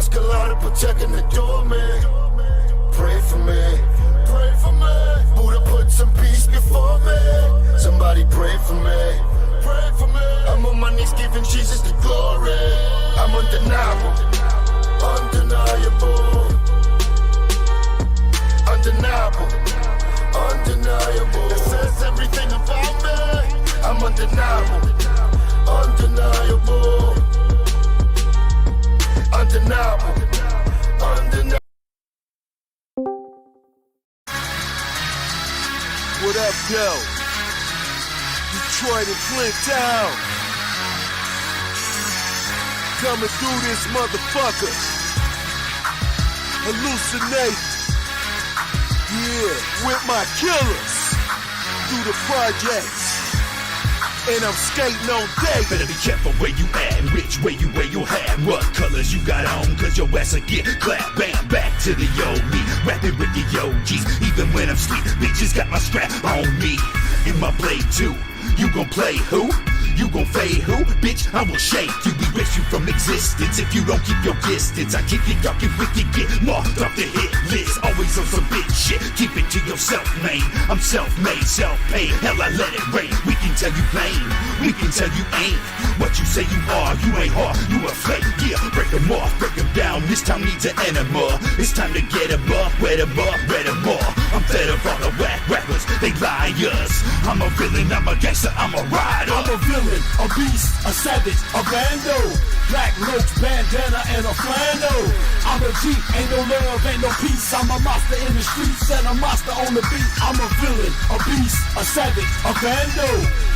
Escalade protecting the doorman. Pray for me, pray for me. Buddha put some peace before me. Somebody pray for me, pray for me. I'm on my knees giving Jesus the glory. I'm undeniable, undeniable, undeniable, undeniable. It says everything about me. I'm undeniable, undeniable, undeniable, undeniable. What up, yo? Detroit and Flint Town. Coming through this motherfucker. Hallucinate. Yeah, with my killers. Through the projects. And I'm skating on day. Better be careful where you at and which way you wear your hat. What colors you got on, cause your ass will get clapped. Bam, back to the old me, rapping with the OGs. Even when I'm asleep, bitches got my strap on me. In my blade too, you gon' play who? You gon' fade who? Bitch, I will shake you, erase you from existence. If you don't keep your distance, I kick it, y'all get wicked, get marked off the hit list. Always on some bitch shit, keep it to yourself, man. I'm self-made, self-paid, hell I let it rain. We can tell you plain, we can tell you ain't what you say you are. You ain't hard, you a flake, yeah. Break them off, break them down, this time needs an enema. It's time to get above, wet above, red more. I'm fed up all the whack rappers, they liars. I'm a villain, I'm a gangster, I'm a rider. I'm a villain, a beast, a savage, a bando. Black roach, bandana, and a flannel. I'm a G, ain't no love, ain't no peace. I'm a monster in the streets and a monster on the beat. I'm a villain, a beast, a savage, a bando.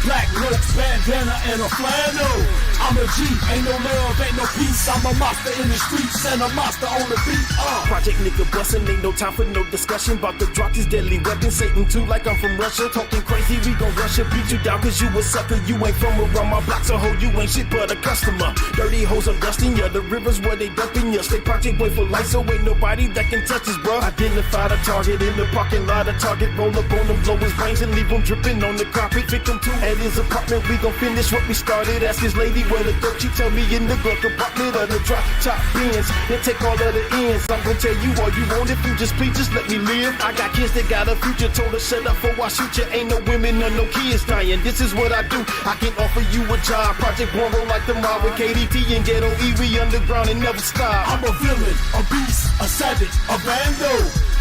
Black roach, bandana, and a flannel. I'm a G, ain't no love, ain't no peace. I'm a monster in the streets and a monster on the beat. Project nigga bustin', ain't no time for no discussion. About to drop this deadly weapon, Satan too, like I'm from Russia. Talking crazy, we gon' rush ya, beat you down, cause you a sucker. You ain't from around my block, so ho, you ain't shit but a customer. Dirty hoes are dusting ya, the rivers where they dumping ya. Stay project boy for life, so ain't nobody that can touch us, bruh. Identify the target in the parking lot, a target roll up on them, blow his brains and leave him dripping on the carpet. Pick him to at his apartment, we gon' finish what we started. Ask his lady where the dope, she tell me in the glove compartment of the drop top bins. Then take all of the ends, I'm gon' tell you all you want. If you just please, just let me live. I got kids that got a future, told her shut up for I shoot ya. Ain't no women or no kids dying, this is what I do. I can offer you a job, Project One roll like the mob with KDT and Ghetto E, we underground and never stop. I'm a villain, a beast, a savage, a bando.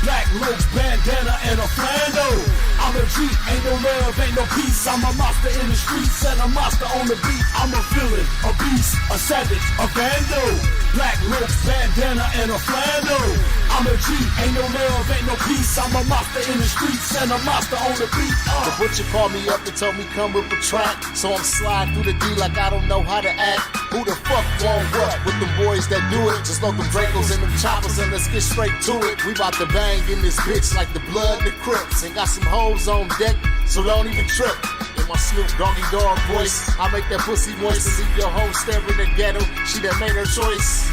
Black roach, bandana, and a flannel. I'm a G, ain't no love, ain't no peace. I'm a monster in the streets and a monster on the beat. I'm a villain, a beast, a savage, a bando. Black roach, bandana, and a flannel. I'm a G, ain't no love, ain't no peace. I'm a monster in the streets and a monster on the beat. The butcher called me up and told me come with a track. So I'm sliding through the D like I don't know how to act. Who the fuck want what with them boys that do it? Just load them Dracos and them choppers and let's get straight to it. We bout to bang in this bitch like the blood and the Crips. And got some hoes on deck, so don't even trip. In my Snoop Doggy Dog voice, I make that pussy moist and leave your hoe staring in the ghetto. She done made her choice,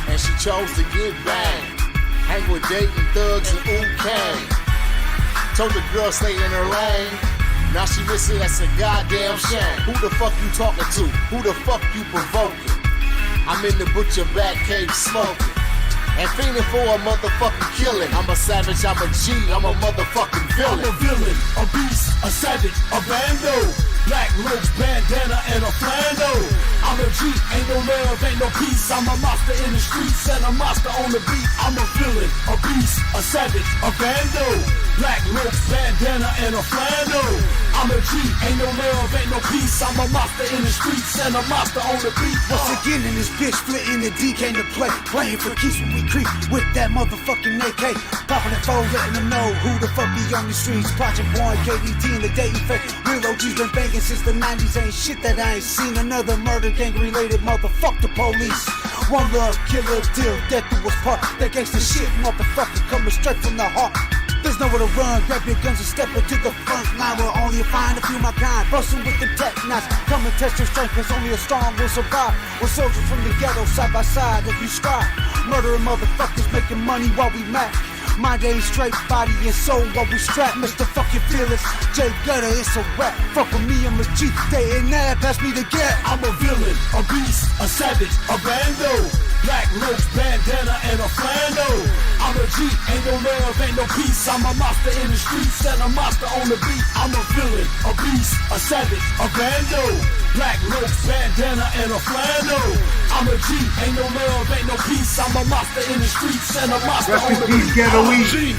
and she chose to get banged. Hang with Dayton thugs and DUK. Told the girl stay in her lane. Now she missing, that's a goddamn shame. Who the fuck you talking to? Who the fuck you provoking? I'm in the butcher back cave smoking and fiending for a motherfucking killing. I'm a savage, I'm a G, I'm a motherfucking villain. I'm a villain, a beast, a savage, a bando. Black roach, bandana, and a flannel. I'm a G, ain't no love, ain't no peace. I'm a monster in the streets and a monster on the beat. I'm a villain, a beast, a savage, a bando. Black roach, bandana, and a flannel. I'm a G, ain't no love, ain't no peace. I'm a monster in the streets and a monster on the beat. Once again in this bitch, splitting the D came to play. Playing for keeps when we creep with that motherfucking AK. Popping the phone, letting them know who the fuck be on the streets. Project One, KDT, and the Dayton Fake. Real OGs been banging since the 90s. Ain't shit that I ain't seen. Another murder gang related motherfuck the police. One love, killer, deal, death do us part. That gangsta shit, motherfucker, coming straight from the heart. There's nowhere to run, grab your guns and step into the front line. We're only find a few my kind, busting with the tech knives. Come and test your strength, cause only a strong will survive. We're soldiers from the ghetto, side by side, if you strive. Murdering motherfuckers, making money while we mad. Mind ain't straight, body and soul while we strap. Mr. Fucking Fearless, J Gutta, it's a rap. Fuck with me, I'm a G, they ain't there, pass me the gap. I'm a villain, a beast, a savage, a bando. Black roach, bandana, and a flannel. I'm a G, ain't no love, ain't no peace. I'm a monster in the streets and a monster on the beat. I'm a villain, a beast, a savage, a vandal. Black roach, bandana, and a flannel. I'm a G, ain't no love, ain't no peace. I'm a monster in the streets and a monster on the beat. I'm a G,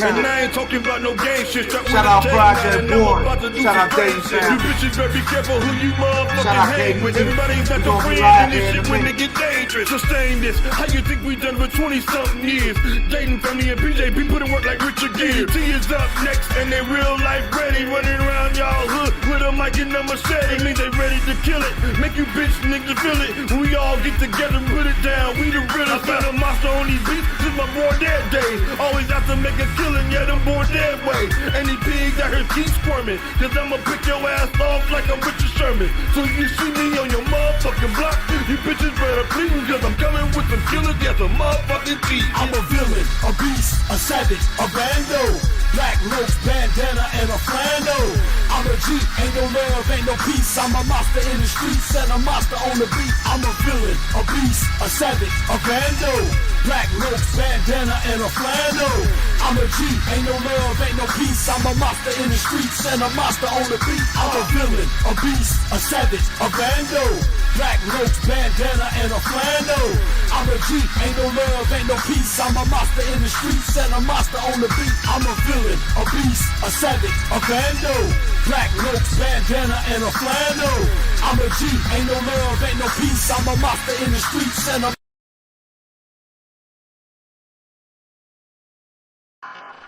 and I ain't talking about no game shit. Shout out Project Born. Shout out Dave Sam. You bitches better be careful who you motherfucking hang with. Everybody's got your friends and this shit when they get dangerous. Sustain this. How you think we done for 20-something years? Dating family and PJ, be putting work like Richard Gere. T is up next and they real life ready. Running around y'all hood with a mic and a machete. Means they ready to kill it. Make you bitch niggas feel it. We all get together and put it down. We the realest. I found a monster on these beats since my born dead days. Always have to make a killing, yeah, them born dead way. And these pigs out here keep squirming. Cause I'ma pick your ass off like I'm Richard Sherman. So if you see me on your motherfucking block, you bitches better please me. Cause I'm coming with some killers, yeah, some motherfucking teeth. I'm a villain, a beast, a savage, a vandal. Black roach, bandana, and a flannel. I'm a G, ain't no love, ain't no peace. I'm a monster in the streets and a monster on the beat. I'm a villain, a beast, a savage, a vandal. Black roach, bandana, and a flannel. I'm a G, ain't no love, ain't no peace. I'm a monster in the streets and a monster on the beat. I'm a villain, a beast, a savage, a vandal. Black roach, bandana, and a flannel. I'm a G, ain't no love, ain't no peace. I'm a monster in the streets and a monster on the beat. I'm a villain, a beast, a savage, a vandal. Black roach, bandana, and a flannel. I'm a G, ain't no love, ain't no peace. I'm a monster in the streets and a...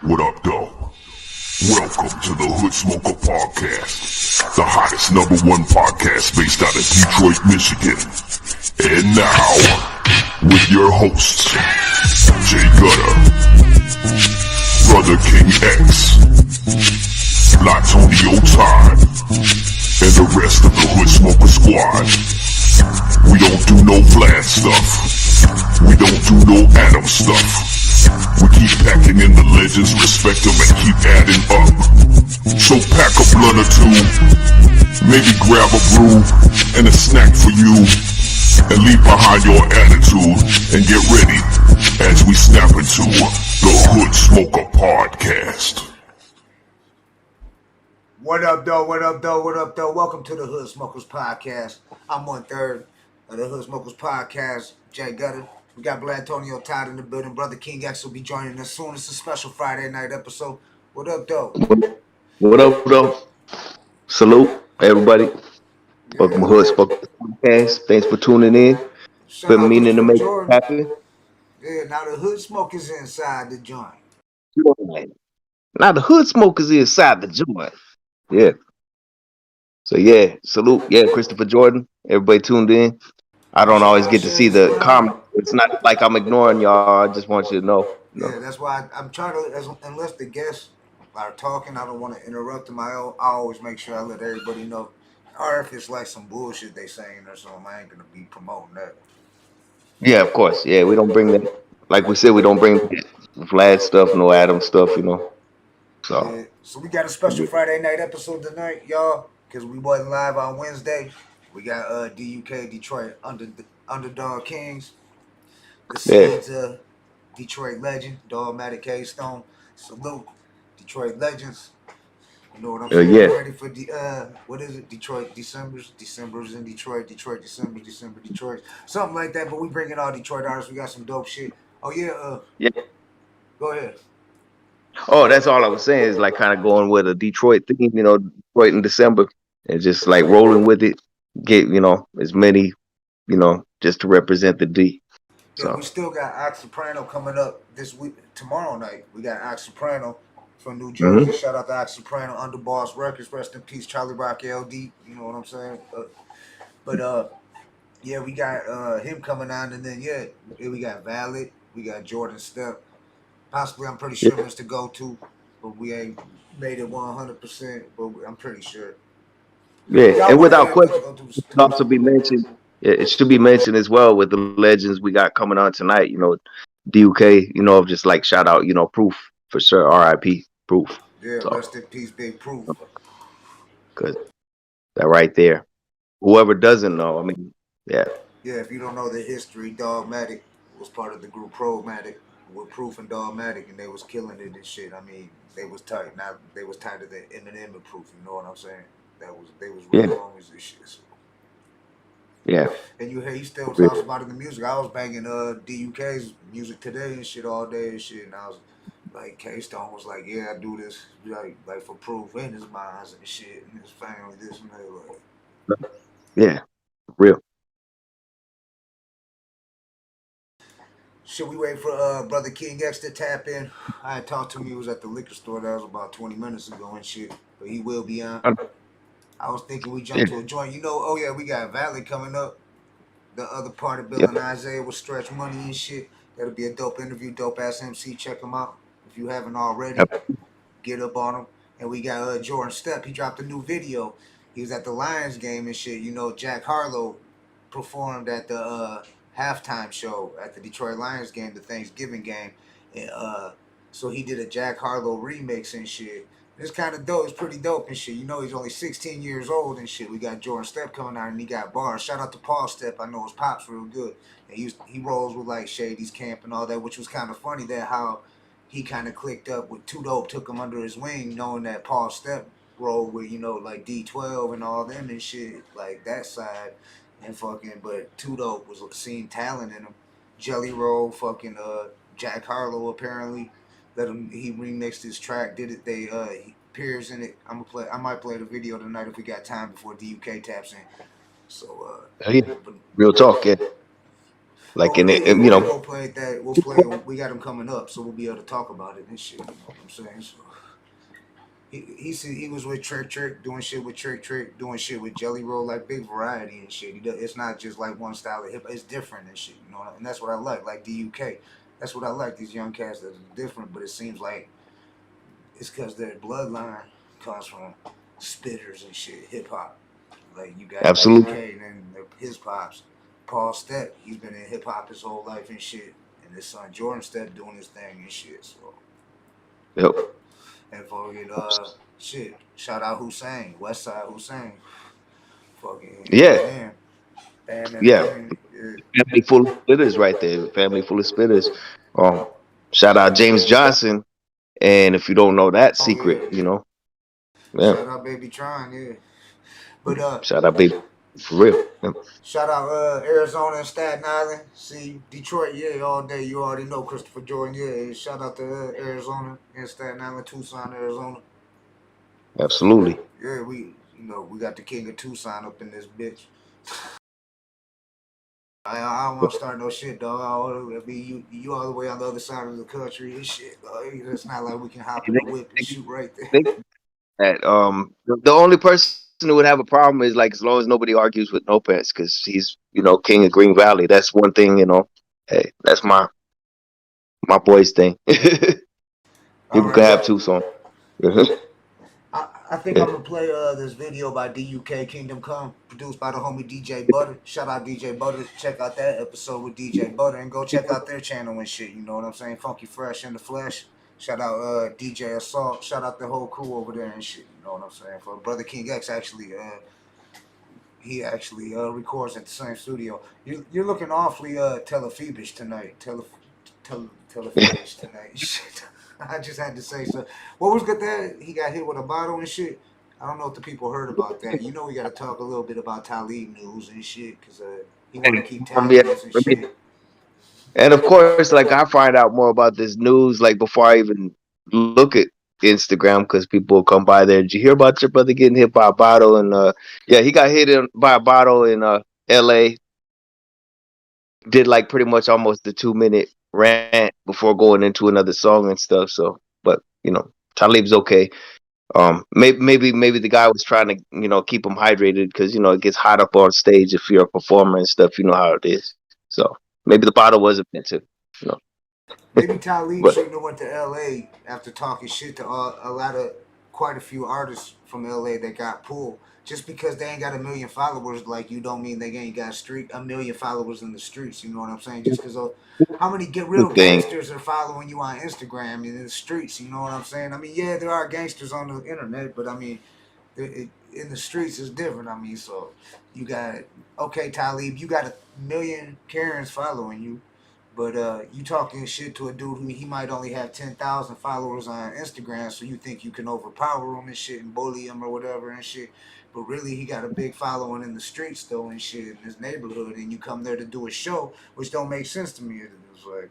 What up, though? Welcome to the Hood Smoker Podcast, the hottest #1 podcast based out of Detroit, Michigan. And now, with your hosts, Jay Gutta, Brother King X, Blatonio Todd, and the rest of the Hood Smoker Squad. We don't do no Vlad stuff. We don't do no Adam stuff. We keep packing in the legends, respect them, and keep adding up. So pack a blunt or two, maybe grab a brew and a snack for you, and leave behind your attitude and get ready as we snap into the Hood Smoker Podcast. What up, though? What up, though? What up, though? Welcome to the Hood Smokers Podcast. I'm 1/3 of the Hood Smokers Podcast, Jay Gutta. We got Blatonio Todd in the building. Brother King X will be joining us soon. It's a special Friday night episode. What up, though? What up, though? Salute, everybody. Welcome to Hood Smoker Podcast. Thanks for tuning in. Shout Been out meaning to make Jordan. it happen. Yeah, now the Hood Smokers inside the joint. Now the Hood Smokers inside the joint. Yeah. So yeah, salute. Yeah, Christopher Jordan. Everybody tuned in. I don't always get to see the comment. It's not like I'm ignoring y'all. I just want you to know. Yeah, that's why I'm trying to, unless the guests are talking, I don't want to interrupt them. I always make sure I let everybody know. Or if it's like some bullshit they saying or something, I ain't going to be promoting that. Yeah, of course. Yeah, we don't bring that. Like we said, we don't bring Vlad stuff, no Adam stuff, you know. So, yeah. So we got a special Friday night episode tonight, y'all, because we wasn't live on Wednesday. We got DUK, Detroit Underdog Kings. The seeds Detroit legend, Dogmatic K-Stone. Salute, Detroit legends. You know what I'm saying? Yeah. Ready for what is it? Detroit December's in Detroit, December, Detroit. Something like that, but we bringing all Detroit artists. We got some dope shit. Oh, yeah. Yeah. Go ahead. Oh, that's all I was saying is like kind of going with a Detroit theme, you know, Detroit in December and just like rolling with it. Get, you know, as many, you know, just to represent the D. Yeah, we still got Ox Soprano coming up this week, tomorrow night. We got Ox Soprano from New Jersey. Shout out to Ox Soprano, Underboss Records. Rest in peace, Charlie Rock LD. You know what I'm saying? Yeah, we got him coming on, and then we got Valid. We got Jordan Step. Possibly, I'm pretty sure it's to go to, but we ain't made it 100%. But I'm pretty sure. Yeah, and without question, it should also be mentioned. It should be mentioned as well with the legends we got coming on tonight. You know, DUK. You know, just like shout out. You know, Proof for sure. R.I.P. Proof. Yeah, so, rest in peace, Big Proof. Because that right there. Whoever doesn't know, I mean, yeah. Yeah, if you don't know the history, Dogmatic was part of the group Promatic with Proof and Dogmatic, and they was killing it and shit. I mean, they was tight. Now they was tied to the Eminem and Proof. You know what I'm saying? They was real Yeah, homies and shit. So. yeah, And you hear he still for real. talks about it in the music. I was banging DUK's music today and shit all day and shit, and I was like, K Stone was like, yeah, I do this like for Proof and his minds and shit and his family, this and that. Like, Yeah, for real. should we wait for brother King X to tap in? I had talked to him. He was at the liquor store. That was about 20 minutes ago and shit. But he will be on. I was thinking we Yeah, jump to a joint. You know, oh yeah, we got Valley coming up. The other part of Bill yep, and Isaiah with Stretch Money and shit. That'll be a dope interview, dope ass MC. Check him out if you haven't already. yep, Get up on him. And we got Jordan Stepp. He dropped a new video. He was at the Lions game and shit. You know, Jack Harlow performed at the halftime show at the Detroit Lions game, the Thanksgiving game. And so he did a Jack Harlow remix and shit. It's kind of dope. It's pretty dope and shit. You know, he's only 16 years old and shit. We got Jordan Stepp coming out and he got bars. Shout out to Paul Stepp. I know his pops real good. And he rolls with like Shady's Camp and all that, which was kind of funny that how he kind of clicked up with Two Dope, took him under his wing, knowing that Paul Stepp rolled with, you know, like D12 and all them and shit, like that side. And fucking, but Two Dope was seeing talent in him. Jelly Roll, fucking Jack Harlow apparently let him. He remixed his track. Did it? They he appears in it. I might play the video tonight if we got time before DUK taps in. So yeah. but, Real talk. Yeah, like oh in yeah, it, yeah, you we know, gonna play that. We'll play. We got him coming up, so we'll be able to talk about it and shit. You know what I'm saying? So he was with Trick Trick, doing shit with Trick Trick, doing shit with Jelly Roll, like big variety and shit. It's not just like one style of hip. It's different and shit, you know. And that's what I like DUK. That's what I like. These young cats that are different, but it seems like it's because their bloodline comes from spitters and shit, hip hop. Like you got absolutely. DUK and then his pops, Paul Stepp. He's been in hip hop his whole life and shit. And his son Jordan Stepp doing his thing and shit. So Yep. and fucking shit. Shout out Hussein, Westside Hussein. Fucking Yeah, Eminem. Bam yeah. Eminem. Yeah. Family full of spitters right there. Family full of spitters. Um, shout out James Johnson. And if you don't know that Oh secret, yeah. you know, yeah. Shout out Baby Tron, yeah. But Shout out, baby, for real. Yeah. shout out Arizona and Staten Island. See Detroit, yeah, all day. You already know Christopher Jordan, yeah. Shout out to Arizona and Staten Island, Tucson, Arizona. Absolutely. Yeah, we got the king of Tucson up in this bitch. I don't want to start no shit, dog. I mean, you all the way on the other side of the country and shit. Dog. It's not like we can hop in the whip and shoot right there. That the only person who would have a problem is like as long as nobody argues with No Pants because he's king of Green Valley. That's one thing. Hey, that's my boy's thing. All People can right. have two songs. I think Yeah. I'm gonna play this video by DUK Kingdom Come, produced by the homie DJ Butter. Shout out DJ Butter. Check out that episode with DJ Butter and go check out their channel and shit. You know what I'm saying? Funky Fresh in the Flesh. Shout out DJ Assault. Shout out the whole crew over there and shit. You know what I'm saying? For Brother King X actually he actually records at the same studio. You're looking awfully telephobish tonight. Telephobish tonight. Shit. I just had to say so. What was good there? He got hit with a bottle and shit. I don't know if the people heard about that. You know we got to talk a little bit about Talib news and shit because he want to keep Yeah, tagging us and shit. and of course, like I find out more about this news like before I even look at Instagram because people will come by there. Did you hear about your brother getting hit by a bottle? And yeah, he got hit by a bottle in L.A. Did like pretty much almost the 2 minute rant before going into another song and stuff. So, but Talib's okay. Maybe the guy was trying to keep him hydrated because it gets hot up on stage if you're a performer and stuff. You know how it is. So maybe the bottle wasn't meant to. You know. Maybe Talib But shouldn't have went to L.A. after talking shit to quite a few artists from L.A. that got pulled. Just because they ain't got a million followers, like you don't mean they ain't got a million followers in the streets. You know what I'm saying? Just because how many real thing. gangsters are following you on Instagram and in the streets? You know what I'm saying? I mean, yeah, there are gangsters on the internet, but I mean, in the streets is different. I mean, so you got okay, Talib, you got 1,000,000 Karens following you, but you talking shit to a dude who he might only have 10,000 followers on Instagram, so you think you can overpower him and shit and bully him or whatever and shit. But really, he got a big following in the streets though and shit in his neighborhood, and you come there to do a show, which don't make sense to me. It's like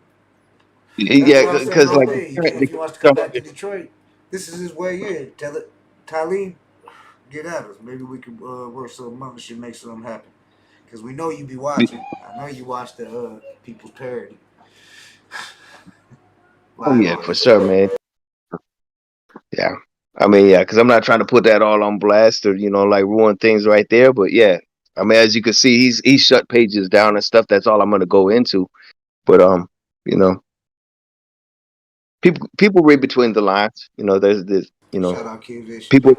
that's Yeah, what I'm saying. because All like day, if he wants to come back to Detroit, this is his way in. Tell it, Talib, get at us. Maybe we could work some other shit, make something happen. Because we know you be watching. I know you watch the People's Parody. oh Live yeah, on for sure, Instagram. man. Yeah, I mean, yeah, because I'm not trying to put that all on blast or like ruin things right there. But yeah, I mean, as you can see, he's shut pages down and stuff. That's all I'm gonna go into. But you know, people read between the lines. There's this. Shout out Kid Vicious. People.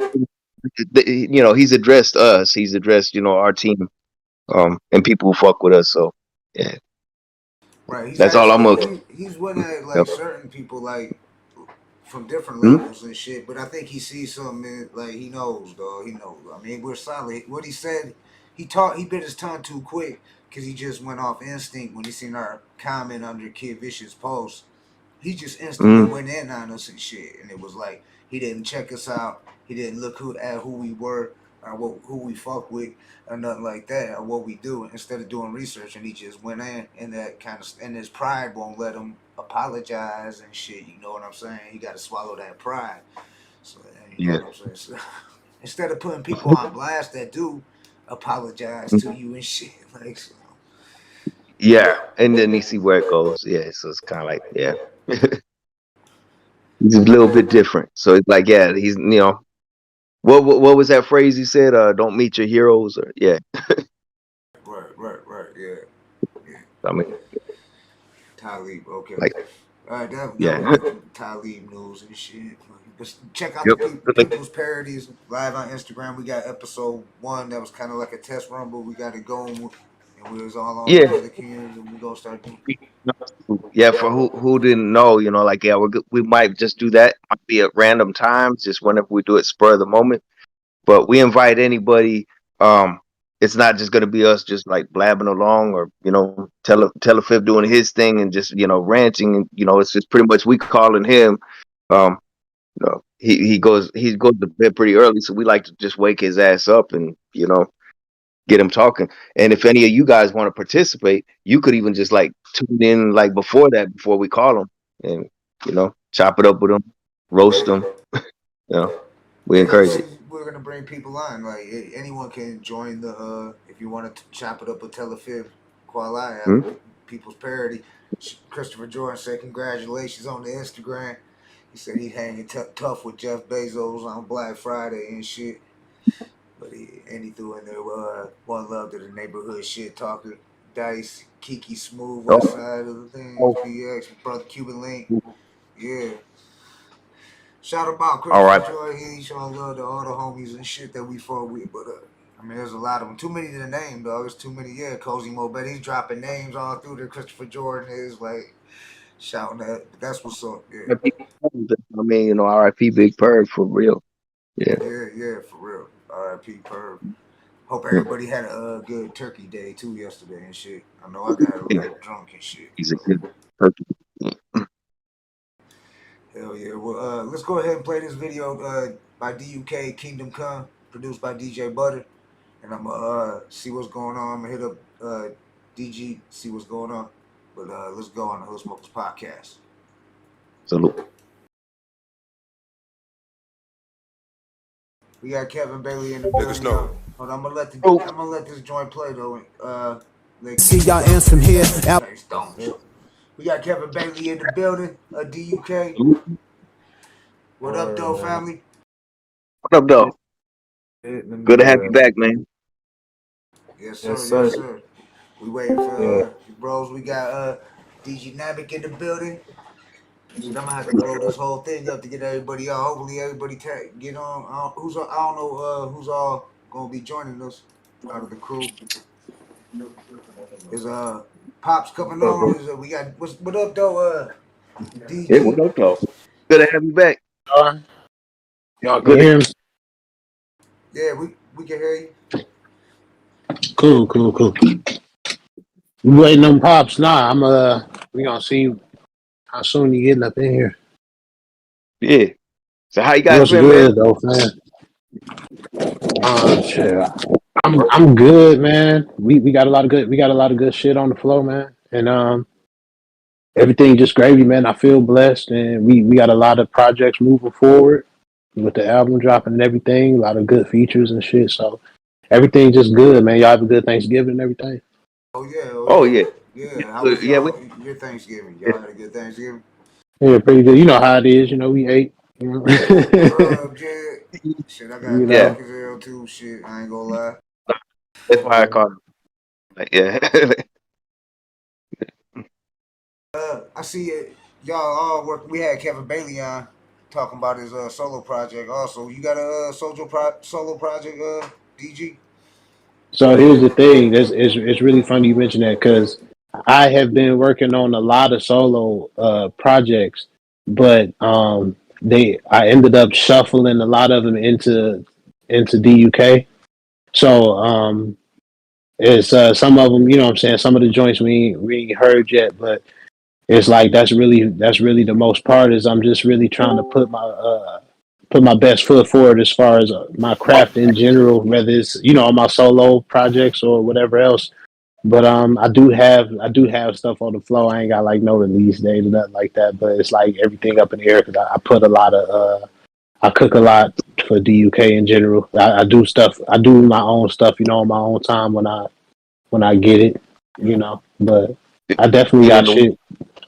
He's addressed us. He's addressed our team. And people who fuck with us. So yeah, Right. He's that's all I'm gonna. actually he's winning at Yep. like certain people like from different Hmm? levels and shit. But I think he sees something like he knows, dog. He knows. I mean, we're solid. What he said, he bit his tongue too quick because he just went off instinct when he seen our comment under Kid Vicious post. He just instantly Hmm. went in on us and shit, and it was like he didn't check us out. He didn't look at who we were or who we fuck with or nothing like that or what we do. Instead of doing research, and he just went in, and that kind of and his pride won't let him apologize and shit. You know what I'm saying? He got to swallow that pride. So you know Yeah. what I'm saying. So, instead of putting people on blast that do apologize to you and shit, like so. Yeah, and then you see where it goes. Yeah, so it's kind of like he's a little bit different. So it's like he's what was that phrase he said? Don't meet your heroes. Or yeah, Right, yeah. I mean Talib, okay. like Alright, that yeah. was Talib news and shit. But check out the Yep. People's Parodies live on Instagram. We got episode 1 that was kind of like a test run, but we got it going. And we was all on Yeah. the cans, and we gonna start doing. Yeah, for who didn't know, like we might just do that. Might be at random times, just whenever we do it, spur of the moment. But we invite anybody. It's not just gonna be us just like blabbing along or Telefib doing his thing and just ranting and it's just pretty much we calling him. He goes to bed pretty early, so we like to just wake his ass up and get him talking. And if any of you guys want to participate, you could even just like tune in like before we call him and chop it up with him, roast them. We encourage it. We're gonna bring people on. Like anyone can join the. If you want to chop it up with Telefib, Kualai, People's Parody. Christopher Jordan said congratulations on the Instagram. He said he's hanging tough with Jeff Bezos on Black Friday and shit. But he threw in there one love to the neighborhood shit talker. Dice, Kiki Smooth, West Side of the thing, BX, Brother Cuban Link. Yeah. Shout out Christopher Jordan. He showing love to all the homies and shit that we fought with. But I mean, there's a lot of them. Too many to name, dog. There's too many. Yeah, Cozy Mobet. He's dropping names all through there. Christopher Jordan is like shouting that. That's what's up. Yeah. I mean, R.I.P. Big Purr for real. Yeah, for real. R.I.P. Purr. Hope everybody had a good turkey day too yesterday and shit. I know I got a little drunk and shit. He's a good turkey. Hell yeah. Well, let's go ahead and play this video by DUK, Kingdom Come, produced by DJ Butter. And I'm going to see what's going on. I'm going to hit up DG, see what's going on. But let's go on the Hood Smokers Podcast. Salute. We got Kevin Bailey in the building. Hold on, I'm gonna let this joint play though. See y'all answer here. We got Kevin Bailey in the building. DUK. What up, though, family? What up, though? Good to have you back, man. Yes, sir. Yes, sir. We waiting for bros. We got DG Nabic in the building. I'm gonna have to blow this whole thing up to get everybody on. Hopefully, everybody get on. I don't know who's all gonna be joining us out of the crew. Is Pops coming on? Is we got what up though? DG. Yeah, what up though? Good to have you back. Y'all can hear me? Yeah, we can hear you. Cool. We waiting on pops. Nah, we gonna see how soon you getting up in here. Yeah. So how you guys What's been, man? good though, man? Shit. I'm good, man. We got a lot of good shit on the flow, man. And everything just gravy, man. I feel blessed, and we got a lot of projects moving forward with the album dropping and everything. A lot of good features and shit. So everything just good, man. Y'all have a good Thanksgiving and everything. Oh yeah. Yeah. How was Yeah, we your Thanksgiving? Y'all had a good Thanksgiving? Yeah, pretty good. You know how it is. You know, we ate. You know, Jed. Shit, I got you yeah. drunk as hell too. Shit, I ain't gonna lie. That's why I called him. Like, yeah. I see it. Y'all all work. We had Kevin Bailey on talking about his solo project. Also, you got a solo project, DG? so here's the thing. It's really funny you mention that because I have been working on a lot of solo projects, but I ended up shuffling a lot of them into DUK. So it's some of them, you know what I'm saying. Some of the joints we ain't heard yet, but it's like that's really the most part is I'm just really trying to put my best foot forward as far as my craft in general, whether it's on my solo projects or whatever else. But I do have stuff on the flow. I ain't got like no release date or nothing like that. But it's like everything up in the air because I put a lot of I cook a lot for DUK in general. I do stuff. I do my own stuff, on my own time when I get it, But I definitely got shit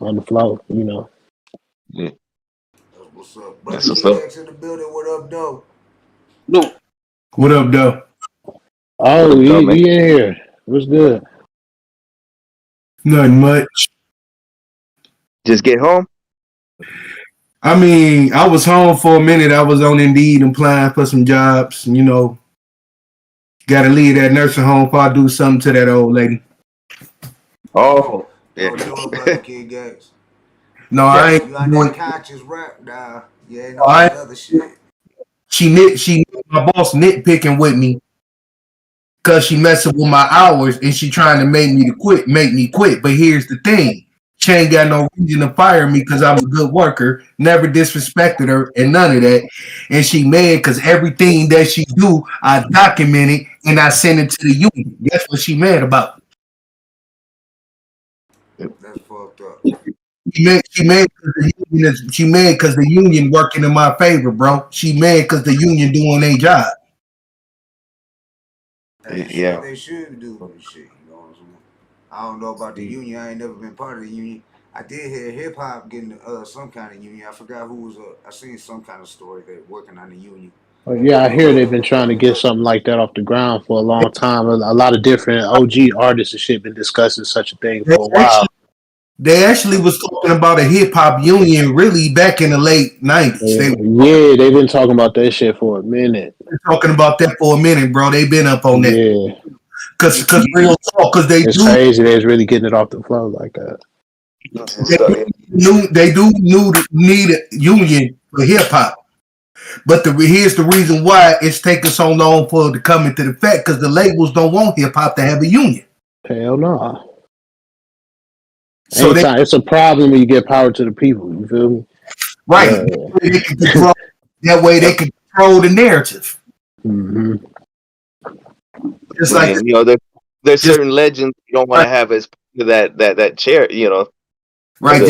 on the flow, Yeah. What's up, That's brother? what's up. DX in the building. What up, though? No. What up, though? Oh, What's up, man? we in here. What's good? Nothing much. Just get home? I mean, I was home for a minute. I was on Indeed applying for some jobs. Got to leave that nursing home before I do something to that old lady. Oh, yeah. Don't do it, brother, Kid Gates. No, I ain't You on doing. that conscious rap now. You ain't No, on that other shit. My boss nitpicking with me because she messing with my hours and she trying to make me quit. But here's the thing. She ain't got no reason to fire me because I'm a good worker, never disrespected her and none of that. And she mad because everything that she do, I document it and I send it to the union. That's what she mad about. That's fucked up. She mad because the union working in my favor, bro. She mad because the union doing their job. Yeah. They should do this shit. You know what I'm saying? I don't know about the union. I ain't never been part of the union. I did hear hip hop getting some kind of union. I forgot who was. I seen some kind of story that working on the union. Oh, yeah, I hear they've been trying to get something like that off the ground for a long time. A lot of different OG artists and shit been discussing such a thing for a while. They actually was talking about a hip hop union really back in the late 90s. They've been talking about that shit for a minute. They're talking about that for a minute, bro. They've been up on that. Yeah. Because real talk, because it's crazy. They're really getting it off the flow like that. They do need a union for hip hop. But here's the reason why it's taking so long for it to come into effect, because the labels don't want hip hop to have a union. Hell no. So it's a problem when you get power to the people. You feel me? Right. That way they can control the narrative. Mm-hmm. Just like there's certain legends you don't want to have as that chair, Right.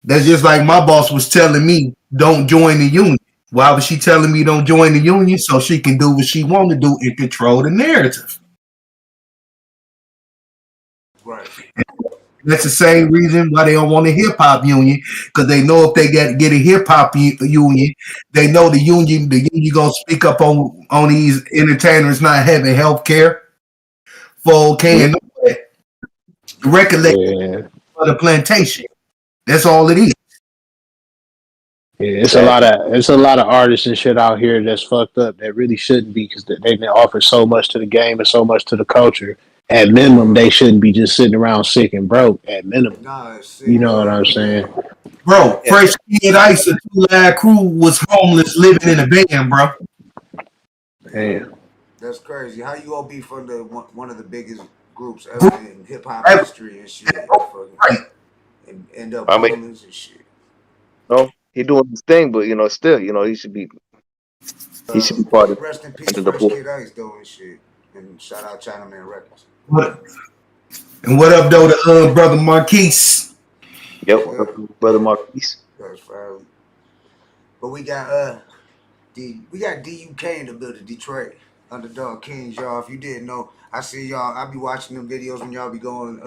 That's just like my boss was telling me, don't join the union. Why was she telling me don't join the union? So she can do what she want to do and control the narrative. Right. That's the same reason why they don't want a hip hop union, because they know if they get a hip hop union, they know the union gonna speak up on these entertainers not having health care, 4K and all that. Record label for the plantation. That's all it is. Yeah, it's a lot of artists and shit out here that's fucked up that really shouldn't be, because they've been offered so much to the game and so much to the culture. At minimum, they shouldn't be just sitting around sick and broke. At minimum, you know what I'm saying, bro? Fresh Kid Ice, a 2 Live Crew was homeless, living in a van, bro. Damn. That's crazy. How you all be from the one of the biggest groups ever in hip hop history and shit, fucking, and end up I mean, homeless and shit. he doing his thing, but still, he should be part of Rest in peace, the Fresh board. Kid Ice though and shit. And shout out Chinaman Records. And what up, though, to brother Marquise? Yep, brother Marquise. That's fine. But we got DUK in the building, Detroit. Underdog Kings, y'all. If you didn't know, I see y'all. I be watching them videos when y'all be going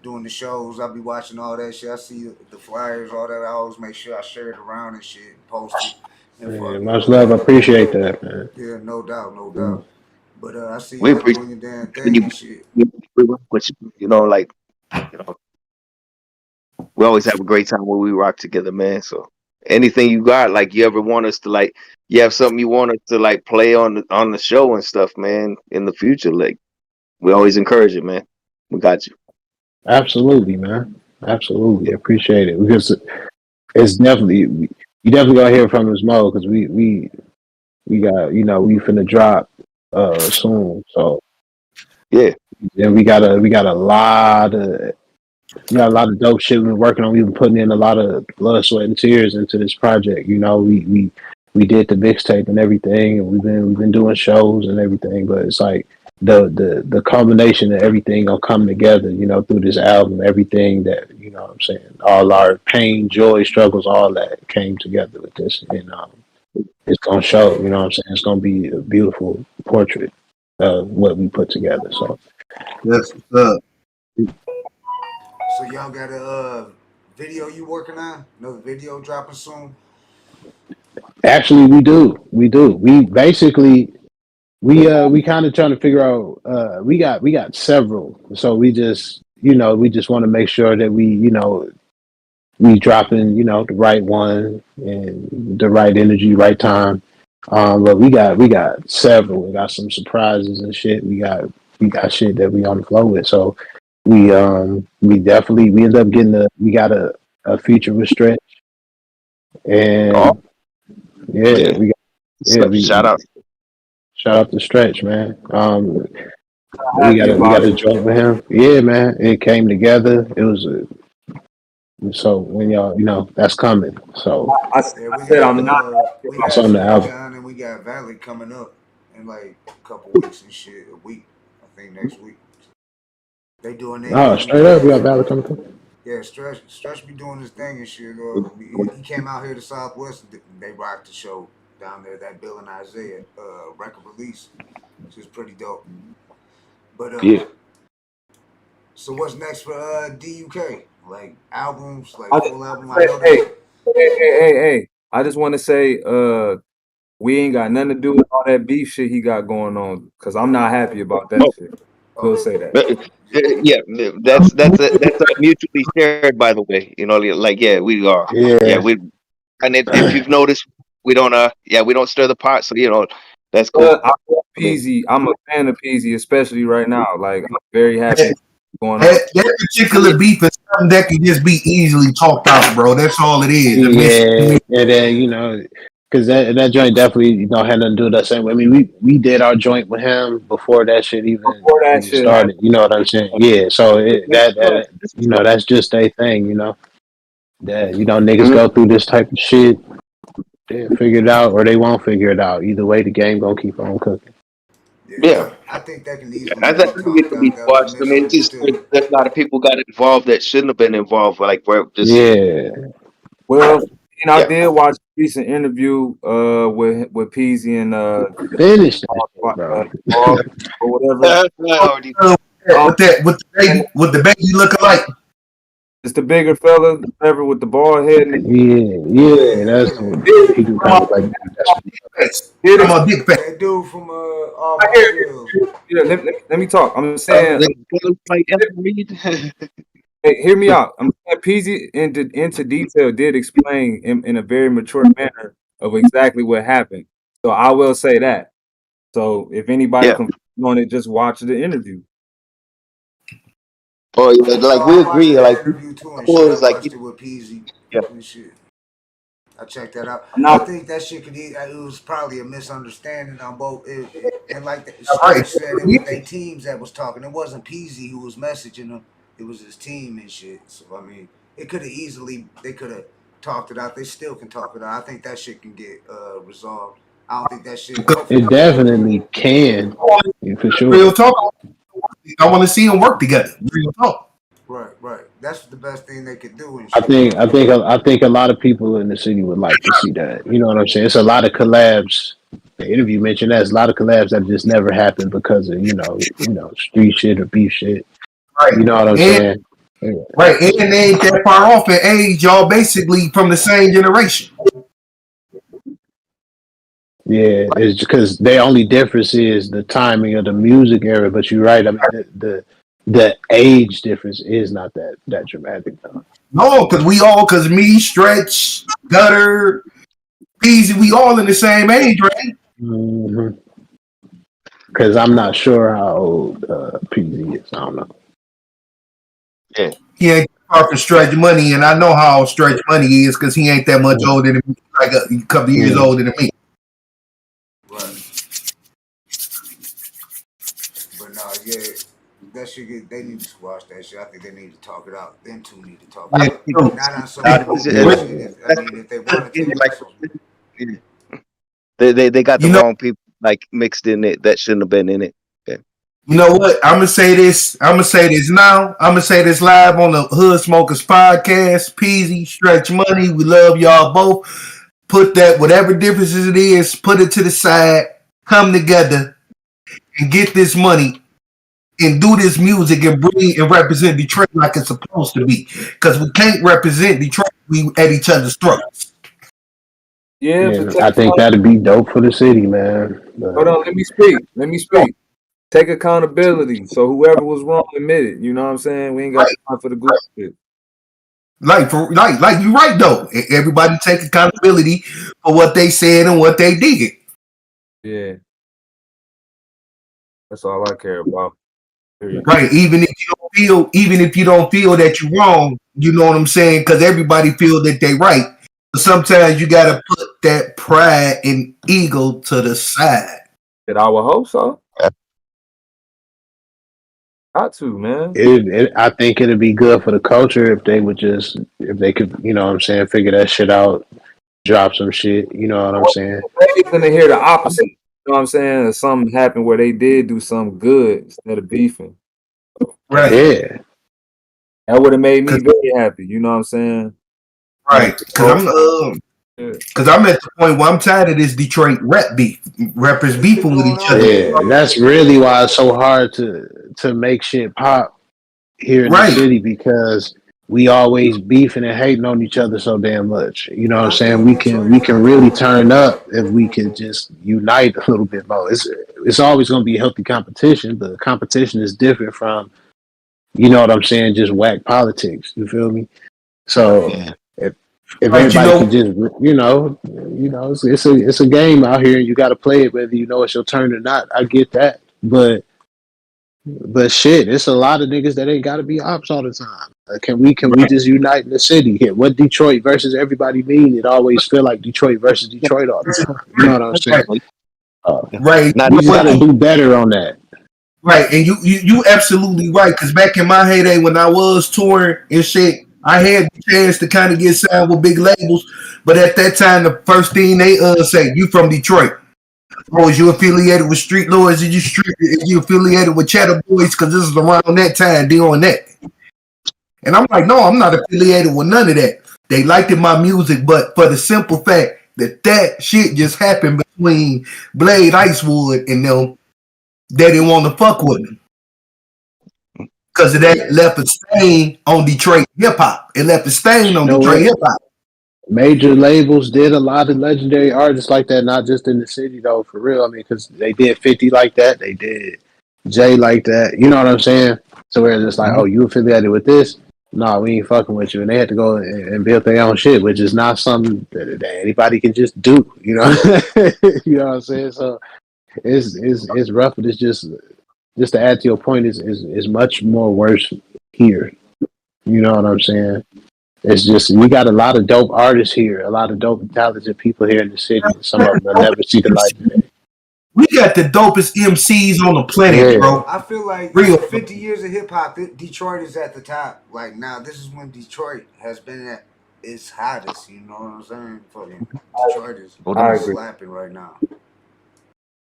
doing the shows. I be watching all that shit. I see the flyers, all that. I always make sure I share it around and shit, and post it. Man, much love. I appreciate that, man. Yeah, no doubt, no doubt. But I see We y'all appreciate doing your damn thing and shit. We always have a great time when we rock together, man. So anything you got, like you ever want us to like, you have something you want us to like play on the show and stuff, man, in the future, like we always encourage it, man. We got you. Absolutely, man. Absolutely, appreciate it because it's definitely you definitely gonna hear from us more because we got we finna drop soon, so yeah. And we got a lot of dope shit we've been working on. We've been putting in a lot of blood, sweat, and tears into this project. We did the mixtape and everything, and we've been doing shows and everything. But it's like the culmination of everything gonna come together, through this album. Everything that what I'm saying, all our pain, joy, struggles, all that came together with this, and it's gonna show. What I'm saying, it's gonna be a beautiful portrait of what we put together. So that's what's up. So y'all got a video you working on? Another video dropping soon? Actually, we do. We basically we kind of trying to figure out. We got several. So we just want to make sure that we dropping the right one and the right energy, right time. But we got several. We got some surprises and shit. We got shit that we on the flow with. So we end up getting we got a feature with Stretch, and shout out to Stretch, man. We got a joint with him. Yeah, man. It came together. It was so when y'all that's coming. So I said I'm not. We got on the album. John and we got Valley coming up in like a couple weeks and shit. A week, I think next week. They doing that. Oh, straight up, we got Valley coming through. Yeah, Stretch be doing his thing and shit. He came out here to Southwest. And they rocked the show down there. That Bill and Isaiah record release, which is pretty dope. But yeah. So what's next for DUK? Like albums, like full album. Hey! I just want to say, we ain't got nothing to do with all that beef shit he got going on. Cause I'm not happy about that shit. We'll say that. Yeah, that's mutually shared. By the way, we are. Yeah, we. And if you've noticed, we don't stir the pot. So that's cool. I love Peasy. I'm a fan of Peasy, especially right now. Like I'm very happy going on. That particular beef is something that can just be easily talked out, bro. That's all it is. Yeah, and then because that joint definitely had nothing to do with that same. I mean, we did our joint with him before that shit even started. You know what I'm saying? Yeah. So that that's just a thing. That niggas go through this type of shit. They figure it out or they won't figure it out. Either way, the game gonna keep on cooking. Yeah. I think that can easily. I think it can be watched. I mean, just there's a lot of people got involved that shouldn't have been involved. Like, Well, I did watch a recent interview with Peasy and finished or whatever. With the baby looking like. It's the bigger fella, whatever, with the bald head. Yeah, that's what he do. I'm a big fan. That dude from let me talk. I'm saying, hey, hear me out. I'm saying Peasy into detail did explain in a very mature manner of exactly what happened. So I will say that. So if anybody confused on it, just watch the interview. Oh yeah, like we agree. Like with Peasy. Yeah. And shit. I checked that out. No. I think that shit could. It was probably a misunderstanding on both. And like the Stretch said, it was their teams that was talking. It wasn't Peasy who was messaging them. It was his team and shit. So I mean, it could have easily. They could have talked it out. They still can talk it out. I think that shit can get resolved. I don't think that shit. It definitely can, for sure. Real talk. I want to see them work together. Real talk. Right. That's the best thing they could do. And I think a lot of people in the city would like to see that. You know what I'm saying? It's a lot of collabs. The interview mentioned that. It's a lot of collabs that just never happened because of you know street shit or beef shit. Right. You know what I'm saying? Yeah. Right, and they ain't that far off in age. Y'all basically from the same generation. Yeah, it's because the only difference is the timing of the music era. But you're right. I mean, the age difference is not that dramatic though. No, because me, Stretch, Gutter, Peasy, we all in the same age, right? Because I'm not sure how old PZ is. I don't know. Yeah. He ain't far from Stretch Money, and I know how Stretch Money is because he ain't that much older than me, like a couple years older than me. Right. But no, yeah, that shit get. They need to squash that shit. I think they need to talk it out. Them two need to talk it out. Not on some bullshit. I mean, if they want to take They got the wrong people like mixed in it that shouldn't have been in it. Okay. You know what? I'm gonna say this now. I'm gonna say this live on the Hood Smokers podcast. Peasy, Stretch Money, we love y'all both. Put that whatever differences it is, put it to the side. Come together and get this money and do this music and bring and represent Detroit like it's supposed to be. Because we can't represent Detroit. We at each other's throats. Yeah, I think that'd be dope for the city, man. But, hold on, let me speak. Take accountability. So whoever was wrong, admit it. You know what I'm saying? We ain't got time for the group shit. Like you're right though. Everybody take accountability for what they said and what they did. Yeah, that's all I care about. Period. Right. Even if you don't feel that you're wrong, you know what I'm saying? Because everybody feel that they right. But sometimes you gotta put that pride and ego to the side. I would hope so. Got to, man. I think it'd be good for the culture if they could, you know what I'm saying, figure that shit out, drop some shit, you know what I'm saying? They're gonna hear the opposite. You know what I'm saying? If something happened where they did do something good instead of beefing. Right. Yeah. That would have made me very happy. You know what I'm saying? Right. Because I'm at the point where I'm tired of this Detroit rappers beefing with each other. Yeah, and that's really why it's so hard to make shit pop here in the city, because we always beefing and hating on each other so damn much. You know what I'm saying? We can really turn up if we can just unite a little bit more. It's always going to be a healthy competition, but competition is different from, you know what I'm saying, just whack politics. You feel me? So if everybody can just, it's a game out here, and you got to play it whether you know it's your turn or not. I get that, but shit, it's a lot of niggas that ain't got to be ops all the time. Can we just unite in the city? What Detroit versus everybody mean? It always feel like Detroit versus Detroit all the time. You know what I'm saying? Right. We just got to do better on that. Right, and you absolutely right. Because back in my heyday when I was touring and shit, I had the chance to kind of get signed with big labels, but at that time, the first thing they say, "You from Detroit? Oh, is you affiliated with Street Lords? Is you affiliated with Cheddar Boys? Because this is around that time doing that." And I'm like, no, I'm not affiliated with none of that. They liked my music, but for the simple fact that shit just happened between Blade Icewood and them, they didn't want to fuck with me. Because of that left a stain on Detroit hip hop. It left a stain on Detroit hip hop. Major labels did a lot of legendary artists like that, not just in the city though, for real. I mean, because they did 50 like that, they did Jay like that. You know what I'm saying? So where it's like, oh, you affiliated with this? No, we ain't fucking with you. And they had to go and build their own shit, which is not something that anybody can just do. You know, you know what I'm saying? So it's rough, but it's just to add to your point, is much more worse here. You know what I'm saying? It's just we got a lot of dope artists here, a lot of dope and talented people here in the city. Some of them will never see the light of day. We got the dopest MCs on the planet, bro. I feel like Real. 50 years of hip hop, Detroit is at the top. Like now, this is when Detroit has been at its hottest. You know what I'm saying? Fucking Detroit is slapping right now.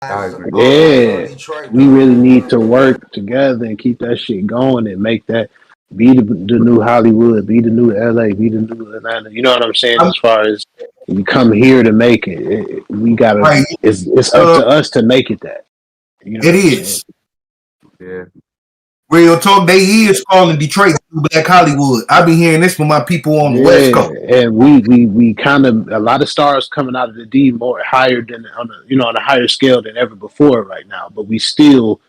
Yeah, we really need to work together and keep that shit going and make that be the new Hollywood, be the new LA, be the new Atlanta. You know what I'm saying? As far as you come here to make it, we gotta. Right. It's up to us to make it that. You know it is. Yeah. Real talk, they is calling Detroit Black Hollywood. I've been hearing this from my people on the West Coast. And we kind of a lot of stars coming out of the D more higher than on a higher scale than ever before right now. But we still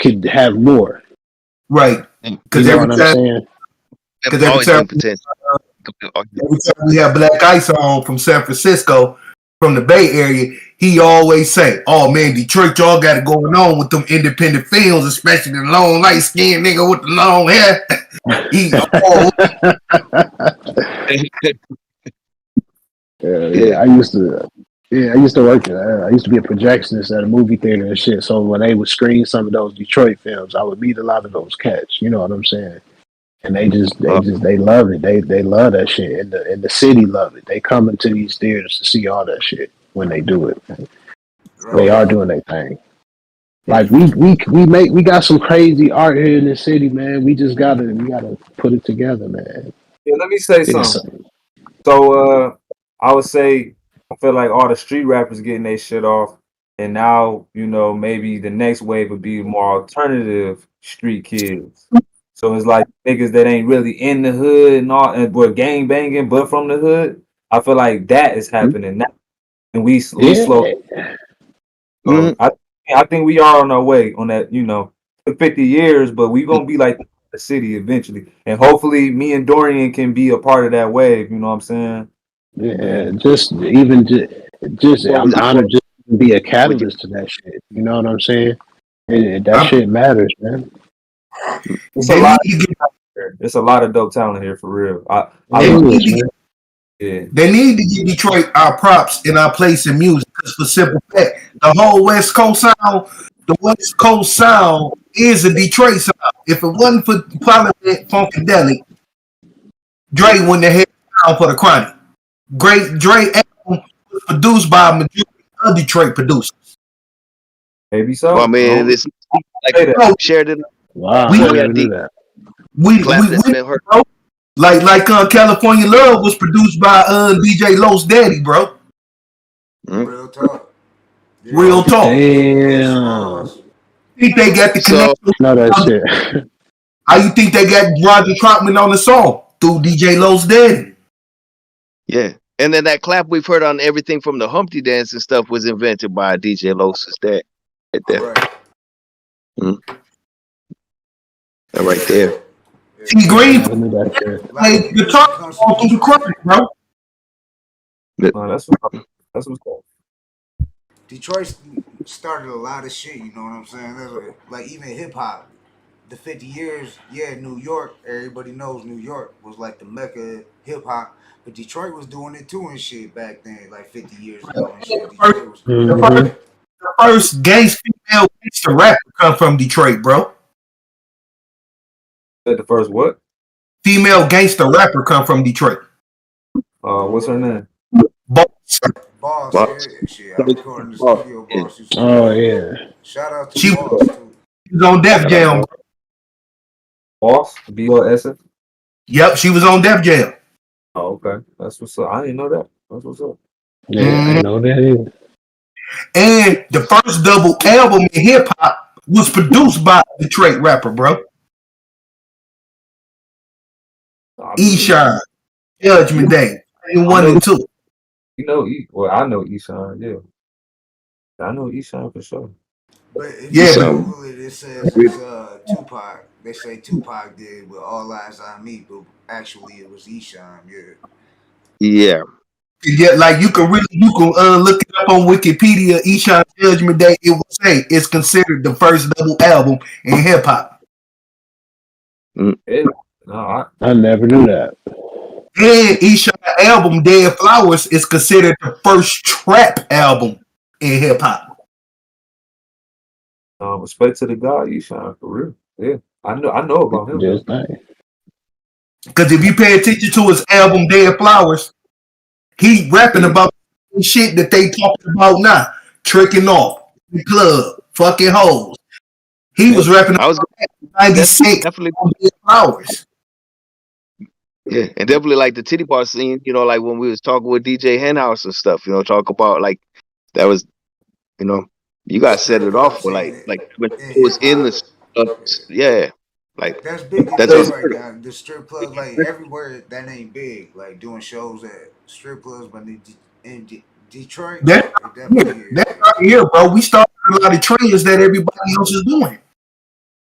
could have more. Right. Because every time we have Black Ice on from San Francisco, from the Bay Area, he always say, "Oh man, Detroit, y'all got it going on with them independent films, especially the long light skinned nigga with the long hair." I used to work there. I used to be a projectionist at a movie theater and shit. So when they would screen some of those Detroit films, I would meet a lot of those cats. You know what I'm saying? And they love it. They love that shit. And the city love it. They come into these theaters to see all that shit when they do it. They are doing their thing. Like we got some crazy art here in the city, man. We gotta put it together, man. Yeah, let me say something. So I would say I feel like all the street rappers getting their shit off, and now maybe the next wave would be more alternative street kids. So it's like niggas that ain't really in the hood and all, and we're gang banging, but from the hood. I feel like that is happening now, and we slow. I think we are on our way on that. 50 years, but we gonna be like the city eventually, and hopefully, me and Dorian can be a part of that wave. You know what I'm saying? Yeah, just I'm honored just to be a catalyst to that shit. You know what I'm saying? That shit matters, man. It's a lot of dope talent here for real. They need to give Detroit our props and our place in music. Because for simple fact, the whole West Coast sound is a Detroit sound. If it wasn't for Parliament Funkadelic, Dre wouldn't have had sound for the Chronic. Great Dre album was produced by a majority of Detroit producers. Maybe so. Well, I mean, it's shared it. Wow, like California Love was produced by DJ Lowe's daddy, bro. Real talk. Real talk. Damn. Think they got the connection? No, that shit. How you think they got Roger Troutman on the song? Through DJ Lowe's daddy. Yeah. And then that clap we've heard on everything from the Humpty Dance and stuff was invented by DJ Lowe's dad. Right there. That right there. T Green played guitar all through the Chronic, bro. That's what's cool. Detroit started a lot of shit, you know what I'm saying? Like even hip hop, the 50 years, New York, everybody knows New York was like the mecca hip hop, but Detroit was doing it too and shit back then, like 50 years ago and shit. The first female gangster rapper come from Detroit, bro. The first what? Female gangster rapper come from Detroit. What's her name? Boss. Yeah, shit. I recorded in the studio, Boss. Oh yeah. Shout out to Boss too. She was on Def Jam. Boss? BOS? Yep, she was on Def Jam. Oh, okay. That's what's up. I didn't know that. That's what's up. Yeah, I know that either. And the first double album in hip hop was produced by a Detroit rapper, bro. Eshon, Judgment Day, 1 and 2. I know Eshon, yeah. I know Eshon for sure. But if you Google it, it says it's Tupac. They say Tupac did with All Eyes on Me, but actually it was Eshon, Yeah. Yeah, like you can look it up on Wikipedia. Eshon Judgment Day, it will say it's considered the first double album in hip hop. No, I never knew that. And Eshawn's album Dead Flowers is considered the first trap album in hip hop. Respect to the guy, Eshawn, for real. Yeah, I know about him. Just nice. Because if you pay attention to his album Dead Flowers, he rapping about the shit that they talking about now. Tricking off, the club, fucking hoes. He was rapping about 96 definitely Dead Flowers. Yeah, and definitely like the titty bar scene, you know, like when we was talking with DJ Henhouse and stuff, you know, talk about like that was, you know, you guys set it off for like when it was in the yeah, like That's big in that's Detroit now. The strip clubs, like everywhere, that ain't big. Like doing shows at strip clubs, but in Detroit, That's it definitely is. That's right here, bro. We started a lot of trends that everybody else is doing.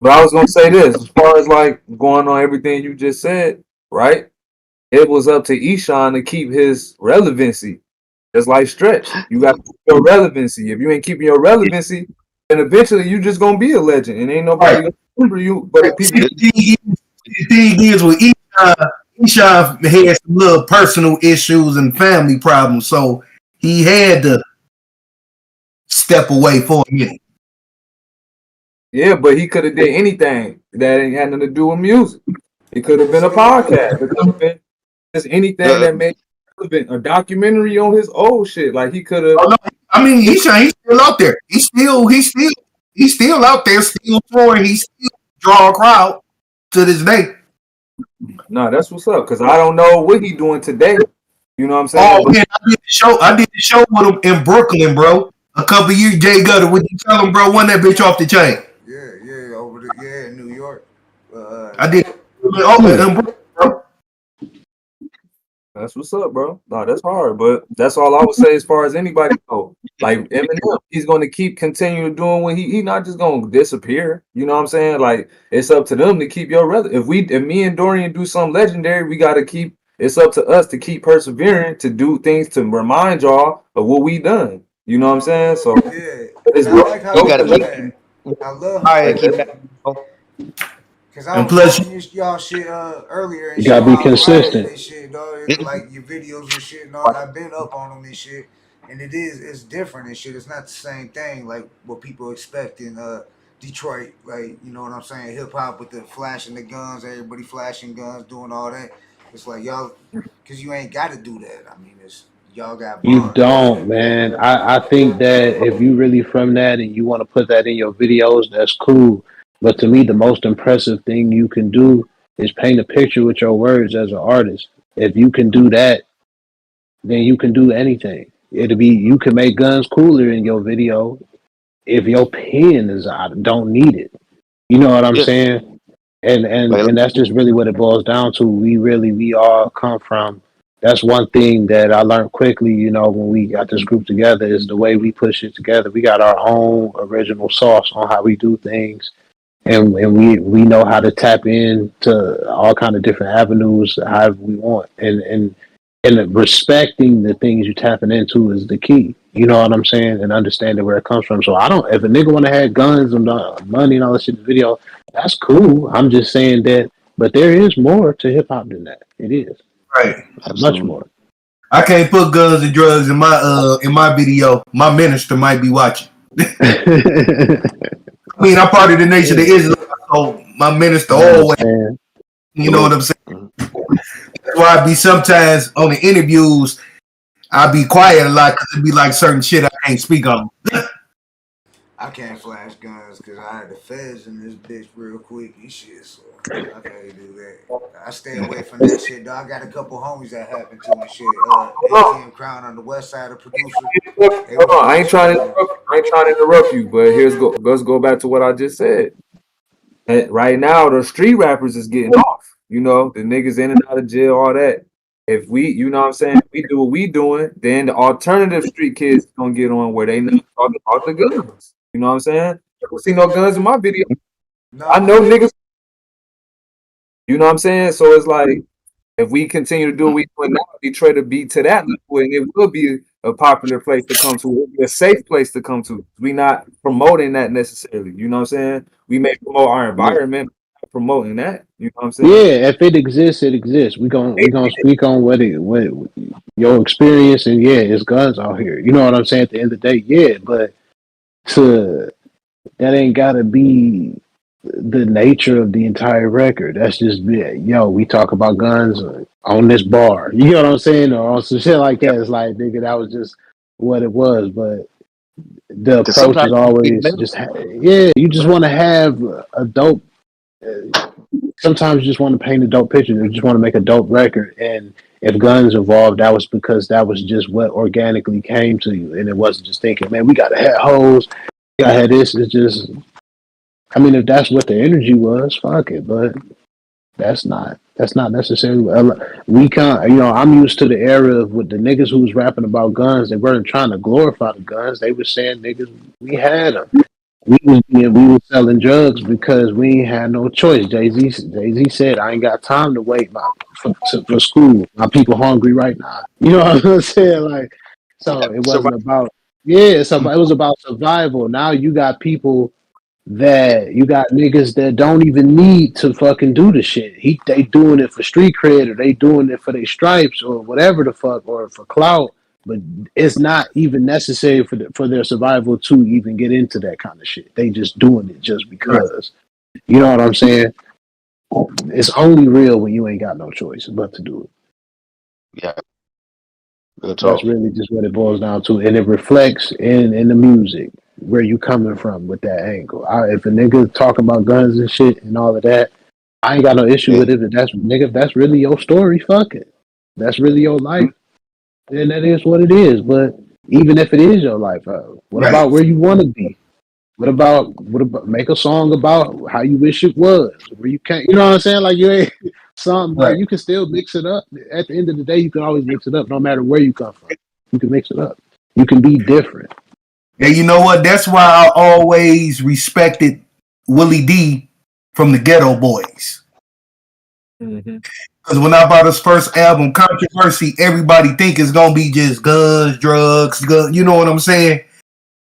But I was gonna say this, as far as like going on everything you just said, right? It was up to Eshawn to keep his relevancy. Just like Stretch. You got to keep your relevancy. If you ain't keeping your relevancy, then eventually you just gonna be a legend. And ain't nobody gonna remember you but the people. The thing is with Eshawn had some little personal issues and family problems, so he had to step away for a minute. Yeah, but he could have did anything that ain't had nothing to do with music. It could have been a podcast. It could have been just anything that made relevant. A documentary on his old shit. Like he could have. Oh, no. I mean, he's still out there. He's still out there, still touring. He still draw a crowd to this day. No, that's what's up. Because I don't know what he doing today. You know what I'm saying? Oh man, I did the show with him in Brooklyn, bro. A couple years, Jay Gutter. Would you tell him, bro? Won that bitch off the chain. Yeah, in New York. I did. In Brooklyn, bro. That's what's up, bro. No, that's hard, but that's all I would say as far as anybody go. Like Eminem, he's going to keep continuing doing what he not just going to disappear. You know what I'm saying? Like it's up to them to keep your if me and Dorian do something legendary, we got to keep. It's up to us to keep persevering to do things to remind y'all of what we done. You know what I'm saying? So I like how you do that. I love how you do that. Cause I was watching y'all shit earlier and you gotta be consistent. And shit, dog. Like your videos and shit and all. I've been up on them and shit, and it's different and shit. It's not the same thing like what people expect in Detroit. Like you know what I'm saying? Hip hop with the flashing the guns, everybody flashing guns, doing all that. It's like y'all, cause you ain't got to do that. I mean, y'all got. You don't, man. I think that if you really from that and you want to put that in your videos, that's cool. But to me, the most impressive thing you can do is paint a picture with your words as an artist. If you can do that, then you can do anything. You can make guns cooler in your video if your pen is out, don't need it. You know what I'm saying? And that's just really what it boils down to. We all come from. That's one thing that I learned quickly, you know, when we got this group together is the way we push it together. We got our own original sauce on how we do things. And we know how to tap into all kind of different avenues however we want. And respecting the things you're tapping into is the key. You know what I'm saying? And understanding where it comes from. So if a nigga want to have guns and money and all that shit in the video, that's cool. I'm just saying that, but there is more to hip hop than that. It is. Right. Much more. I can't put guns and drugs in my video. My minister might be watching. I mean, I'm part of the nation of Islam, so my minister always, you know what I'm saying? That's why I be sometimes on the interviews, I be quiet a lot because it be like certain shit I can't speak on. I can't flash guns because I had the feds in this bitch real quick and shit, so I can't do that. I stay away from that shit, though. I got a couple homies that happened to and shit. ATM Crown on the west side of producer. Hold on, I ain't trying to interrupt you, but let's go back to what I just said. And right now, the street rappers is getting off. You know, the niggas in and out of jail, all that. If we, you know what I'm saying, if we do what we doing, then the alternative street kids gonna get on where they not talking about the guns. You know what I'm saying? I don't see no guns in my video. I know niggas. You know what I'm saying? So it's like, if we continue to do what we doing now, Detroit to be to that level, and it will be a popular place to come to. It will be a safe place to come to. We not promoting that necessarily. You know what I'm saying? We may promote our environment. promoting that. You know what I'm saying? Yeah, if it exists, it exists. We gonna speak on what your experience, and yeah, it's guns out here. You know what I'm saying? At the end of the day, yeah, but to that ain't gotta be the nature of the entire record. That's just we talk about guns on this bar. You know what I'm saying? Or on some shit like that. It's like, nigga, that was just what it was. But the approach is always just you just want to have a dope. Sometimes you just want to paint a dope picture. You just want to make a dope record. And if guns involved, that was because that was just what organically came to you, and it wasn't just thinking, man, we gotta have hoes. We gotta have this. It's just. I mean, if that's what the energy was, fuck it. But that's not necessarily. We can't. I'm used to the era of with the niggas who was rapping about guns. They weren't trying to glorify the guns. They were saying, niggas, we had them. We was selling drugs because we ain't had no choice. Jay-Z said, I ain't got time to wait for school. My people hungry right now. You know what I'm saying? Like, so it wasn't about. Yeah, so it was about survival. Now you got people. That you got niggas that don't even need to fucking do the shit. They doing it for street cred, or they doing it for their stripes, or whatever the fuck, or for clout. But it's not even necessary for their survival to even get into that kind of shit. They just doing it just because. You know what I'm saying? It's only real when you ain't got no choice but to do it. Yeah. That's really just what it boils down to, and it reflects in the music. Where you coming from with that angle? If a nigga talk about guns and shit and all of that, I ain't got no issue with it. If that's really your story, fuck it. That's really your life, then that is what it is. But even if it is your life, what about where you want to be? What about make a song about how you wish it was? Where you can't, you know what I'm saying? Like you ain't something. Like you can still mix it up. At the end of the day, you can always mix it up, no matter where you come from. You can mix it up. You can be different. And you know what? That's why I always respected Willie D from the Ghetto Boys. Because when I bought his first album, Controversy, everybody think it's gonna be just guns, drugs, you know what I'm saying?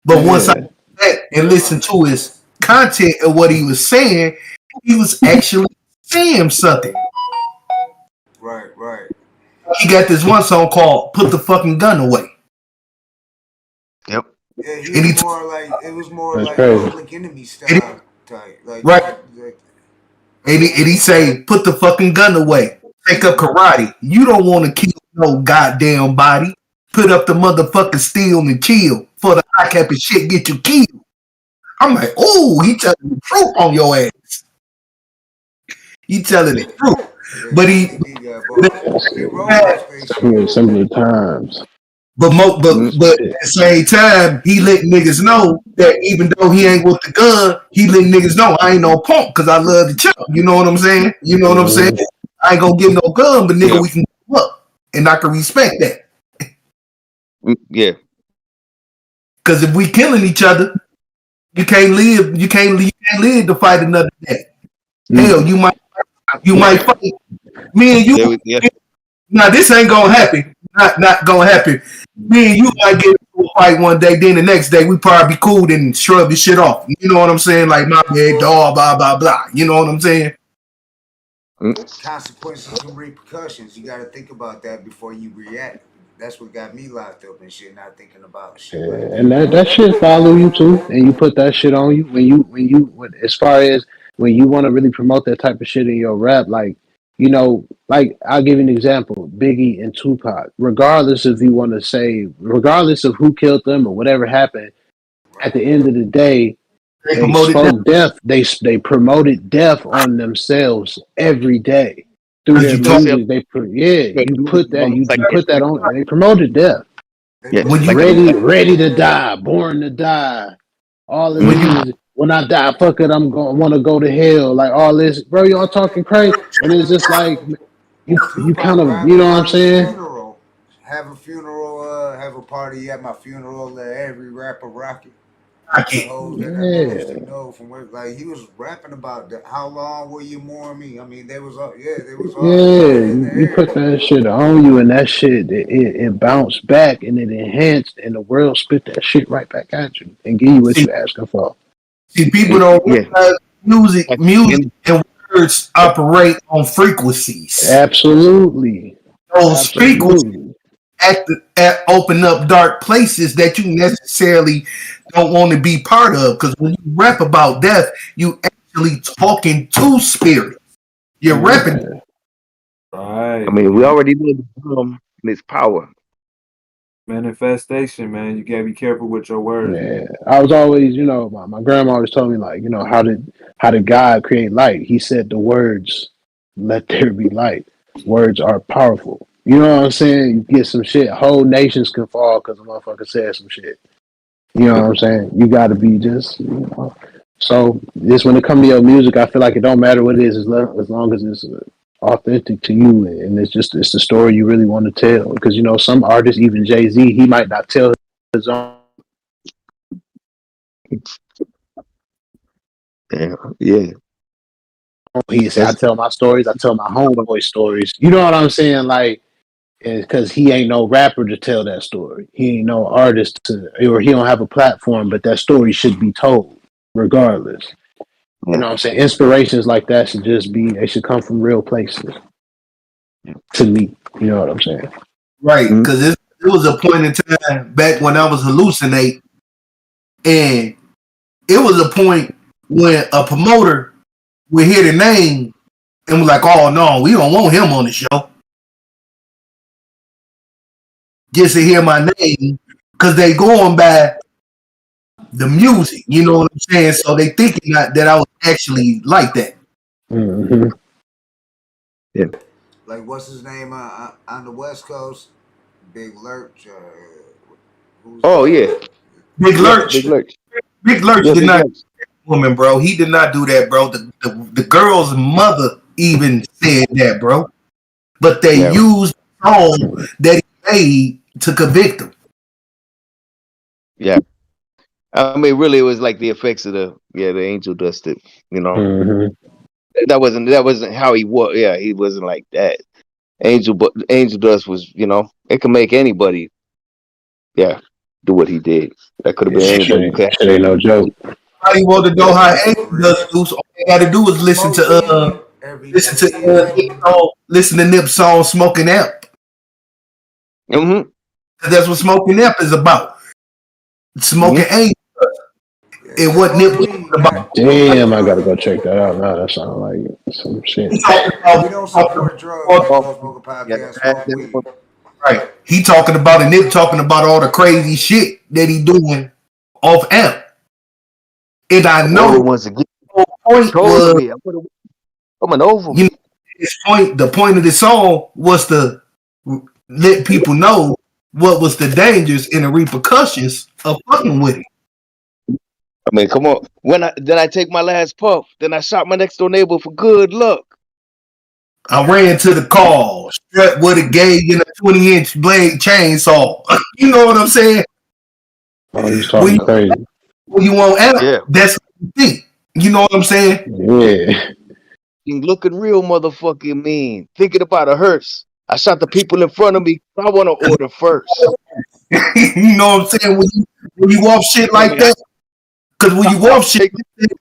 But once I sat and listened to his content of what he was saying, he was actually saying something. Right. He got this one song called "Put the Fucking Gun Away." Yep. Yeah, it was more like Public Enemy style type. Like, right. And he say, put the fucking gun away. Take up karate. You don't want to kill no goddamn body. Put up the motherfucking steel and kill. For the high cap and shit get you killed. I'm like, oh, he telling the truth on your ass. He telling the truth. But similar times. But at the same time, he let niggas know that even though he ain't with the gun, he let niggas know I ain't no punk because I love the chop. You know what I'm saying? I ain't gonna get no gun, but nigga, we can go up, and I can respect that. Yeah. Because if we killing each other, you can't live. You can't live to fight another day. Hell, you might fight. Me and you. Now this ain't gonna happen. Not gonna happen. Me and you might get into a fight one day, then the next day we probably be cool and shrug the shit off. You know what I'm saying? Like my bad, dog, blah blah blah. You know what I'm saying? Consequences and repercussions. You got to think about that before you react. That's what got me locked up and shit. Not thinking about shit. Yeah, and that shit follow you too, and you put that shit on you when as far as when you want to really promote that type of shit in your rap, like. You know, like I'll give you an example, Biggie and Tupac, regardless if you want to say, regardless of who killed them or whatever happened, at the end of the day, they spoke death. They promoted death on themselves every day through their music. You put that on, and they promoted death. Yeah. Ready to die, born to die, all of these. When I die, fuck it, I'm gonna want to go to hell. Like all this, bro, y'all talking crazy, and it's just like you kind of, you know what I'm saying? Have a funeral, have a party at my funeral. Let every rapper rock it. From where, like he was rapping about that. How long will you mourn me? I mean, they was all. You put that shit on you, and that shit it bounced back and it enhanced, and the world spit that shit right back at you and give you what you asking for. See, people don't realize music and words operate on frequencies. Absolutely. Those frequencies open up dark places that you necessarily don't want to be part of. Because when you rap about death, you actually talking to spirit. You're rapping. Right. I mean, we already know the drum and its power. Manifestation, man. You gotta be careful with your words. Yeah, I was always, my grandma always told me, like, how did God create light? He said the words, "Let there be light." Words are powerful. You know what I'm saying? You get some shit, whole nations can fall because a motherfucker said some shit. You know what I'm saying? You got to be just, So just when it comes to your music, I feel like it don't matter what it is, as long as it's authentic to you, and it's the story you really want to tell. Because some artists, even Jay-Z, he might not tell his own. Yeah. He said, "I tell my stories. I tell my homeboy stories." You know what I'm saying? Like, because he ain't no rapper to tell that story. He ain't no artist or he don't have a platform. But that story should be told, regardless. You know what I'm saying? Inspirations like that should they should come from real places. To me, you know what I'm saying? Right, because it was a point in time back when I was hallucinating, and it was a point when a promoter would hear the name and was like, "Oh no, we don't want him on the show." Just to hear my name, because they going by the music, you know what I'm saying? So they thinking that I was actually like that. Mm-hmm. Yeah. Like, what's his name on the West Coast? Big Lurch. Oh yeah, Big Lurch. Big Lurch. Big Lurch Yeah, did Big not Lurch. woman, bro. He did not do that, bro. The girl's mother even said that, bro. But they used the song that he made to convict him. Yeah. I mean, really, it was like the effects of the angel dust. That that wasn't how he was. Yeah, he wasn't like that. Angel dust was, it can make anybody, do what he did. That could have been anybody. Shit ain't no joke. Everybody want to know how angel dust do. So all they got to do is listen to Nip's song "Smoking Amp." Mm-hmm. That's what Smoking Amp is about. Smoking angel dust. And what Nip was about. Damn, I gotta go check that out now. That sounds like some shit. We don't support drugs. We don't smoke a podcast, smoke weed. Right. He talking about and Nip talking about all the crazy shit that he doing off amp. And I know once again, the point was, I'm an over. The point of the song was to let people know what was the dangers and the repercussions of fucking with it. I mean, come on. Then I take my last puff. Then I shot my next door neighbor for good luck. I ran to the car, strapped with a gauge and a 20-inch blade chainsaw. You know what I'm saying? Oh, he's talking crazy. When you want amp, that's what you think. You know what I'm saying? Yeah. Looking real motherfucking mean. Thinking about a hearse. I shot the people in front of me. I want to order first. You know what I'm saying? When you off shit like that, because when you off shit,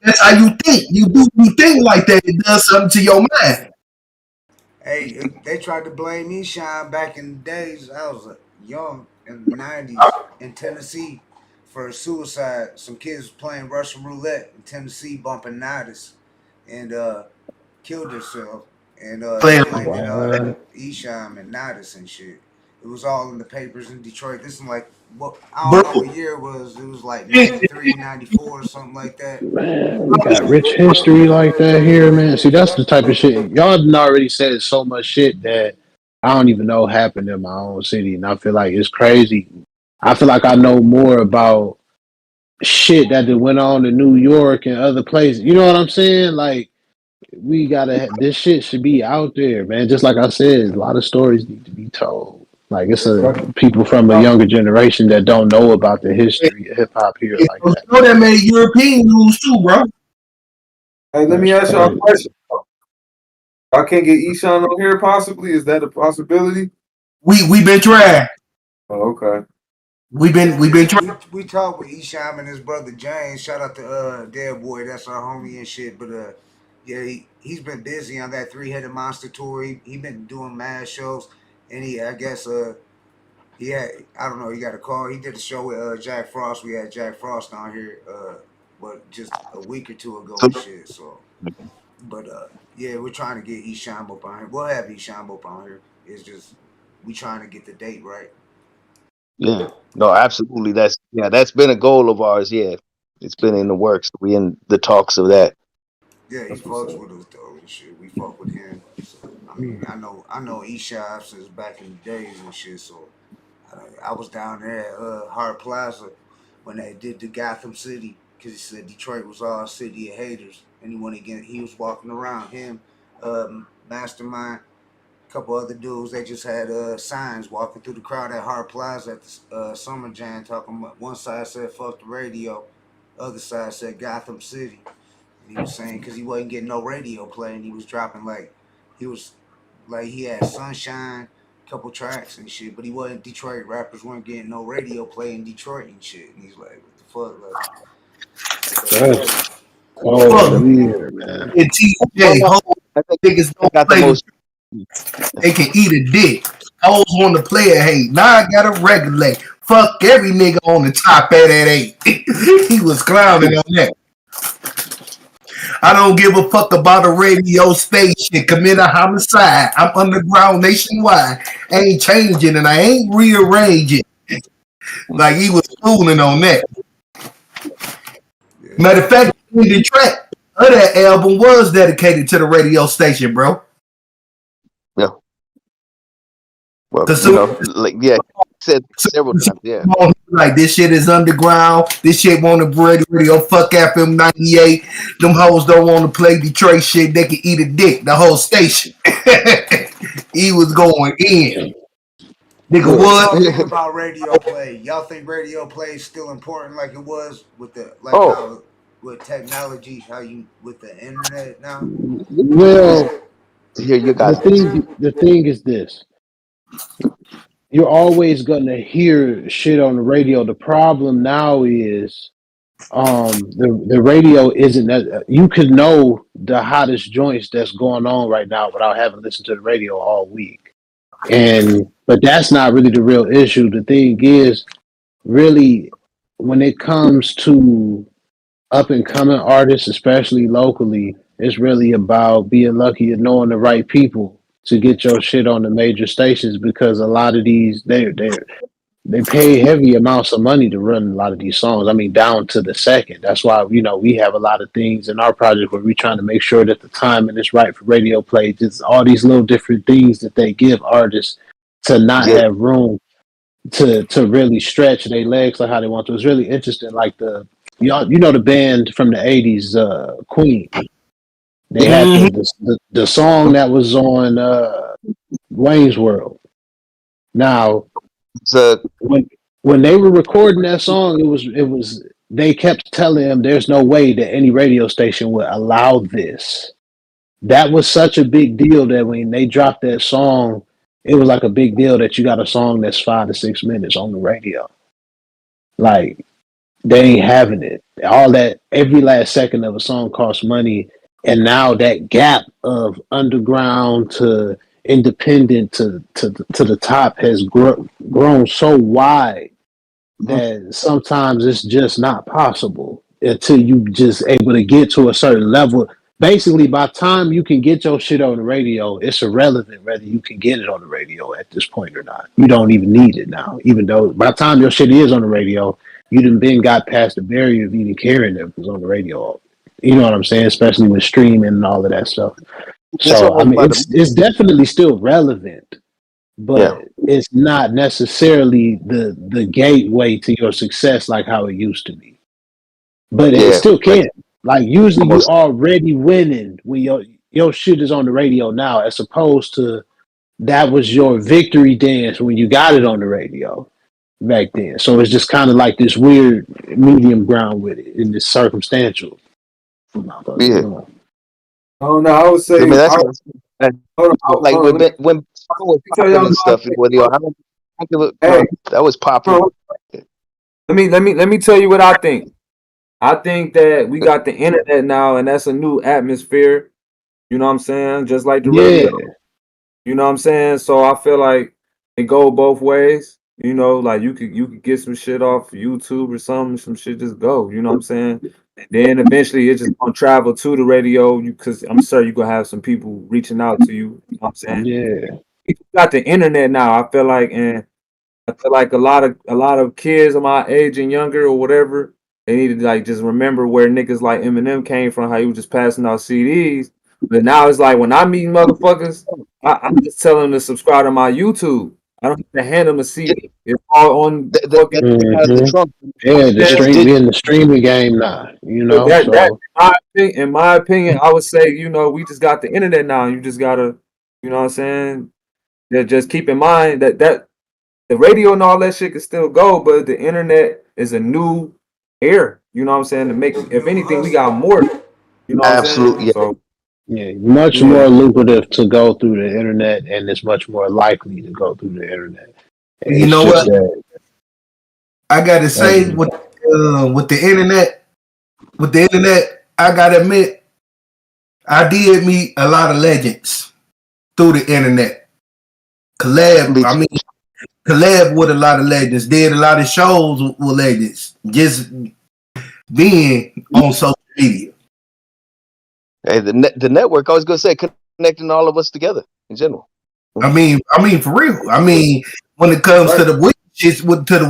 that's how you think. You think like that, it does something to your mind. Hey, they tried to blame me, Sean, back in the days. I was young in the 90s in Tennessee for a suicide. Some kids playing Russian roulette in Tennessee, bumping Nidus, and killed themselves. And blaming Esham and Nidus and shit. It was all in the papers in Detroit. This is like, I don't know what year it was. It was like 93, 94 or something like that. Man, we got rich history like that here, man. See, that's the type of shit. Y'all done already said so much shit that I don't even know happened in my own city. And I feel like it's crazy. I feel like I know more about shit that went on in New York and other places. You know what I'm saying? Like, we gotta, this shit should be out there, man. Just like I said, a lot of stories need to be told. Like, it's people from a younger generation that don't know about the history of hip hop here like that. You know that made European news too, bro. Hey, let me ask y'all a question. I can't get Eshawn on here, possibly. Is that a possibility? We been trying. Oh, okay. We've been trying. We talked with Esham and his brother James. Shout out to Dead Boy, that's our homie and shit. But Yeah, he's been busy on that three-headed monster tour. He been doing mad shows, and I guess he had, I don't know, he got a call. He did a show with Jack Frost. We had Jack Frost on here, just a week or two ago So, and shit. So, but yeah, we're trying to get Esham up on here. We'll have Esham up on here. It's just we trying to get the date right. yeah, no, absolutely. That's been a goal of ours. Yeah, it's been in the works. We in the talks of that. Yeah, he fucks with us though and shit. We fuck with him. So, I mean, I know Esham since back in the days and shit. So I was down there at Hart Plaza when they did the Gotham City because he said Detroit was all city of haters, and he was walking around him, Mastermind, a couple other dudes. They just had signs walking through the crowd at Hart Plaza at the Summer Jam talking about one side said fuck the radio, other side said Gotham City. And he was saying because he wasn't getting no radio play, and he was dropping he had Sunshine, couple tracks and shit, but he wasn't Detroit. Rappers weren't getting no radio play in Detroit and shit. And he's like, what the fuck? That's weird, man. And TJ, niggas I don't got the play most. they can eat a dick. Hoes want to play a hate. Now I gotta regulate. Fuck every nigga on the top at that 8. He was clowning on that. I don't give a fuck about a radio station. Commit a homicide. I'm underground nationwide. I ain't changing and I ain't rearranging. Like he was fooling on that. Matter of fact, the track of that album was dedicated to the radio station, bro. Yeah. Well, said several times. Yeah. Like this shit is underground. This shit want to radio. Fuck FM 98. Them hoes don't want to play Detroit shit. They can eat a dick. The whole station. He was going in. Nigga, what? Y'all think about radio play? Y'all think radio play is still important like it was with how with technology, how you with the internet now? Well, here you guys. The thing is this. You're always gonna hear shit on the radio. The problem now is the radio isn't that you could know the hottest joints that's going on right now without having listened to the radio all week. But that's not really the real issue. The thing is, really, when it comes to up and coming artists, especially locally, it's really about being lucky and knowing the right people to get your shit on the major stations, because a lot of these they pay heavy amounts of money to run a lot of these songs. I mean, down to the second. That's why we have a lot of things in our project where we're trying to make sure that the timing is right for radio play. Just all these little different things that they give artists to not have room to really stretch their legs like how they want to. It's really interesting. Like the band from the 80s, Queen. They had the song that was on Wayne's World. Now, when they were recording that song, it was they kept telling them there's no way that any radio station would allow this. That was such a big deal that when they dropped that song, it was like a big deal that you got a song that's 5 to 6 minutes on the radio. Like, they ain't having it. All that, every last second of a song costs money. And now that gap of underground to independent to the top has grown so wide that sometimes it's just not possible until you just able to get to a certain level. Basically, by the time you can get your shit on the radio, it's irrelevant whether you can get it on the radio at this point or not. You don't even need it now, even though by the time your shit is on the radio, you done been got past the barrier of even caring if it was on the radio. You know what I'm saying? Especially with streaming and all of that stuff. So, I mean, it's definitely still relevant, but it's not necessarily the gateway to your success like how it used to be. But it still can. Like, usually you're already winning when your shit is on the radio now, as opposed to that was your victory dance when you got it on the radio back then. So it's just kind of like this weird medium ground with it, and it's circumstantial. Oh no, I would say. I mean, when stuff, that was popular. Let me tell you what I think. I think that we got the internet now, and that's a new atmosphere. You know what I'm saying? Just like the radio. You know what I'm saying? So I feel like it go both ways. You know, like you could get some shit off YouTube or something, some shit just go. You know what I'm saying? And then eventually it's just gonna travel to the radio. Because I'm sure you gonna have some people reaching out to you. You know what I'm saying? Yeah. People got the internet now. I feel like, and I feel like a lot of kids of my age and younger or whatever, they need to like just remember where niggas like Eminem came from, how he was just passing out CDs. But now it's like when I meet motherfuckers, I'm just telling them to subscribe to my YouTube. I don't have to hand them a CD. It's all on fucking Yeah, we in the streaming game now, you know. In my opinion, I would say, you know, we just got the internet now. You just gotta, you know what I'm saying? Yeah, just keep in mind that the radio and all that shit can still go, but the internet is a new era. You know what I'm saying? To make, if anything, we got more. You know what I'm saying? So yeah, much more lucrative to go through the internet, and it's much more likely to go through the internet. You know what? I gotta say, with the internet, I gotta admit, I did meet a lot of legends through the internet. Collab with a lot of legends. Did a lot of shows with legends. Just being on social media. Hey, the network, I was gonna say, connecting all of us together in general. I mean, for real. I mean, when it comes to the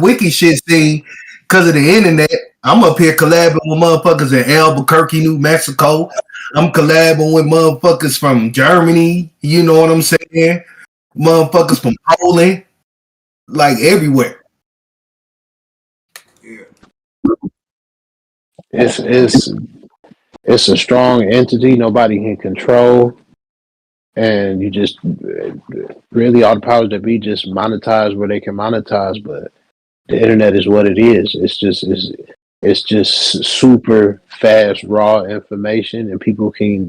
wiki shit scene, because of the internet, I'm up here collabing with motherfuckers in Albuquerque, New Mexico. I'm collabing with motherfuckers from Germany. You know what I'm saying? Motherfuckers from Poland, like everywhere. It's a strong entity nobody can control, and you just really all the powers that be just monetize where they can monetize. But the internet is what it is. It's just super fast, raw information, and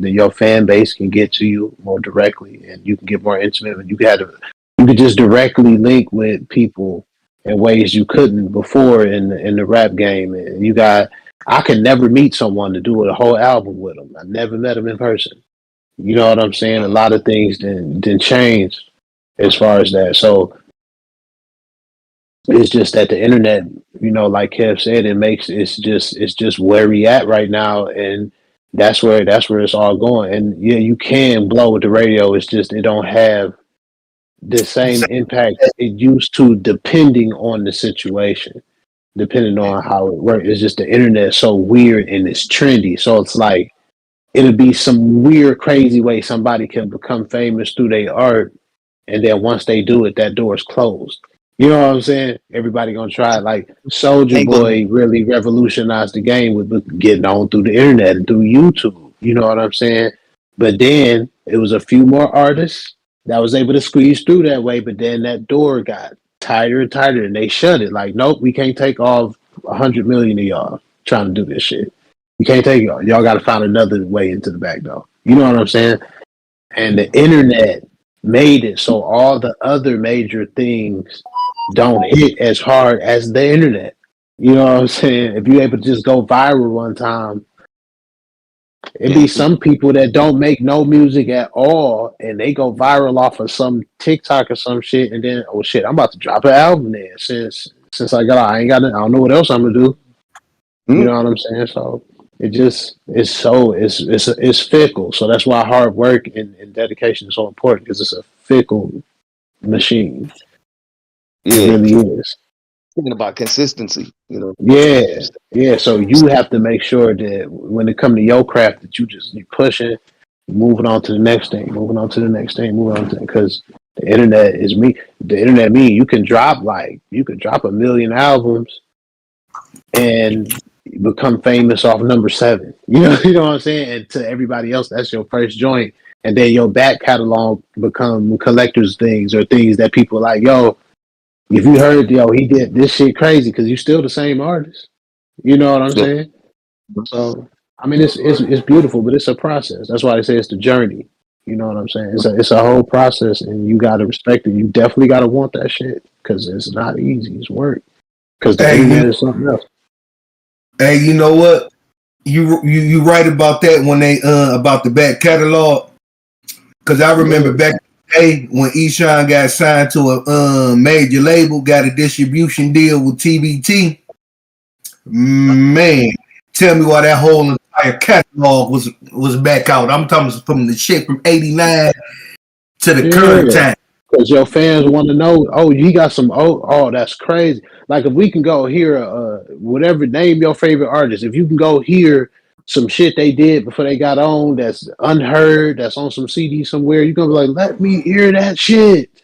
your fan base can get to you more directly, and you can get more intimate. And you could just directly link with people in ways you couldn't before in the rap game. And I could never meet someone to do a whole album with them. I never met them in person. You know what I'm saying? A lot of things didn't change as far as that. So it's just that the internet, you know, like Kev said, it's just where we at right now, and that's where it's all going. And yeah, you can blow with the radio. It's just it don't have the same impact it used to, depending on the situation. Depending on how it works. It's just the internet is so weird and it's trendy. So it's like it'll be some weird, crazy way somebody can become famous through their art, and then once they do it, that door is closed. You know what I'm saying? Everybody gonna try it. Like Soulja Boy really revolutionized the game with getting on through the internet and through YouTube. You know what I'm saying? But then it was a few more artists that was able to squeeze through that way, but then that door got tighter and tighter, and they shut it. Like, nope, we can't take off 100 million of y'all trying to do this shit. We can't take y'all. Y'all got to find another way into the back door. You know what I'm saying? And the internet made it so all the other major things don't hit as hard as the internet. You know what I'm saying? If you're able to just go viral one time, it'd be some people that don't make no music at all, and they go viral off of some TikTok or some shit, and then, oh shit, I'm about to drop an album there. Since I don't know what else I'm gonna do. You know what I'm saying? So it's fickle. So that's why hard work and dedication is so important, because it's a fickle machine. Yeah, it really is. Thinking about consistency, you know. Yeah. So you have to make sure that when it comes to your craft, that you pushing, moving on to the next thing, because the internet is me. The internet you can drop a million albums and become famous off number 7. You know what I'm saying? And to everybody else, that's your first joint, and then your back catalog become collector's things or things that people like, yo. If you heard, he did this shit crazy, because you're still the same artist. You know what I'm saying? So, I mean, it's beautiful, but it's a process. That's why they say it's the journey. You know what I'm saying? It's a whole process, and you got to respect it. You definitely got to want that shit, because it's not easy. It's work. Because the internet is something else. Hey, you know what? You right about that when they about the back catalog. Because I remember back in the day when Eshawn got signed to a major label, got a distribution deal with TBT. Man, tell me why that whole entire catalog was back out. I'm talking from the shit from '89 to the current time. Because your fans want to know, oh, you got some, oh, that's crazy. Like if we can go hear, whatever, name your favorite artist. If you can go hear some shit they did before they got on that's unheard, that's on some CD somewhere, you're going to be like, let me hear that shit.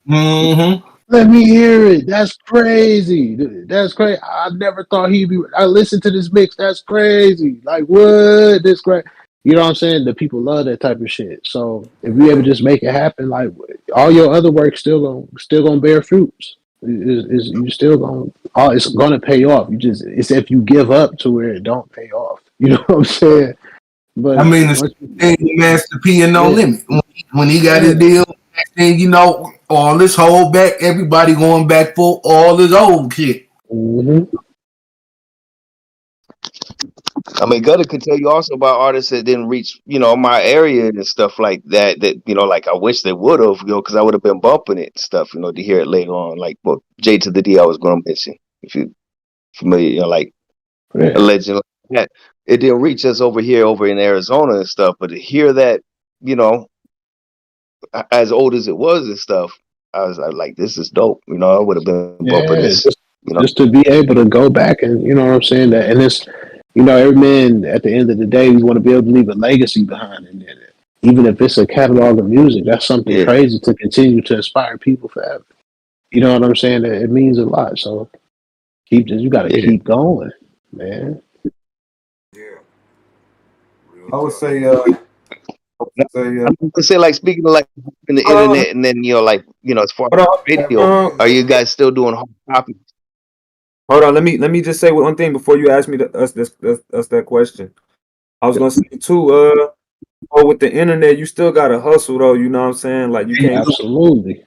Mm-hmm. Let me hear it. That's crazy. That's crazy. I never thought he'd be. I listened to this mix. That's crazy. Like what? This great. You know what I'm saying? The people love that type of shit. So if we ever just make it happen, like all your other work still gonna bear fruits. You still gonna. It's gonna pay off. It's if you give up to where it don't pay off. You know what I'm saying? But I mean, the Master P and No Limit when he got his deal. And you know, all this whole back, everybody going back for all this old shit. Mm-hmm. I mean, Gutta could tell you also about artists that didn't reach, my area and stuff like that. That like I wish they would have, because I would have been bumping it and stuff, to hear it later on. Like, well, J to the D, I was going to mention, if you familiar, a legend like that. It didn't reach us over in Arizona and stuff, but to hear that, as old as it was and stuff, I was like, this is dope. I would have been bumping this. Just to be able to go back and, you know what I'm saying? That, and it's, every man at the end of the day, we want to be able to leave a legacy behind. And even if it's a catalog of music, that's something crazy to continue to inspire people forever. You know what I'm saying? That it means a lot. So you got to keep going, man. Yeah. I would say, like speaking of like in the internet, and then as far as radio, are you guys still doing hard copies? Hold on, let me just say one thing before you ask me us that question. I was gonna say too, with the internet, you still gotta hustle though. You know what I'm saying? Like you can't absolutely.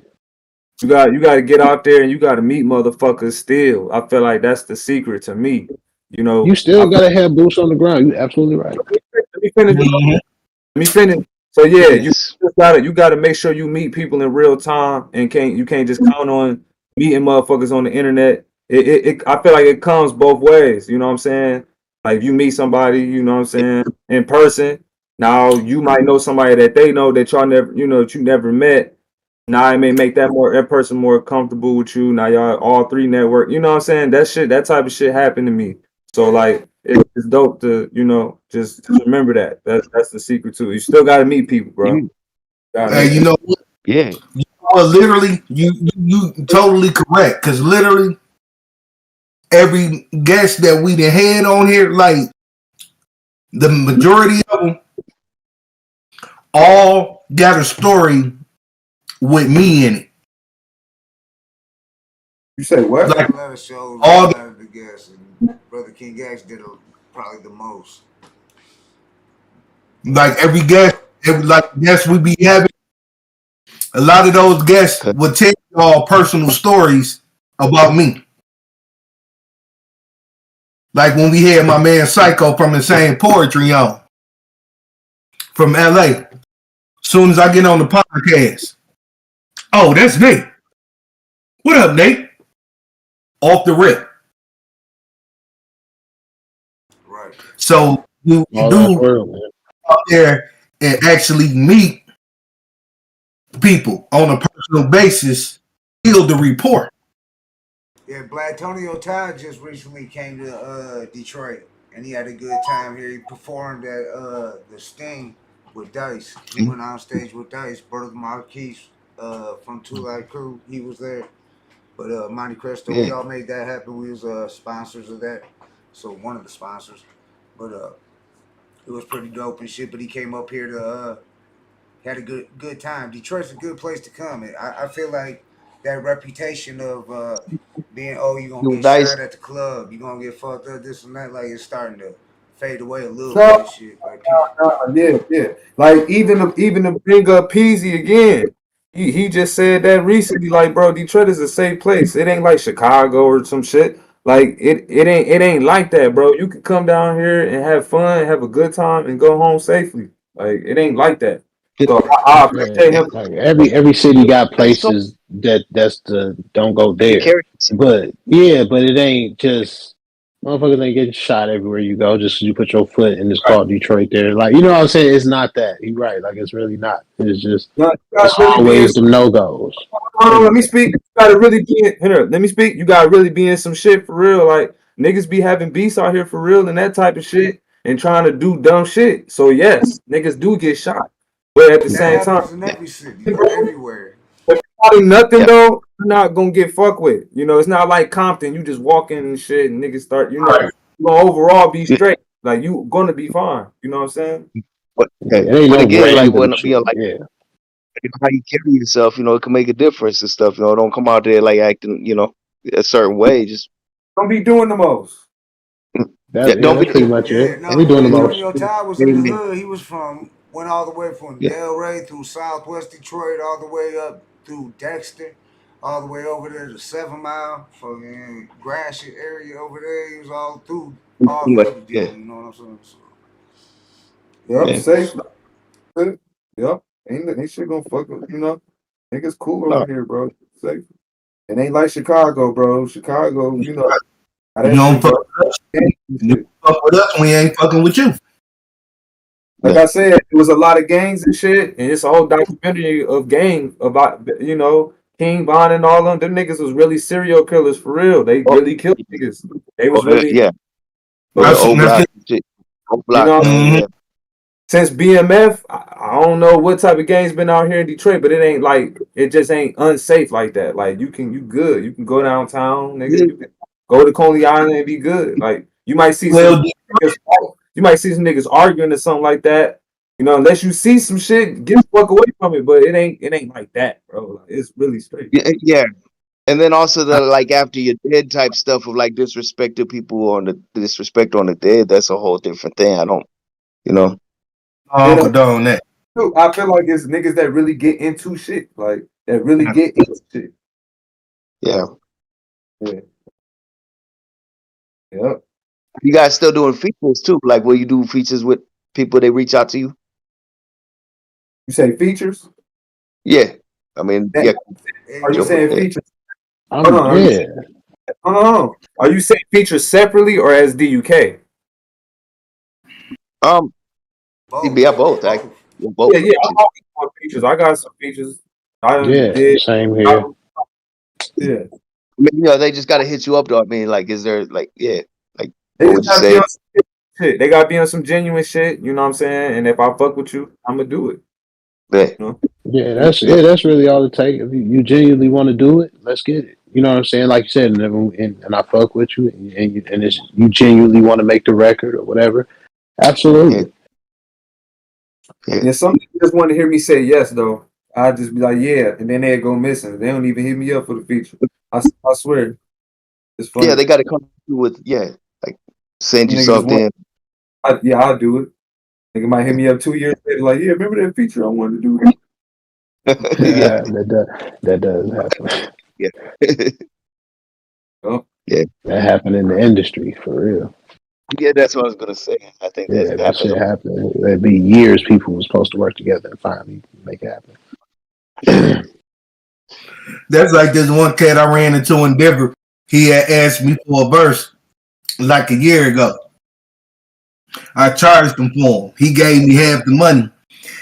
You got to get out there and you got to meet motherfuckers. Still, I feel like that's the secret to me. You still gotta have boots on the ground. You're absolutely right. Let me finish. Let me finish. So yeah, you gotta make sure you meet people in real time, and you can't just count on meeting motherfuckers on the internet. I feel like it comes both ways. You know what I'm saying? Like you meet somebody, you know what I'm saying, in person. Now you might know somebody that they know that y'all never, that you never met. Now it may make that person more comfortable with you. Now y'all all three network. You know what I'm saying? That type of shit happened to me. So like it's dope to, just remember that. That's the secret too. You still gotta meet people, bro. Hey, you know what? Yeah. Literally, you totally correct. Because literally, every guest that we done had on here, like the majority of them, all got a story with me in it. You say what? Like, a lot of shows, all of the guests, and Brother King X did probably the most. Like every guest we be having, a lot of those guests would tell y'all personal stories about me. Like when we had my man Psycho from Insane Poetry on from LA. Soon as I get on the podcast, oh, that's Nate. What up, Nate? Off the rip. Right. So you do out there and actually meet people on a personal basis, build the rapport. Yeah, Blatonio Todd just recently came to Detroit, and he had a good time here. He performed at the Sting with Dice. He went on stage with Dice. Brother Marquise from Two Light Crew, he was there. But Monte Cristo, we all made that happen. We was sponsors of that, so one of the sponsors. But it was pretty dope and shit. But he came up here to had a good time. Detroit's a good place to come. I feel like that reputation of being, you gonna get shot at the club, you gonna get fucked up, this and that, like it's starting to fade away a little bit and shit. Like yeah. Like even to bring up Peasy again. He just said that recently, like, bro, Detroit is a safe place. It ain't like Chicago or some shit. Like it ain't like that, bro. You can come down here and have fun, have a good time, and go home safely. Like it ain't like that. So I appreciate him. Like every city got places that's the don't go there. But it ain't just motherfuckers ain't getting shot everywhere you go just 'cause you put your foot in this called Detroit there. Like, you know what I'm saying? It's not that. You're right. Like, it's really not. It's just it's always the no goes. Let me speak. You gotta really be in here. Let me speak. You gotta really be in some shit for real. Like niggas be having beasts out here for real and that type of shit and trying to do dumb shit. So yes, niggas do get shot. But at the same time, in every city, everywhere. if you nothing though, you're not gonna get fucked with. You know, it's not like Compton. You just walk in and shit and niggas start, you know, you gonna overall be straight. Like you gonna be fine. You know what I'm saying? But again, like when you like how you carry yourself, you know, it can make a difference and stuff. You know, don't come out there like acting, you know, a certain way. Just don't be doing the most. Don't be pretty much it. We doing the most. Todd was in the hood. He was went all the way from Delray through Southwest Detroit, all the way up through Dexter, all the way over there to 7 Mile, fucking Gratiot area over there. He was all through all the deal, you know what I'm saying? So, safe. Yep. Ain't shit gonna fuck with, you know. Niggas cool over here, bro. Safe. It ain't like Chicago, bro. Chicago, you know. You don't fuck with us. You fuck with us, we ain't fucking with you. Like I said, it was a lot of gangs and shit, and it's a whole documentary of gang about, you know, King Von and all them. Them niggas was really serial killers for real. They really killed niggas. They was really Since BMF, I don't know what type of gangs been out here in Detroit, but it ain't like it just ain't unsafe like that. Like you good. You can go downtown, nigga. You can go to Coney Island and be good. Like you might see some niggas arguing or something like that. You know, unless you see some shit, get the fuck away from it. But it ain't like that, bro. Like, it's really straight. Yeah. And then also the like after you're dead type stuff of like disrespect to people on the disrespect on the dead. That's a whole different thing. I don't, you know. I don't condone that. I feel like it's niggas that really get into shit, like that really get into shit. Yeah. Yep. You guys still doing features too? Like, will you do features with people they reach out to you? You say features? Yeah. I mean, yeah. Are you saying features? Hold on. Are you saying features separately or as DUK? Both. Both. Both. Yeah. I'm features. I got some features. Same here. Yeah. I mean, you know, they just got to hit you up though. I mean, like, is there like, like, they what would you say? Shit. They gotta be on some genuine shit. You know what I'm saying? And if I fuck with you, I'm gonna do it. Yeah. You know? That's really all it takes. If you genuinely want to do it, let's get it. You know what I'm saying? Like you said, and I fuck with you, and you genuinely want to make the record or whatever. Absolutely. Yeah. Some people just want to hear me say yes, though. I just be like, yeah, and then they go missing. They don't even hit me up for the feature. I swear. It's funny. Yeah, they got to come through with like send you something. I'll do it. Nigga might hit me up 2 years later, like, yeah, remember that feature I wanted to do? Yeah, that does happen. Yeah. That happened in the industry for real. Yeah, that's what I was gonna say. I think that shit happened. It'd be years people were supposed to work together and finally make it happen. That's like this one cat I ran into in Denver. He had asked me for a verse like a year ago. I charged him for him. He gave me half the money.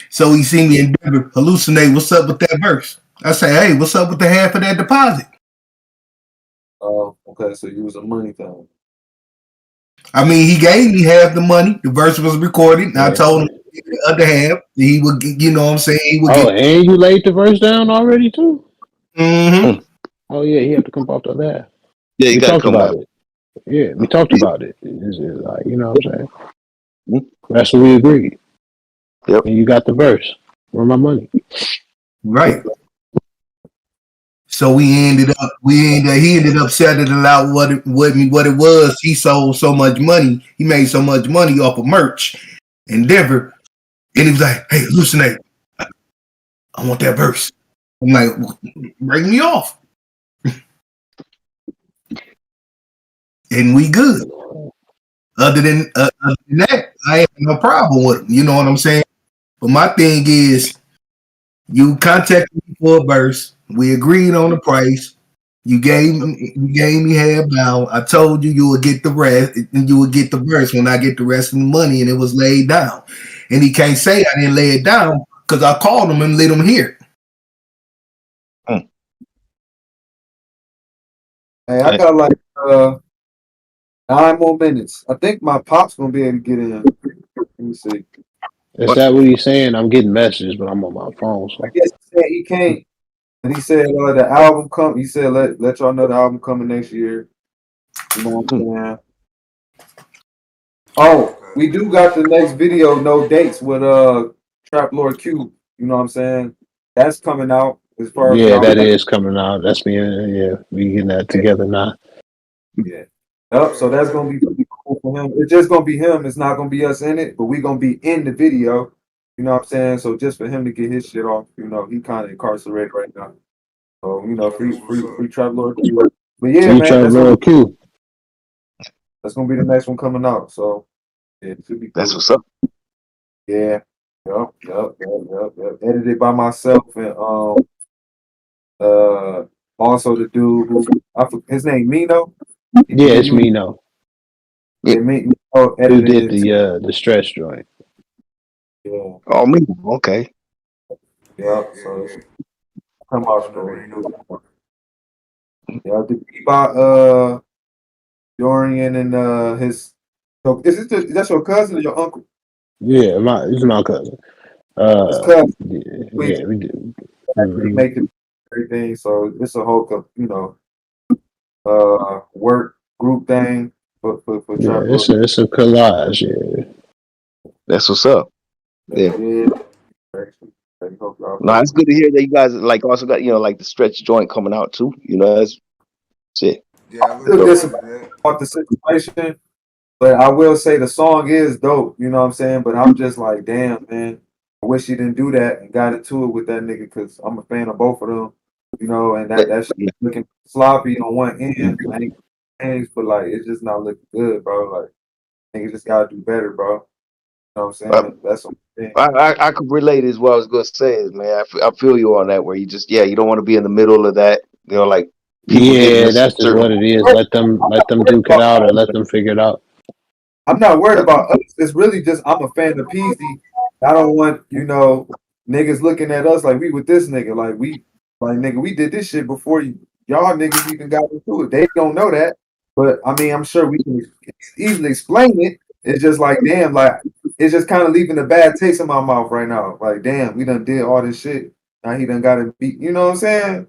So he see me in Denver hallucinate. What's up with that verse? I say, hey, what's up with the half of that deposit? Oh, okay. So you was a money thing. I mean, he gave me half the money. The verse was recorded. And I told him the other half. He would get, you know what I'm saying? He would and you laid the verse down already too? Mm-hmm. Oh, yeah, he had to come off to that. Yeah, you got to come about it. Yeah, we talked about it. It's like, you know what I'm saying? That's what we agreed. Yep. And you got the verse. Where my money? Right. So he ended up selling it out what it was. He sold so much money. He made so much money off of merch in Denver. And he was like, hey, hallucinate. I want that verse. I'm like, break me off. And we good. Other than that, I ain't no problem with him. You know what I'm saying? But my thing is, You contacted me for a verse. We agreed on the price. You gave me half down. I told you would get the rest, and you would get the verse when I get the rest of the money, and it was laid down. And he can't say I didn't lay it down because I called him and let him hear it. Hey, I got like 9 more minutes. I think my pop's gonna be able to get in. Let me see. Is that what he's saying? I'm getting messages, but I'm on my phone. So I guess he said he can't. And he said the album come. He said let y'all know the album coming next year. You know what I'm saying? Oh, we do got the next video, no dates with Trap Lord Q. You know what I'm saying? That's coming out as far as yeah, that is coming out. That's me. Yeah, we getting that together now. Yeah. Yep. So that's gonna be pretty cool for him. It's just gonna be him. It's not gonna be us in it, but we gonna be in the video. You know what I'm saying? So just for him to get his shit off, you know, he kind of incarcerated right now. So you know, free Trap Lord Q. But yeah, Free man, Trap Lord Q. That's gonna be the next one coming out. So yeah, it should be cool. That's what's up. Yeah. Yep. Edited by myself and also the dude who his name Mino. Yeah, it's Mino. Yeah, Mino Who edited did the stretch joint? Yeah. Oh, me. Okay. Yep. So come out straight. Yeah, the beat by Dorian and his. So that's your cousin or your uncle? Yeah, it's my cousin. His cousin. Yeah, we do. He make it everything. So it's a whole work group thing for Yeah, Trap it's a collage. Yeah, that's what's up. Yeah. No, it's good to hear that you guys like also got like the stretch joint coming out too. You know, that's it. I'm still disappointed about the situation, but I will say the song is dope. You know what I'm saying? But I'm just like, damn, man. I wish he didn't do that and got into it with that nigga because I'm a fan of both of them. You know, and that shit looking sloppy on one end. I ain't changed, but like it's just not looking good, bro. Like nigga just gotta do better, bro. You know what I'm saying? That's what I'm saying. I could relate as well. I was gonna say is, man, I feel you on that. Where you just you don't want to be in the middle of that. You know, like people yeah, that's just what it is. Let them duke it out or let them figure it out. I'm not worried about us. It's really just I'm a fan of Peasy. I don't want niggas looking at us like we with this nigga. Like nigga, we did this shit before y'all niggas even got into it. They don't know that, but I mean, I'm sure we can easily explain it. It's just like damn, like it's just kind of leaving a bad taste in my mouth right now. Like damn, we done did all this shit. Now he done got to beat. You know what I'm saying?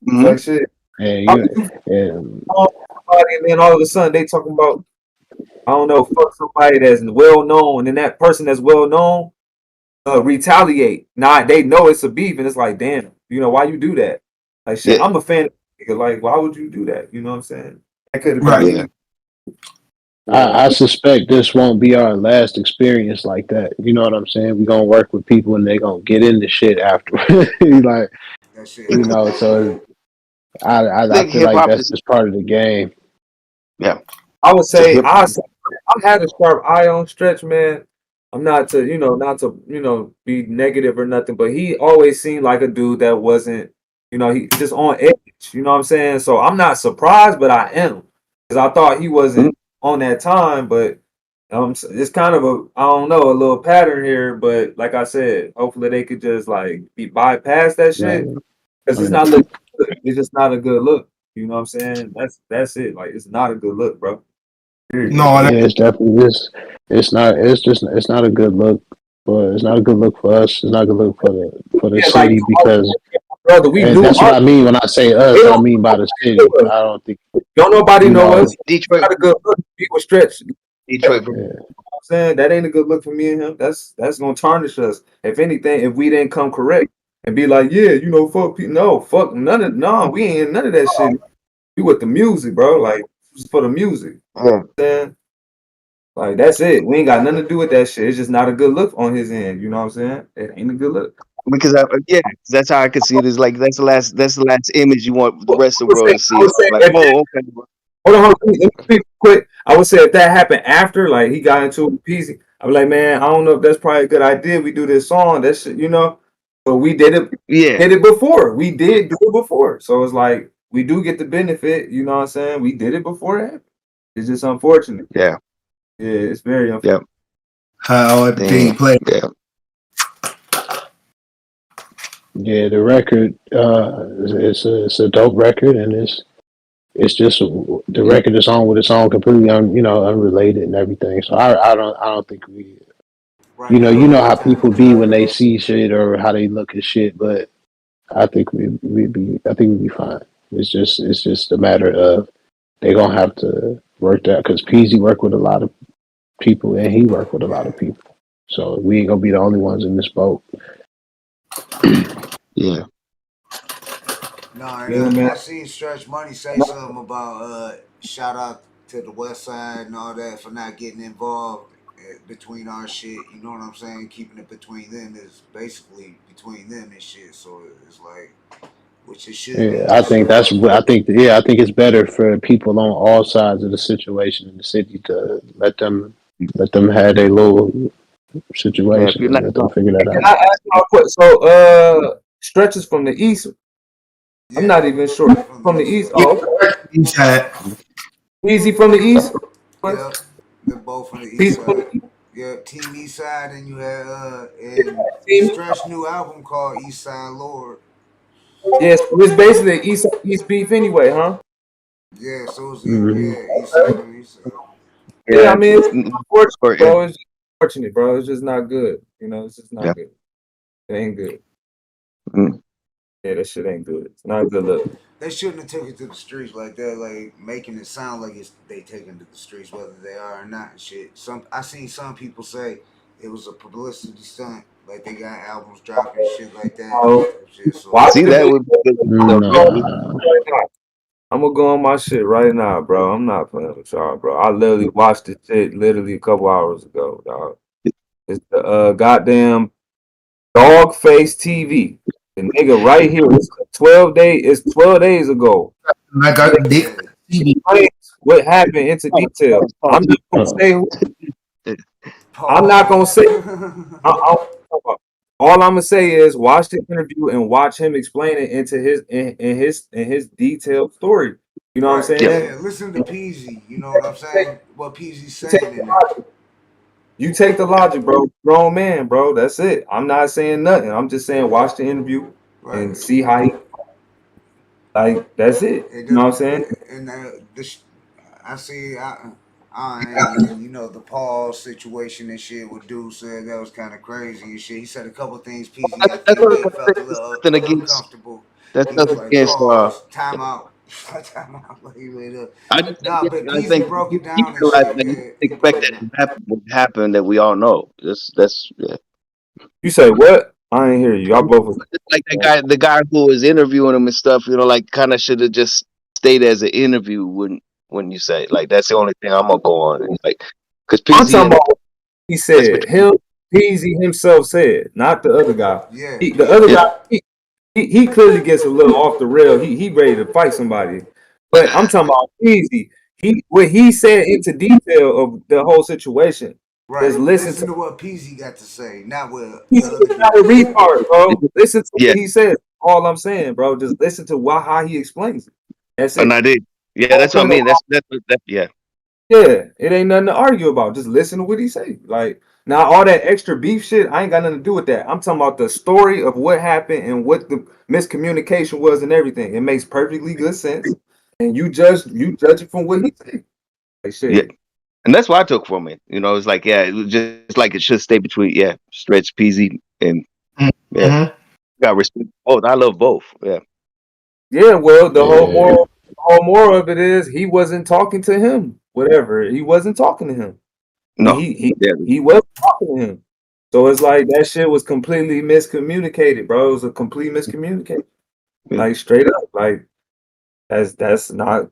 Mm-hmm. Like shit. And then all of a sudden they talking about. I don't know, fuck somebody that's well known, and that person that's well known retaliate. Nah, they know it's a beef, and it's like, damn, why you do that? Like, shit, I'm a fan of nigga. Like, why would you do that? You know what I'm saying? That could have been. I suspect this won't be our last experience like that. You know what I'm saying? We're gonna work with people, and they're gonna get into shit after. Like, so I feel like that's just part of the game. Yeah. I would say I had a sharp eye on Stretch, man. I'm not to be negative or nothing, but he always seemed like a dude that wasn't, he just on edge. You know what I'm saying? So I'm not surprised, but I am because I thought he wasn't on that time. But it's kind of a little pattern here. But like I said, hopefully they could just like bypass that shit because it's not look. It's just not a good look. You know what I'm saying? That's it. Like it's not a good look, bro. No, it's definitely this. It's not a good look. It's not a good look for us. It's not a good look for the city because brother, that's what I mean when I say us. I mean by the city. I don't think don't nobody know us. Detroit, not a good look. People stretch. Detroit. You know what I'm saying that ain't a good look for me and him. That's gonna tarnish us. If anything, if we didn't come correct and be like, fuck people. No, fuck we ain't none of that shit. We with the music, bro. Like it's for the music. Like that's it. We ain't got nothing to do with that shit. It's just not a good look on his end. You know what I'm saying? It ain't a good look. Because that's how I can see it. Is like that's the last image you want the rest of the world to see. Like, okay. Hold on. Let me speak quick. I would say if that happened after, like he got into it with Peasy, I'd be like, man, I don't know if that's probably a good idea. We do this song, that shit, But we did it. Yeah. Did it before. We did do it before. So it's like we do get the benefit. You know what I'm saying? We did it before it happened. It's just unfortunate. Yeah. Yeah, it's very unfortunate. Yep. How everything played. Yeah. Yeah, the record it's a dope record, and it's just the record is on with its own, completely unrelated and everything. So I don't think we, you know how people be when they see shit or how they look at shit, but I think we'd be fine. It's just a matter of they're gonna have to work that because Peasy worked with a lot of people and he worked with a lot of people, so we ain't gonna be the only ones in this boat. Yeah. No, I seen Stretch Money say something about shout out to the West Side and all that for not getting involved between our shit. You know what I'm saying? Keeping it between them is basically between them and shit. So it's like, which it should. Yeah, I think it's better for people on all sides of the situation in the city to let them have their little situation and let them figure that Can out. I ask y'all a question? So Stretches from the East. I'm not even sure. From the East. Oh, okay. Easy from the East. Yeah, they're both from the East Side. Yeah, Team East Side, and you had and Stretch new album called East Side Lord. Yes, it's basically East beef anyway, huh? Yeah, so it's East Side and East Side. Yeah, I mean, it's unfortunate, bro. It's just unfortunate, bro. It's just not good. You know, it's just not good. It ain't good. Yeah, that shit ain't good. It's not a good look. They shouldn't have took it to the streets like that, like making it sound like they taking it to the streets, whether they are or not. And shit. I seen some people say it was a publicity stunt, like they got albums dropping shit like that. See, that would be I'm gonna go on my shit right now, bro. I'm not playing with y'all, bro. I literally watched this shit literally a couple hours ago, dog. It's the goddamn Dog Face TV. The nigga right here. It's 12 days ago. Like I did. What happened into detail. I'm not gonna say. I'm not gonna say. All I'm gonna say is watch the interview and watch him explain it into his detailed story. You know what I'm saying? Yeah, listen to Peasy. You know what I'm saying? What Peasy's saying in it. You take the logic, bro. Grown man, bro. That's it. I'm not saying nothing. I'm just saying watch the interview and see how he. Like that's it. You know what I'm saying? And I see. You know, the Paul situation and shit with dude said that was kind of crazy and shit. He said a couple things. Peasy, I think they felt a little uncomfortable. That's He was nothing like, against. time out. Time out. Like, But Peasy broke it down. Expect that to happen. What happened that we all know. That's yeah. You say what? I ain't hear you. Y'all both like the guy who was interviewing him and stuff. You know, like kind of should have just stayed as an interview when you say like that's the only thing I'm gonna go on. And, like because I'm talking about what he said. Peasy himself said, not the other guy. Yeah. The other guy. He clearly gets a little off the rail. He ready to fight somebody. But I'm talking about Peasy. What he said into detail of the whole situation. Right. Just listen to what Peasy got to say, not what he's not a retard, bro. Listen to what he said. All I'm saying, bro. Just listen to how he explains it. That's it. And I did. Yeah, that's what I mean. That's yeah. Yeah, it ain't nothing to argue about. Just listen to what he say. Like now, all that extra beef shit, I ain't got nothing to do with that. I'm talking about the story of what happened and what the miscommunication was and everything. It makes perfectly good sense, and you judge it from what he said. Like shit. Yeah, and that's what I took from it. You know, it's like it was just like it should stay between Stretch, Peasy, and got respect. Oh, I love both. Yeah. Yeah, well, the whole moral of it is he wasn't talking to him. Whatever, he wasn't talking to him. No, he wasn't talking to him. So it's like that shit was completely miscommunicated, bro. It was a complete miscommunication. Like straight up, like that's not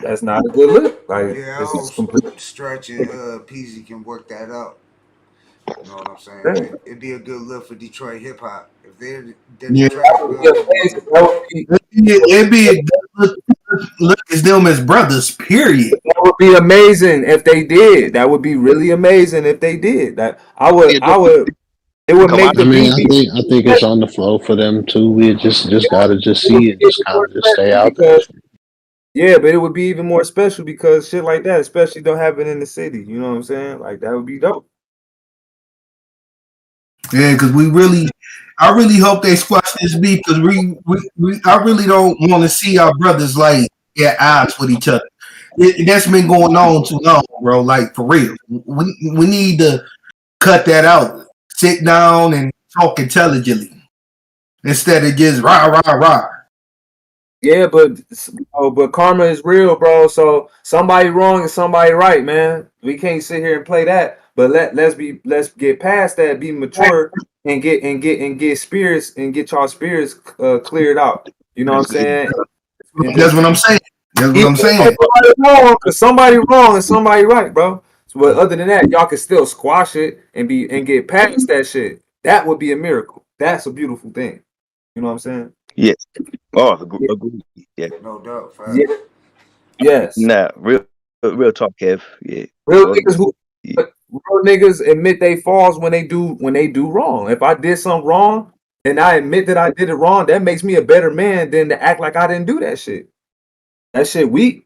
a good look. Like this is complete Stretch and Peasy can work that out. You know what I'm saying? It'd be a good look for Detroit hip hop if they're it'd be a good look as them as brothers. Period. That would be amazing if they did. That would be really amazing if they did. That I would It would make Come the I mean, beat be I think it's on the flow for them too. We just gotta just it would see it, be just even kind more of just stay special out there. because yeah, but it would be even more special because shit like that, especially don't happen in the city. You know what I'm saying? Like that would be dope. Yeah, because I really hope they squash this beef because I really don't want to see our brothers like at odds with each other. That's been going on too long, bro. Like for real, we need to cut that out. Sit down and talk intelligently instead of just rah rah rah. Yeah, but karma is real, bro. So somebody wrong and somebody right, man. We can't sit here and play that. But let's get past that, be mature and get spirits and get y'all spirits cleared out. You know what I'm saying? And That's just what I'm saying. That's what even I'm if saying. somebody wrong, cause somebody wrong and somebody right, bro. So, but other than that, y'all can still squash it and get past that shit. That would be a miracle. That's a beautiful thing. You know what I'm saying? Yes. Oh, Yeah. agree. Yeah. No doubt. Yeah. Facts. Yes. Nah, real talk, Kev. Yeah. Real Well, niggas yeah. real niggas admit they falls when they do wrong. If I did something wrong and I admit that I did it wrong, that makes me a better man than to act like I didn't do that shit. That shit weak.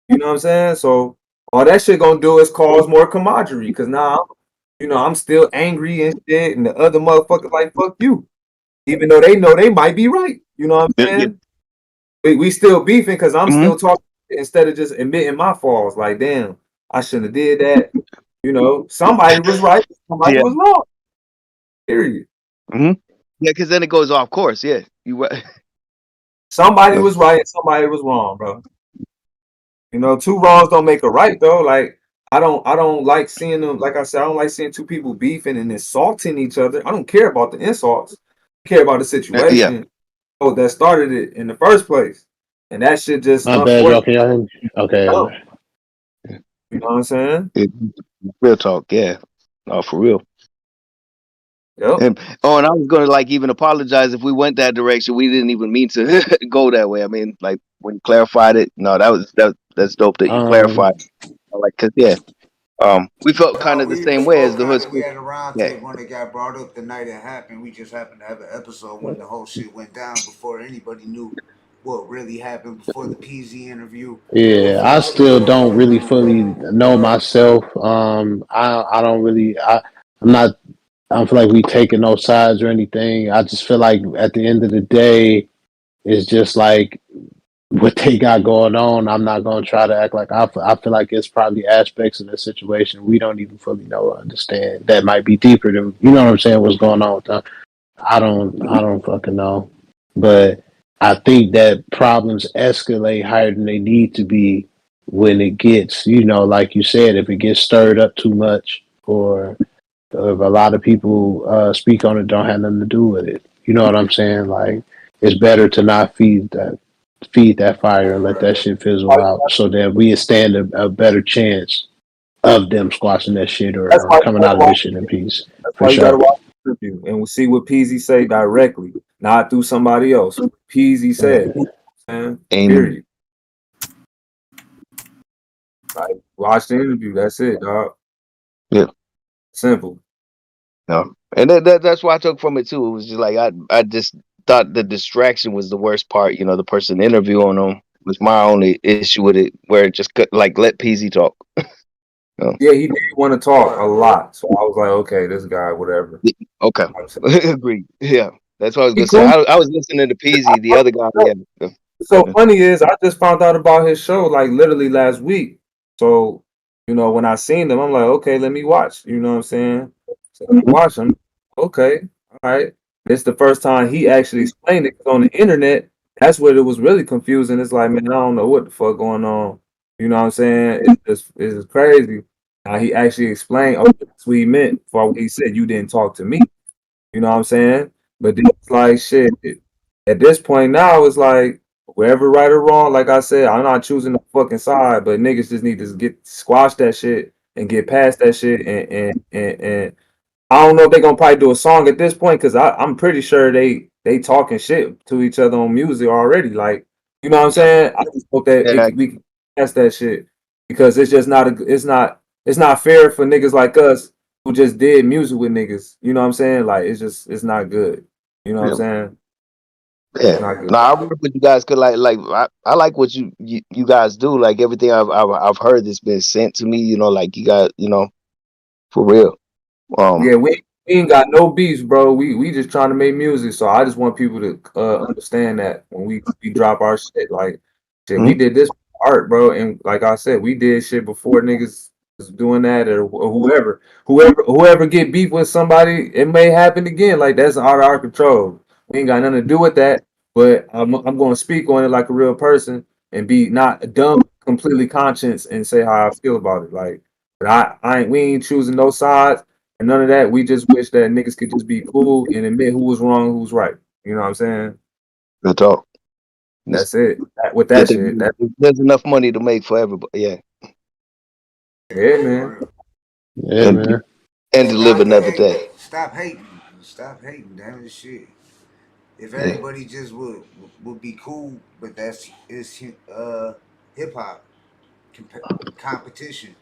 You know what I'm saying? So all that shit gonna do is cause more camaraderie. Cause now, I'm still angry and shit, and the other motherfuckers like fuck you, even though they know they might be right. You know what I'm Yeah. saying? We still beefing because I'm Mm-hmm. still talking instead of just admitting my faults. Like, damn, I shouldn't have did that. Somebody was right, somebody Yeah. was wrong. Period. Mm-hmm. Yeah, because then it goes off course. Yeah. You right. Somebody was right and somebody was wrong, bro. Two wrongs don't make a right though. Like I don't like seeing them. Like I said, I don't like seeing two people beefing and insulting each other. I don't care about the insults. I care about the Yeah. situation. Oh, that started it in the first place, and that shit just My bad, y'all. unfortunate. Can y'all hear me? Okay. Dumb. You know what I'm saying? Real talk. Yeah. Oh, for real. Yep. And I was gonna like even apologize if we went that direction. We didn't even mean to go that way. I mean, like when you clarified it, no, that's dope that you clarified. Like, cause yeah, we felt kind No, of the we same way as spoke the hood kind of. We school. had a round Yeah. table when it got brought up the night it happened. We just happened to have an episode when the whole shit went down before anybody knew what really happened before the PZ interview. Yeah, Before I shit still got don't going really on, fully bro. know myself. I don't really. I'm not. I don't feel like we taking no sides or anything. I just feel like at the end of the day, it's just like what they got going on. I'm not gonna try to act like I feel like it's probably aspects of the situation we don't even fully know or understand. That might be deeper than you know what I'm saying. What's going on with them? I don't fucking know. But I think that problems escalate higher than they need to be when it gets, like you said, if it gets stirred up too much or if a lot of people speak on it don't have nothing to do with it. You know what I'm saying? Like it's better to not feed that fire and let that shit fizzle out so that we stand a better chance of them squashing that shit That's or why you coming gotta out of this watch. shit in peace. That's For why you gotta sure. watch the interview and we'll see what Peasy say directly, not through somebody else. Peasy said, man. And Period. Like watch the interview. That's it, dog. yeah. Simple. No. And that's what I took from it too. It was just like I just thought the distraction was the worst part. The person interviewing them was my only issue with it, where it just could like let PZ talk. Yeah, he did want to talk a lot, so I was like, okay, this guy, whatever. Okay. Agreed. Yeah. That's what I was He gonna say. cool. I was listening to PZ, the other guy. Yeah. So funny is I just found out about his show like literally last week. So, when I seen them, I'm like, okay, let me watch. You know what I'm saying? So I watch him. Okay, all right. It's the first time he actually explained it 'cause on the internet. That's what it was really confusing. It's like, man, I don't know what the fuck going on. You know what I'm saying? It's crazy. Now he actually explained, oh, that's what he meant for what he said. You didn't talk to me. You know what I'm saying? But then it's like shit. At this point now, it's like wherever right or wrong, like I said, I'm not choosing the fucking side, but niggas just need to get squash that shit and get past that shit and I don't know if they're gonna probably do a song at this point because I'm pretty sure they talking shit to each other on music already. Like, you know what I'm saying? I just hope that Yeah. we can pass that shit because it's just not it's not fair for niggas like us who just did music with niggas. You know what I'm saying? Like it's not good. You know what I'm Yeah. saying? Yeah. Not good. No, I work with you guys because I like what you guys do. Like everything I've heard that's been sent to me. You know, like you guys, you know, for real. Yeah, we ain't got no beefs, bro. We just trying to make music. So I just want people to understand that when we drop our shit, like shit, we Mhm. did this for art, bro. And like I said, we did shit before niggas was doing that or whoever get beef with somebody, it may happen again. Like that's out of our control. We ain't got nothing to do with that. But I'm going to speak on it like a real person and be not dumb, completely conscious and say how I feel about it. Like, but I ain't we ain't choosing no sides. And none of that. We just wish that niggas could just be cool and admit who was wrong, who's right. You know what I'm saying? Good talk. That's it. With Yeah, that shit. there's enough money to make for everybody. Yeah, Yeah, man. Yeah, and man. and to live another day. Stop hating. Stop hating. Damn this shit. If Yeah. everybody just would be cool, but it's hip hop competition.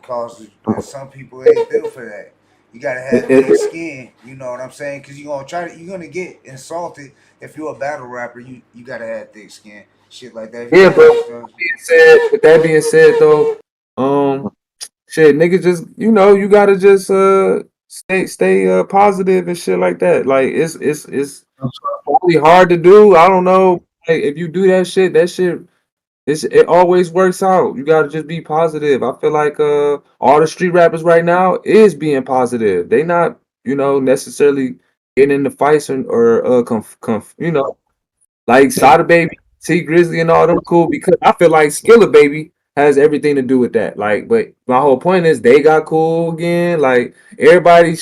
Cause some people ain't built for that. You gotta have thick skin. You know what I'm saying? Cause you're gonna get insulted if you're a battle rapper. You gotta have thick skin. Shit like that. If you Yeah, got bro. this stuff. With that being said though, shit, niggas just you gotta just stay positive and shit like that. Like it's probably hard to do. I don't know. Like if you do that shit it always works out. You gotta just be positive. I feel like all the street rappers right now is being positive. They not, necessarily getting into fights or like Sada Baby, T Grizzly and all them cool because I feel like Skilla Baby has everything to do with that. Like, but my whole point is they got cool again. Like everybody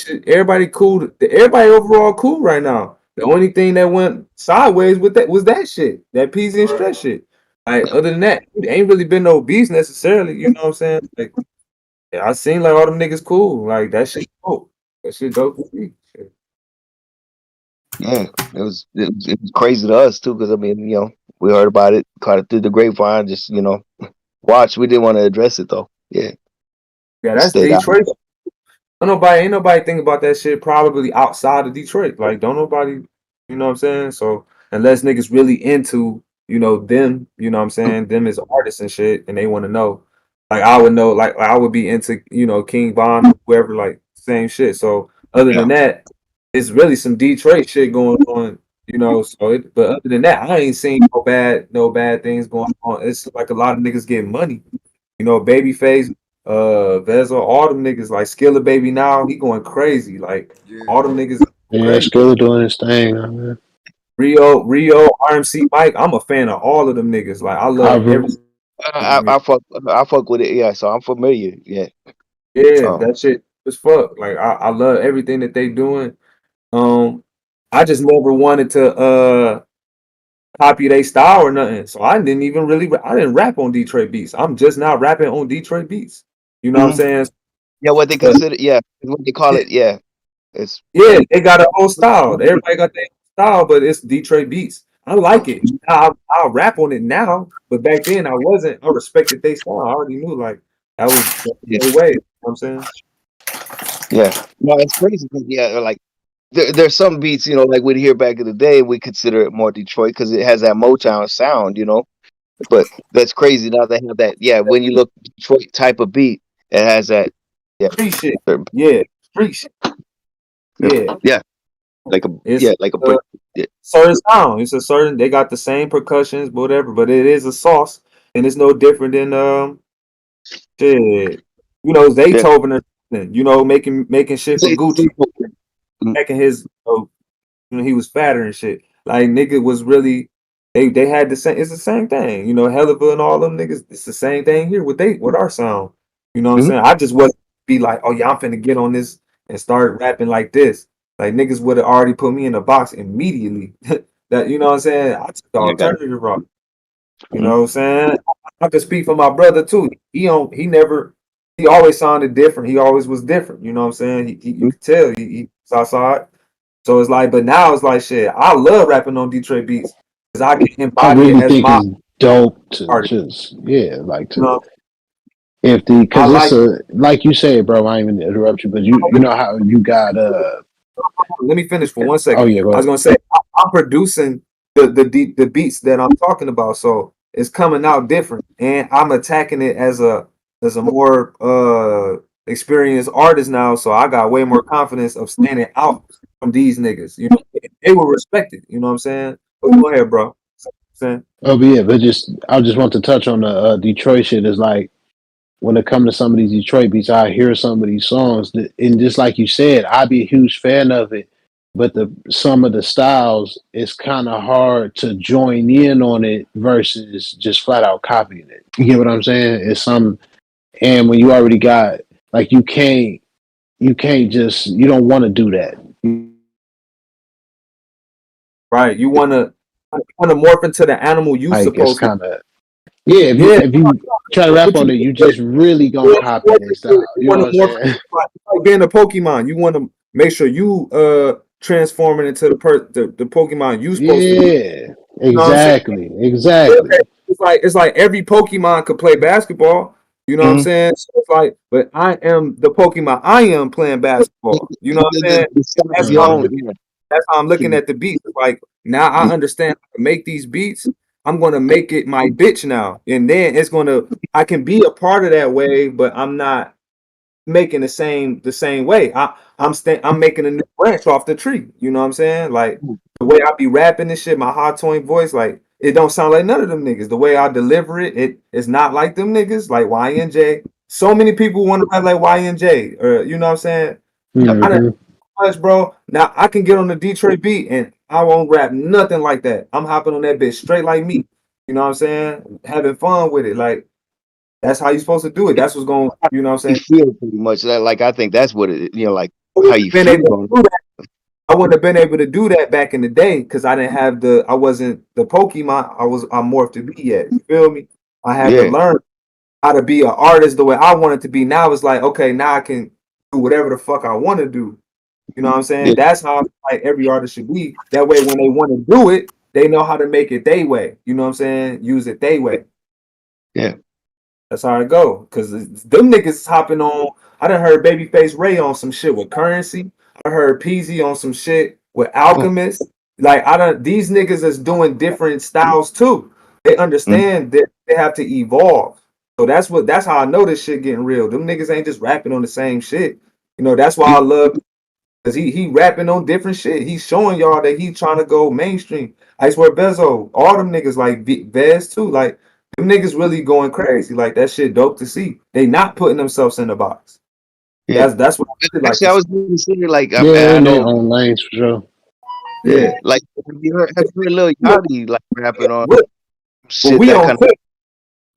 cool. Everybody overall cool right now. The only thing that went sideways with that was that shit, that PZ and Stretch shit. Like other than that, it ain't really been no beefs necessarily. You know what I'm saying? Like yeah, I seen like all them niggas cool. Like that shit dope. That shit dope to see. Shit. Yeah, it was crazy to us too because I mean, you know, we heard about it, caught it through the grapevine. Just watch. We didn't want to address it though. Yeah, Yeah, that's stayed out. Detroit. Ain't nobody think about that shit probably outside of Detroit. Like, don't nobody, you know what I'm saying? So unless niggas really into, them, you know what I'm saying, them as artists and shit, and they want to know. Like I would know, like I would be into, King Von, whoever, like same shit. So other Yeah, than that, it's really some Detroit shit going on, but other than that, I ain't seen no bad things going on. It's like a lot of niggas getting money. Babyface, Vezo, all them niggas like Skilla Baby now, he going crazy. Like all them niggas Yeah, crazy. Skilla doing his thing, man. Rio, RMC Mike, I'm a fan of all of them niggas. Like I I, love every I fuck with it. Yeah, so I'm familiar. Yeah. yeah, Um. that shit was fuck. Like I love everything that they doing. I just never wanted to copy their style or nothing. So I didn't rap on Detroit beats. I'm just now rapping on Detroit beats. You know what I'm Mhm. saying? Yeah, what they consider. Yeah, what they call it. Yeah, it's Yeah, they got a whole style. Everybody got their style, but it's Detroit beats. I like it. I'll rap on it now, but back then I wasn't. I respected their style. I already knew like that was yeah, their way. You know what I'm saying? yeah. No, it's crazy. 'Cause, yeah, like there's some beats, like we'd hear back in the day, we consider it more Detroit because it has that Motown sound, But that's crazy now they have that. Yeah, when you look Detroit type of beat, it has that. Yeah, Street shit. Yeah, street shit. Yeah, yeah, like a it's like a a brick. Yeah, certain sound. It's a certain. They got the same percussions, whatever, but it is a sauce, and it's no different than shit. yeah. Zaytoven or something, making shit for Gucci Mm, back in his he was fatter and shit. Like nigga was really they had the same. It's the same thing. Helliva and all them niggas. It's the same thing here with our sound. You know what I'm mhm. saying? I just wasn't be like, oh yeah, I'm finna get on this and start rapping like this. Like niggas would have already put me in a box immediately. That you know what I'm saying? I took the Yeah, I got it. alternative route. You know Mhm. what I'm saying? I could speak for my brother too. He always sounded different. He always was different. You know what I'm saying? You Mhm. could tell he was outside. So it's like, but now it's like shit. I love rapping on Detroit beats because I can I embody it really as think my it's dope to artist. just, yeah, like You to know? If the I because like. it's a like you said, bro. I ain't even interrupt you, but you know how you got Let me finish for one Oh second. yeah, go I was ahead. gonna say I'm producing the beats that I'm talking about, so it's coming out different, and I'm attacking it as a more experienced artist now. So I got way more confidence of standing out from these niggas. You know, they will respect it. You know what I'm saying? But go ahead, bro. Saying? Oh, but yeah, but I just want to touch on the Detroit shit. Is like when it comes to some of these Detroit beats, I hear some of these songs, and just like you said, I'd be a huge fan of it. But some of the styles, it's kind of hard to join in on it versus just flat out copying it. You get what I'm saying? And when you already got like you don't want to do that. Right. You wanna morph into the animal you Like it's supposed to. kind of yeah. Yeah. If you try to rap What on you it, you just really gonna copy their style. You You know want what to I'm morph saying? like being a Pokemon. You want to make sure you transform it into the Pokemon you supposed to be. You Yeah, know what I'm saying? exactly. It's like every Pokemon could play basketball. You know what I'm Mhm. saying? So it's like, but I am the Pokemon. I am playing basketball. You know what I'm saying? The style's That's your how I'm Mhm. own. looking. That's how I'm looking at the beats. It's like now I Yeah. understand how to make these beats. I'm gonna make it my bitch now, and then it's gonna. I can be a part of that wave, but I'm not making the same way. I'm making a new branch off the tree. You know what I'm saying? Like the way I be rapping this shit, my hot tone voice, like it don't sound like none of them niggas. The way I deliver it, it's not like them niggas, like YNJ. So many people want to rap like YNJ, or you know what I'm saying? I done Mhm. much, bro. Now I can get on the Detroit beat and I won't rap nothing like that. I'm hopping on that bitch straight like me. You know what I'm saying? Having fun with it. Like that's how you supposed to do it. That's what's going, you know what I'm You saying? feel pretty much like I think that's what it, like how you Been feel able to on do that. I wouldn't have been able to do that back in the day because I wasn't the Pokemon I'm morphed to be yet. You feel me? I it. had to Yeah. learn how to be an artist the way I wanted to be. Now it's like, okay, now I can do whatever the fuck I want to do. You know what I'm Yeah. saying? That's how like every artist should be. That way when they want to do it, they know how to make it their way. You know what I'm saying? Use it their way. Yeah. That's how it go. Cause them niggas hopping on. I done heard Babyface Ray on some shit with Currency. I heard Peasy on some shit with Oh. Alchemist. Like I don't. These niggas is doing different styles too. They Mm. understand that they have to evolve. So that's how I know this shit getting real. Them niggas ain't just rapping on the same shit. You know that's why I love because he rapping on different shit. He's showing y'all that he trying to go mainstream. I swear Bezo, all them niggas like Vez too. Like them niggas really going crazy. Like that shit dope to see. They not putting themselves in the box. Yeah. That's what I really like Actually, to I see. was going to say like Yeah, I in their know. own lanes for sure. Yeah. Yeah. Like have you heard Lil Yachty like rapping on But shit we that on kind of. tip.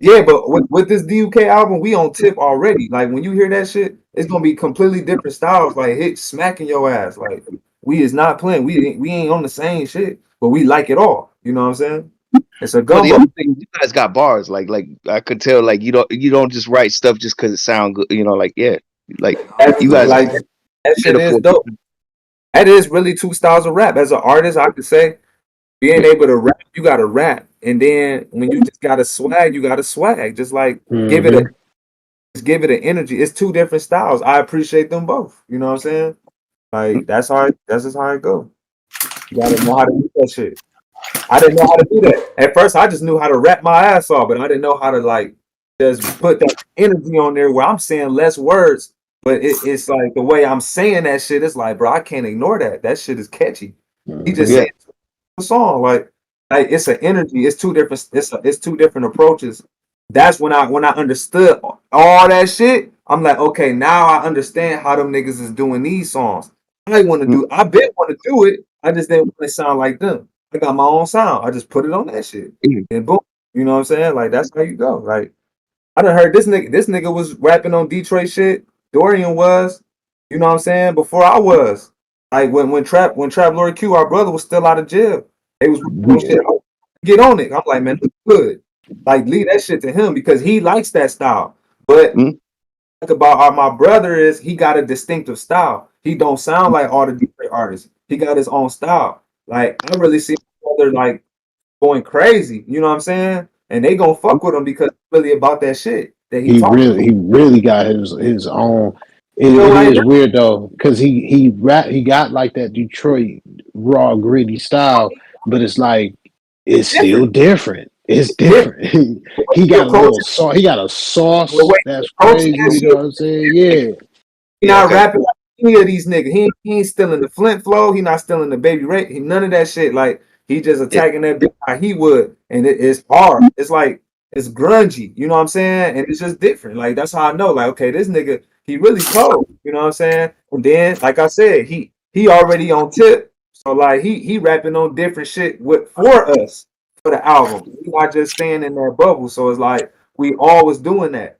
Yeah, but with this DUK album, we on tip already. Like when you hear that shit, it's gonna be completely different styles. Like hit smacking your ass. Like we is not playing. We ain't on the same shit, but we like it all. You know what I'm saying? It's a Well, the gumbo. other thing, you guys got bars. Like I could tell. Like you don't just write stuff just because it sound good. Like yeah. Like That's you guys like that shit is metaphor. dope. That is really two styles of rap. As an artist, I could say being able to rap, you gotta rap. And then when you just gotta swag, you gotta swag. Just like Hmm. give it an energy. It's two different styles. I appreciate them both. You know what I'm saying? Like that's just how it go. You gotta know how to do that shit. I didn't know how to do that. At first I just knew how to rap my ass off, but I didn't know how to like just put that energy on there where I'm saying less words, but it's like the way I'm saying that shit, it's like, bro, I can't ignore that. That shit is catchy. He just Hmm. Yeah. said a song like it's an energy. It's two different. It's two different approaches. That's when I understood all that shit. I'm like, okay, now I understand how them niggas is doing these songs. I want to Mm. do. I been want to do it. I just didn't want to sound like them. I got my own sound. I just put it on that shit, Mm. and boom. You know what I'm saying? Like that's how you go. Like I done heard this nigga. This nigga was rapping on Detroit shit. Dorian was. You know what I'm saying? Before I was. Like when Trap Lord Q, our brother, was still out of jail. They was rapping on Yeah. shit. Get on it. I'm like, man, that's good. Like leave that shit to him because he likes that style. But Mm. think about my brother is he got a distinctive style. He don't sound like all the Detroit artists. He got his own style. Like I really see my brother like going crazy. You know what I'm saying? And they gonna fuck with him because it's really about that shit. that he really got his own. It is weird though, because he got like that Detroit raw gritty style, but it's like it's still different. It's different. He got a little sauce. He got a sauce that's crazy. You know what I'm saying? Yeah. He not rapping like any of these niggas. He ain't stealing the Flint flow. He not stealing the Baby Ray. He none of that shit. Like he just attacking that bitch how he would, and it's hard. It's like it's grungy. You know what I'm saying? And it's just different. Like that's how I know. Like okay, this nigga he really cold. You know what I'm saying? And then like I said, he already on tip. So like he rapping on different shit for us for the album. He's not just staying in that bubble. So it's like we always doing that.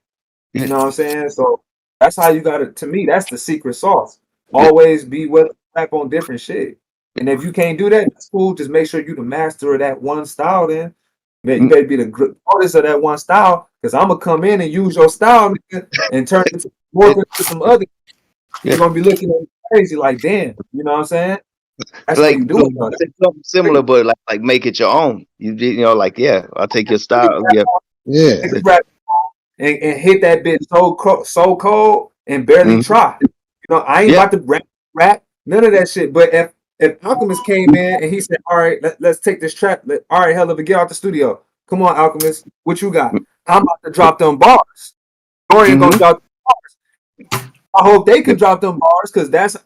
You know what I'm saying? So that's how you got it. To me, that's the secret sauce. Always be willing to rap on different shit. And if you can't do that, that's cool. Just make sure you the master of that one style. Then man, you better be the artist of that one style. Because I'm gonna come in and use your style, nigga, and turn it more into some other. You're gonna be looking at me crazy, like damn. You know what I'm saying? That's like what you do. something similar, but like make it your own. You know, like I'll take your style. Yeah. And hit that bitch so cold and barely try. You know, I ain't about to rap none of that shit. But if Alchemist came in and he said, "All right, let's take this track. All right, hell of a get out the studio. Come on, Alchemist, what you got? I'm about to drop them bars. Dorian gonna drop them bars. I hope they can drop them bars because that's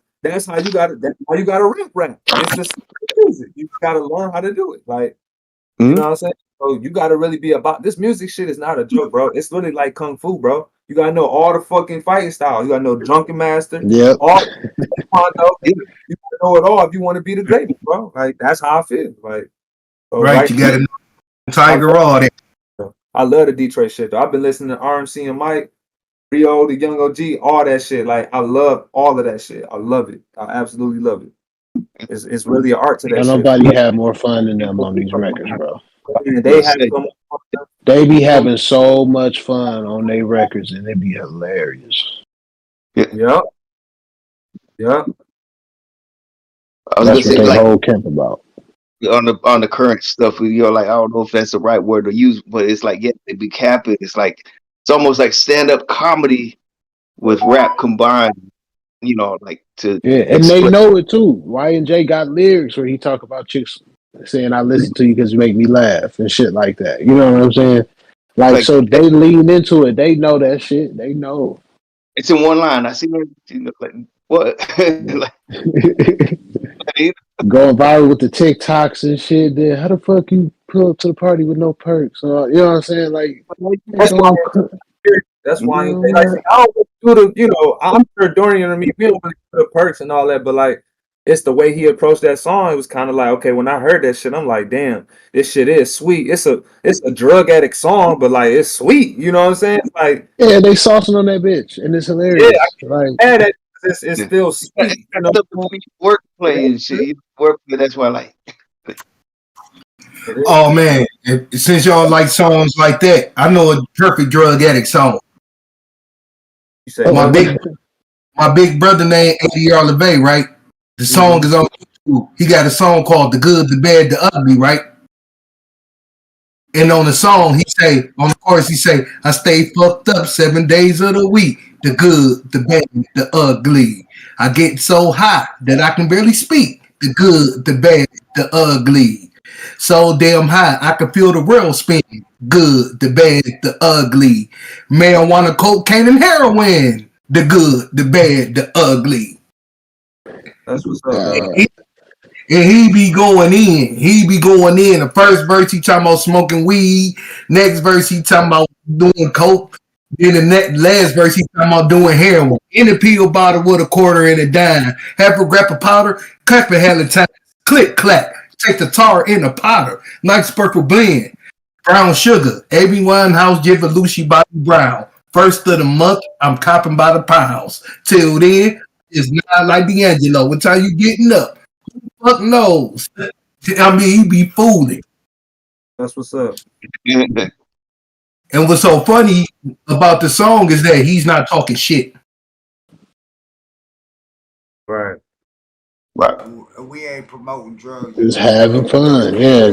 how you got to. That's how you got to rap. It's just music. You got to learn how to do it. Like you know what I'm saying. So you gotta really be about this music shit is not a joke, bro. It's literally like kung fu, bro. You gotta know all the fucking fighting styles. You gotta know Drunken Master. Yep. All you gotta know it all if you want to be the greatest, bro. Like that's how I feel. Like so right, you gotta know Tiger Raw. I love the Detroit shit though. I've been listening to RMC and Mike, Rio, the Young OG, all that shit. Like I love all of that shit. I love it. I absolutely love it. It's really an art to that shit. Nobody had more fun than them on these records, bro. They be having so much fun on their records, and they be hilarious. Yeah. I That's was gonna say what like whole camp about. On the current stuff, like I don't know if that's the right word to use, but it's like they be capping. It's like it's almost like stand up comedy with rap combined. You know, like to and they know it too. Y&J got lyrics where he talk about chicks saying I listen to you because you make me laugh and shit like that. You know what I'm saying? Like so they lean into it. They know that shit. They know. It's in one line. I see like what? Going viral with the TikToks and shit. Then how the fuck you pull up to the party with no perks? You know what I'm saying? Like that's why like, I don't do the, you know, I'm sure Dorian and me, we don't really do the perks and all that, but like it's the way he approached that song. It was kind of like, okay, when I heard that shit, I'm like, damn, this shit is sweet. It's a drug addict song, but like it's sweet. You know what I'm saying? It's like they saucing on that bitch, and it's hilarious. Yeah, it's still sweet. You know? Wordplay and shit. Wordplay. That's why I like. Oh man, since y'all like songs like that, I know a perfect drug addict song. My big brother named Eddie LeVay, right? The song is on YouTube. He got a song called "The Good, the Bad, the Ugly," right? And on the song, on the chorus, he say, "I stay fucked up 7 days of the week. The good, the bad, the ugly. I get so high that I can barely speak. The good, the bad, the ugly. So damn high, I can feel the world spin. Good, the bad, the ugly. Marijuana, cocaine, and heroin. The good, the bad, the ugly." That's what's up. And he be going in. The first verse, he talking about smoking weed. Next verse, he talking about doing coke. Then the last verse, he talking about doing heroin. In a pill bottle with a quarter and a dime. Half a grap of powder, cut for hell of time. Click, clack. Take the tar in a powder. Nice purple blend. Brown sugar. AB Winehouse, Givelucci, Bobby Brown. First of the month, I'm copping by the pounds. Till then, it's not like D'Angelo. What time you getting up? Fuck knows. I mean, he be fooling. That's what's up. And what's so funny about the song is that he's not talking shit. Right. We ain't promoting drugs. Just having fun. Yeah.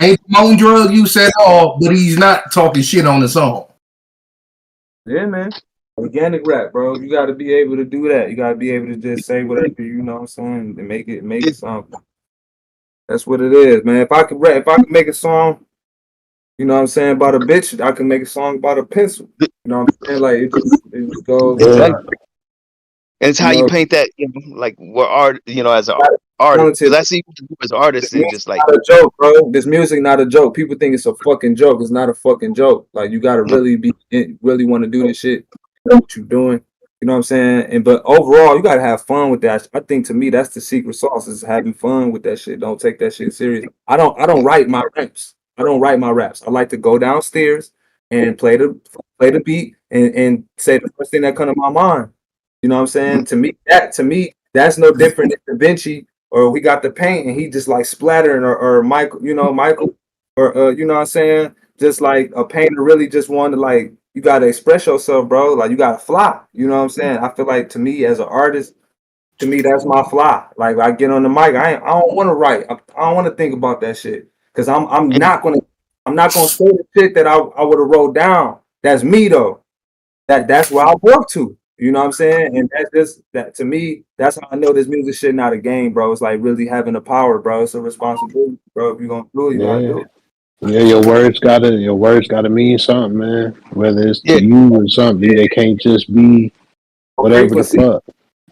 Ain't promoting drug use at all, but he's not talking shit on the song. Yeah, man. Organic rap, bro. You got to be able to do that. You got to be able to just say whatever, you know what I'm saying, and make it something. That's what it is, man. If I could rap, if I could make a song, you know what I'm saying, about a bitch, I can make a song about a pencil. You know what I'm saying? Like it just goes. Exactly. And it's how you know, paint that, like what art, as an artist. Because I see you as artists and just like not a joke, bro. This music not a joke. People think it's a fucking joke. It's not a fucking joke. Like you gotta really really want to do this shit. You know what you're doing. You know what I'm saying? But overall, you gotta have fun with that. I think to me that's the secret sauce is having fun with that shit. Don't take that shit serious. I don't write my raps. I don't write my raps. I like to go downstairs and play the beat and say the first thing that comes to my mind. You know what I'm saying? To me, that's no different than Da Vinci, or we got the paint and he just like splattering, or Michael, or you know what I'm saying? Just like a painter really just wanted, like, you gotta express yourself, bro. Like you gotta fly. You know what I'm saying? I feel like to me as an artist, to me that's my fly. Like I get on the mic, I don't want to write. I don't want to think about that shit because I'm not gonna say the shit that I would have wrote down. That's me though. That's where I work to. You know what I'm saying? And that's just that to me, that's how I know this music shit not a game, bro. It's like really having the power, bro. It's a responsibility, bro. If you're gonna do it, you gotta do it. Yeah, your words gotta mean something, man. Whether it's to you or something, they can't just be whatever the fuck.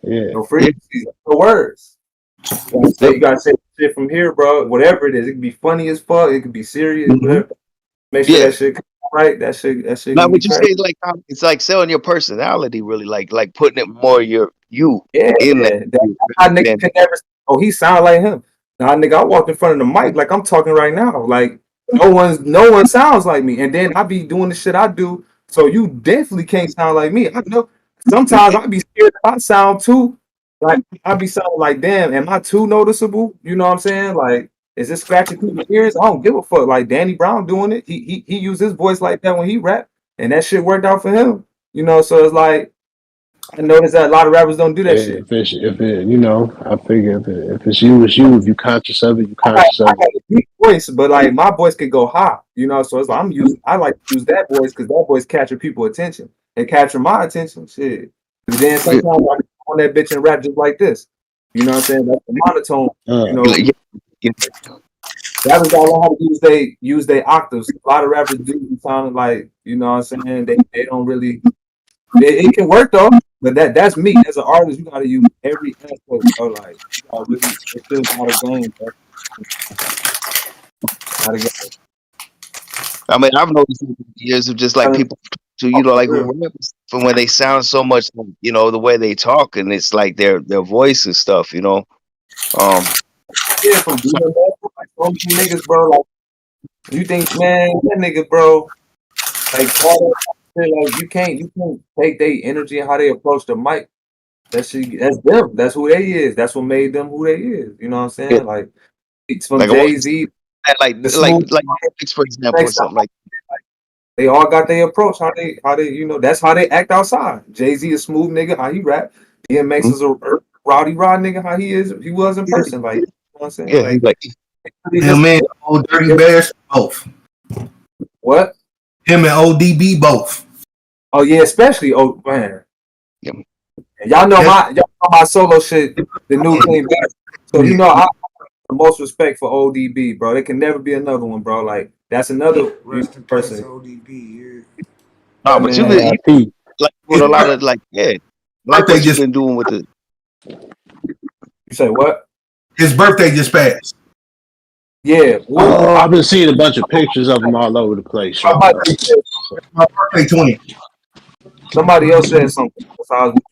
Yeah. No frequencies, no words. You gotta say shit from here, bro. Whatever it is, it can be funny as fuck, it could be serious, whatever. Make sure that shit right. That shit. Now, would you say like it's like selling your personality, really, like putting it more you in there. That nigga can never. Oh, he sound like him. Nah, nigga, I walked in front of the mic like I'm talking right now. Like no one sounds like me. And then I be doing the shit I do, so you definitely can't sound like me. I know. Sometimes I be scared if I sound too. Like I be sounding like, damn, am I too noticeable? You know what I'm saying? Like, is this scratching people's ears? I don't give a fuck. Like Danny Brown doing it. He used his voice like that when he rapped, and that shit worked out for him. You know, so it's like I noticed that a lot of rappers don't do that shit. If it, I figure if it's you, it's you. If you conscious of it, you conscious of it. I got a deep voice, but like my voice could go high, so it's like I like to use that voice because that voice capture people's attention and capture my attention. Shit. But then sometimes I can on that bitch and rap just like this. You know what I'm saying? That's the monotone. Rappers gotta learn how to use they octaves. A lot of rappers do sounding like, you know what I'm saying? They don't really. It can work though, but that's me as an artist. You gotta use every aspect. So like, you gotta really, it's still not a game, bro. I mean, I've noticed years of just like people to like from when they sound so much, the way they talk, and it's like their voice and stuff, Yeah, from like so many niggas, bro. Like, you think, man, that nigga, bro, like all that, like you can't take their energy and how they approach the mic. That's them. That's who they is. That's what made them who they is. You know what I'm saying? Yeah. Like it's from Jay-Z. Like for example, or something like that. They all got their approach. How they that's how they act outside. Jay-Z a smooth nigga, how he rap. DMX is a rowdy rod nigga, how he was in person. Like, you know what I'm saying? Yeah, like him and Old Dirty Bears both. What? Him and ODB both. Oh yeah, especially man. Yeah. Y'all know my solo shit, the new clean back. So I have the most respect for ODB, bro. There can never be another one, bro. Like that's another person. ODB, no, but you like doing a lot of like like what you've been doing with it. You say what? His birthday just passed. Yeah. Oh, I've been seeing a bunch of pictures of him all over the place. My birthday 20. Somebody else said something.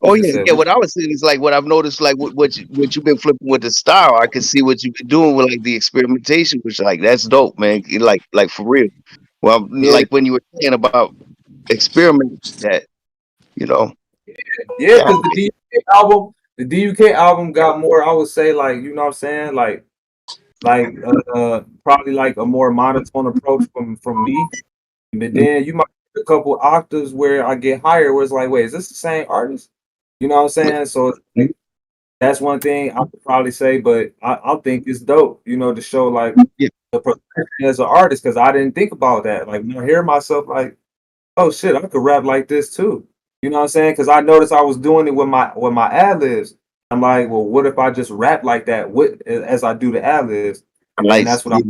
Oh yeah. What I was saying is like what I've noticed, like what you've been flipping with the style. I can see what you've been doing with like the experimentation, which like that's dope, man. Like for real. Well, like when you were saying about experiment, that Yeah, because the DUK album got more. I would say like you know what I'm saying, like probably like a more monotone approach from me. But then you might get a couple octaves where I get higher, where it's like, wait, is this the same artist? You know what I'm saying? So that's one thing I could probably say, but I think it's dope, to show like the progression as an artist because I didn't think about that. Like when I hear myself, like, oh shit, I could rap like this too. You know what I'm saying? Because I noticed I was doing it with my ad libs. I'm like, well, what if I just rap like that as I do the ad libs? And Nice. that's what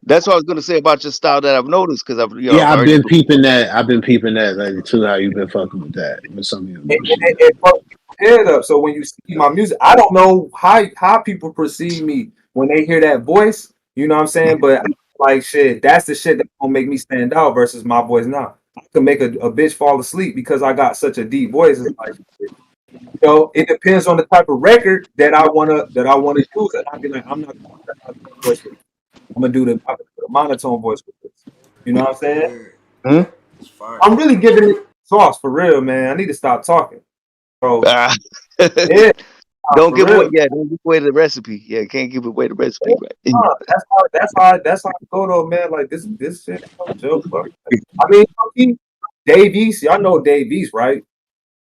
That's what I was gonna say about your style that I've noticed because I've Yeah, I've I've heard been you. peeping that. I've been peeping that lately too. How you've been fucking with that with some of your shit. it fucks your head up. So when you see my music, I don't know how people perceive me when they hear that voice. You know what I'm saying? But like shit, that's the shit that gonna make me stand out versus my voice now. I can make a bitch fall asleep because I got such a deep voice. It's like, you know, it depends on the type of record that I wanna use. And I'll be like, I'm not gonna do that voice with it. I'm gonna do the monotone voice with this. You know what I'm saying? Hmm? I'm really giving it sauce for real, man. I need to stop talking. So Ah. yeah, Don't for give away. real. Yeah, don't give away the recipe. Yeah, can't give away the recipe. Right? That's how I go though, man. Like this shit ain't no joke, bro. I mean, Dave East, y'all know Dave East, right?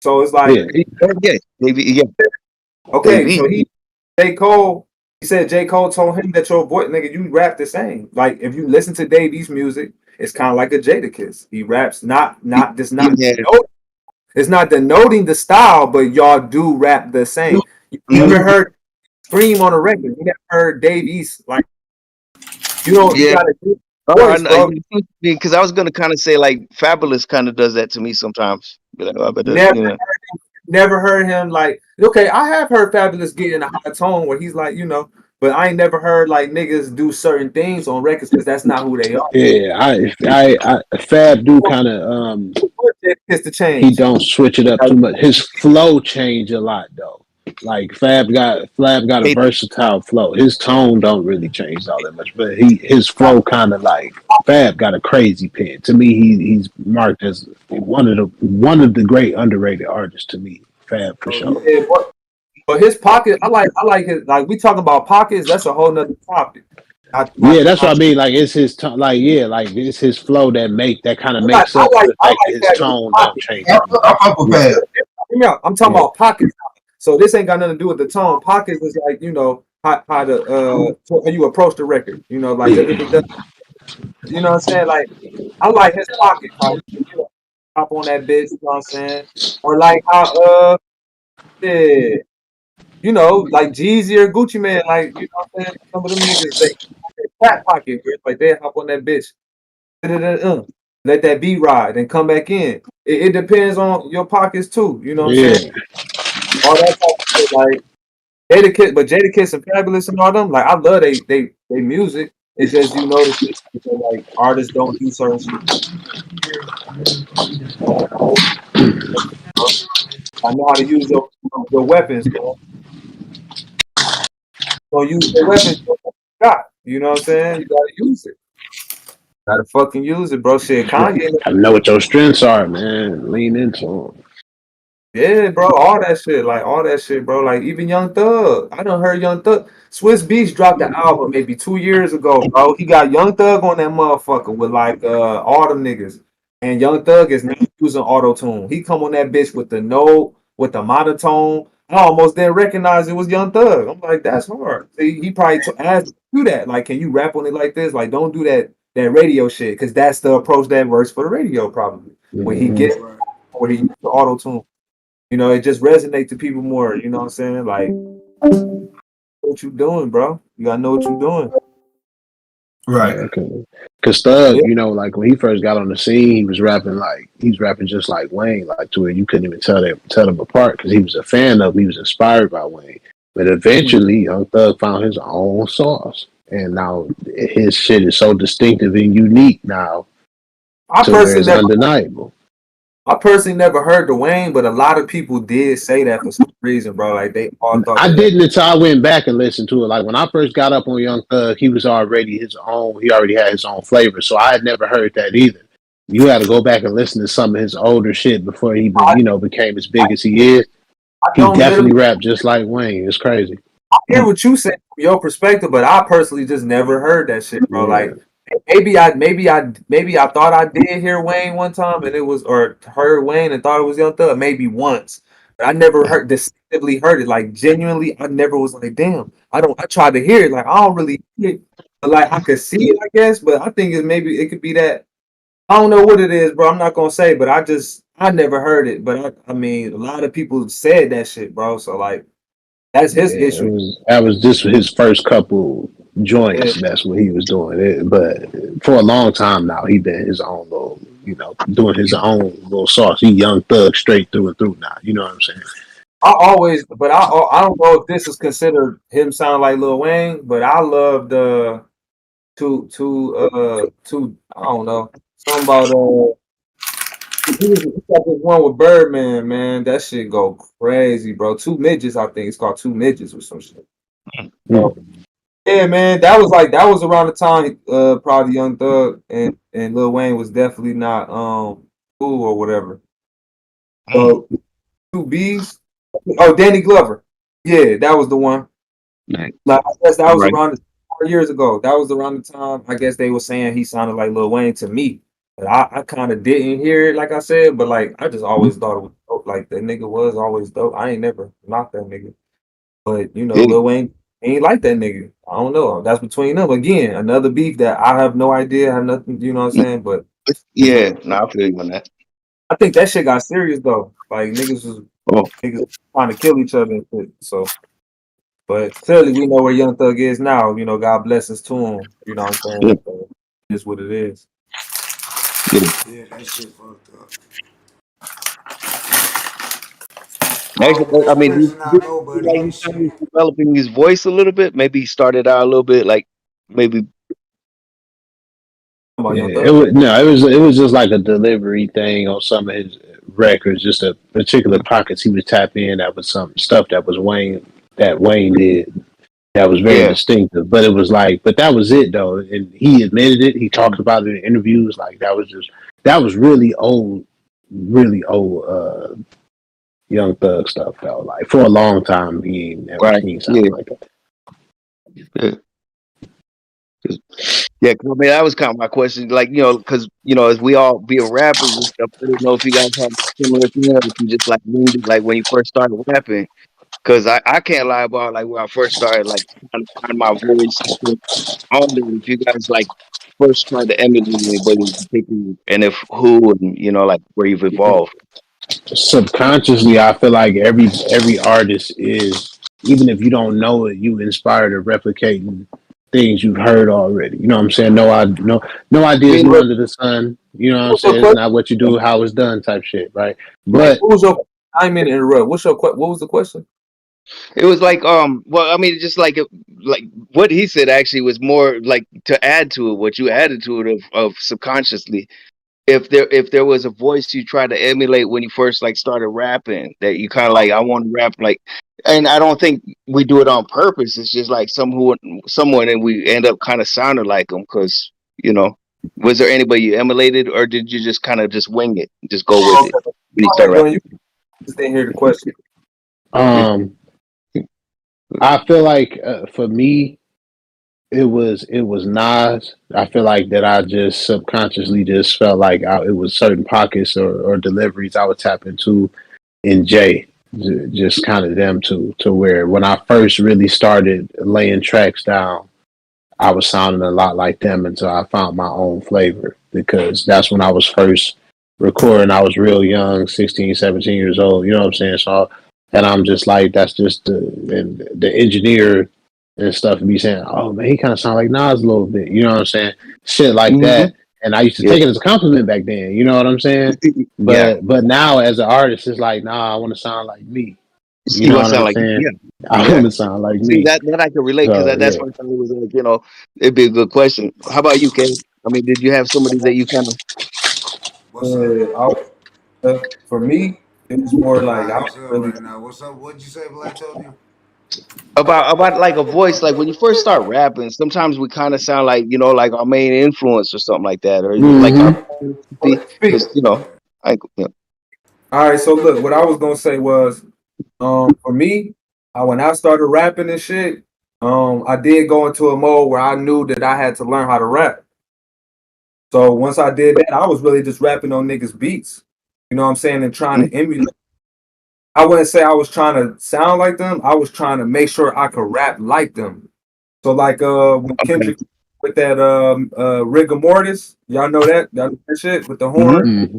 So it's like, Yeah, Yeah, maybe. Yeah, okay, maybe. so J. Cole, he said J. Cole told him that your voice, nigga, you rap the same. Like if you listen to Dave East music, it's kind of like a Jadakiss. He raps not Yeah. it's not denoting the style, but y'all do rap the same. You never heard Scream on a record. You never heard Dave East like you Yeah. got a good Oh, voice, bro. because I was gonna kind of say like Fabulous kind of does that to me sometimes. Be like, oh, but Never never heard him like okay, I have heard Fabulous get in a high tone where he's like, you know, but I ain't never heard like niggas do certain things on records because that's not who they are. yeah. Fab do kind of It's the he change. don't switch it up too much. His flow change a lot though. Like Fab got a Hey, versatile flow. His tone don't really change all that much, but his flow kind of like Fab got a crazy pen. To me, he's marked as one of the great underrated artists. To me, Fab for sure. Yeah, but his pocket, I like his like we talk about pockets. That's a whole nother topic. Yeah, that's what I mean. Like it's his tone. Like yeah, like it's his flow that kind of makes I up for the like fact that his Fabulous tone don't pockets. change. I fuck with Fab. Hear me out. I'm talking about pockets. So this ain't got nothing to do with the tone. Pockets is like you know how you approach the record. You know, like you know what I'm saying. Like I like his pocket. Like, you know, hop on that bitch. You know what I'm saying. Or like how yeah, you know, like Jeezy or Gucci Man. Like you know what I'm saying. Some of them niggas they fat pocket. Where it's like they hop on that bitch. Let that beat ride and come back in. It depends on your pockets too. You know what I'm Yeah, saying. All that type of shit, like Jadakiss and Fabulous and all them, like I love they music. It's just you notice like artists don't do certain shit. I know how to use your weapons, bro. So use your weapons you got. You know what I'm saying? You gotta use it. Gotta fucking use it, bro. Shit, Kanye. I know what your strengths are, man. Lean into them. Yeah, bro, all that shit, bro. Like even Young Thug, I done heard Young Thug. Swiss Beats dropped the album maybe 2 years ago, bro. He got Young Thug on that motherfucker with like all them niggas, and Young Thug is not using auto tune. He come on that bitch with the note, with the monotone. I almost didn't recognize it was Young Thug. I'm like, that's hard. He probably asked to do that. Like, can you rap on it like this? Like, don't do that radio shit, because that's the approach that works for the radio probably. When he gets where he uses the auto tune. You know, it just resonates to people more. You know what I'm saying? Like, what you doing, bro? You gotta know what you're doing. Right. Okay. Cause Thug, you know, like when he first got on the scene, he's rapping just like Wayne, like to where you couldn't even tell them apart because he was a fan of, he was inspired by Wayne. But eventually, Young Thug found his own sauce, and now his shit is so distinctive and unique now to where it's undeniable. I personally never heard the Wayne, but a lot of people did say that for some reason, bro. Like they all thought I didn't until I went back and listened to it. Like when I first got up on Young Thug, he was already his own. He already had his own flavor, so I had never heard that either. You had to go back and listen to some of his older shit before he, became as big as he is. He definitely rapped just like Wayne. It's crazy. I hear what you say from your perspective, but I personally just never heard that shit, bro. Yeah. Like maybe I thought I did hear Wayne one time and it was or heard Wayne and thought it was Young Thug maybe once. But I never distinctively heard it. Like genuinely, I never was like, damn. I tried to hear it. Like I don't really hear it. But like I could see it, I guess, but I think it could be that. I don't know what it is, bro. I'm not gonna say, but I never heard it. But I mean, a lot of people said that shit, bro. So like, that's his Yeah, issue. that was just his first couple Yeah. joints. That's what he was doing. But for a long time now, he been his own little, doing his own little sauce. He young thug straight through and through now. You know what I'm saying? I don't know if this is considered him sound like Lil Wayne, but I love the I don't know, something about he got this one with Birdman, man. That shit go crazy, bro. Two Midgets, I think it's called Two Midgets or some shit. So, yeah, man, that was around the time probably Young Thug and Lil Wayne was definitely not cool or whatever. So two B's. Oh, Danny Glover. Yeah, that was the one. Nice. Like I guess that was Right. around 4 years ago. That was around the time I guess they were saying he sounded like Lil Wayne to me. But I kind of didn't hear it, like I said, but like I just always thought it was dope. Like that nigga was always dope. I ain't never knocked that nigga. But Yeah. Lil Wayne ain't like that nigga. I don't know. That's between them. Again, another beef that I have no idea, have nothing, you know what I'm saying? But Yeah, no, I feel you on that. I think that shit got serious though. Like niggas trying to kill each other and shit. So but clearly we know where Young Thug is now. God bless us to him. You know what I'm saying? So, it's what it is. Yeah, that shit fucked up. I mean, do I you know, feel buddy. like he's kind of developing his voice a little bit? Maybe he started out a little bit like maybe. Yeah, it was just like a delivery thing on some of his records, just a particular pockets he would tap in. That was some stuff that Wayne did that was very distinctive. But it was like, but that was it though, and he admitted it. He talked about it in interviews. Like that was really old, Young Thug stuff though. Like for a long time, he ain't never seen something like that. Yeah. Yeah, 'cause I mean that was kind of my question. Like, because as we all be rappers and stuff, I don't know if you guys have similar thing or if you just like leaned it, like when you first started rapping. Because I can't lie about like when I first started like trying to find my voice. I wonder if you guys like first tried to emulate anybody in particular, and if who, and like where you've evolved. Subconsciously, I feel like every artist is, even if you don't know it, you inspired to replicate things you've heard already. You know what I'm saying? No ideas new under the sun. You know what I'm saying? It's not what you do, how it's done type shit, right? But what was your? I mean, interrupt. What was the question? It was like, well, I mean, just like what he said actually was more like to add to it, what you added to it of subconsciously. If there was a voice you tried to emulate when you first like started rapping, that you kind of like, I want to rap like, and I don't think we do it on purpose. It's just like someone, and we end up kind of sounding like them because was there anybody you emulated, or did you just kind of just wing it, just go with it when you started rapping? Just didn't hear the question. I feel like for me, it was Nas. I feel like that I just subconsciously just felt like it was certain pockets or deliveries I would tap into in Jay, just kind of them to where when I first really started laying tracks down, I was sounding a lot like them until I found my own flavor, because that's when I was first recording. I was real young, 16, 17 years old, you know what I'm saying? So, and I'm just like, that's just the engineer and stuff be saying, oh man, he kind of sound like Nas a little bit, you know what I'm saying? Shit like that. And I used to take it as a compliment back then, you know what I'm saying? But now as an artist, it's like, nah, I want to sound like me. You know what I'm saying? I want to sound like me. That I can relate, because that's what I thought it was like, it'd be a good question. How about you, Kay? I mean, did you have somebody that you kind of? For me, it was more like I What's up right now? What's up? What'd you say, Blatonio? About like a voice, like when you first start rapping, sometimes we kind of sound like like our main influence or something like that, or like our, because All right, so look, what I was gonna say was, for me, when I started rapping and shit, I did go into a mode where I knew that I had to learn how to rap. So once I did that, I was really just rapping on niggas' beats. You know what I'm saying? And trying to emulate. I wouldn't say I was trying to sound like them. I was trying to make sure I could rap like them. So like when Kendrick with that rigor mortis. Y'all know that shit with the horn. Mm-hmm.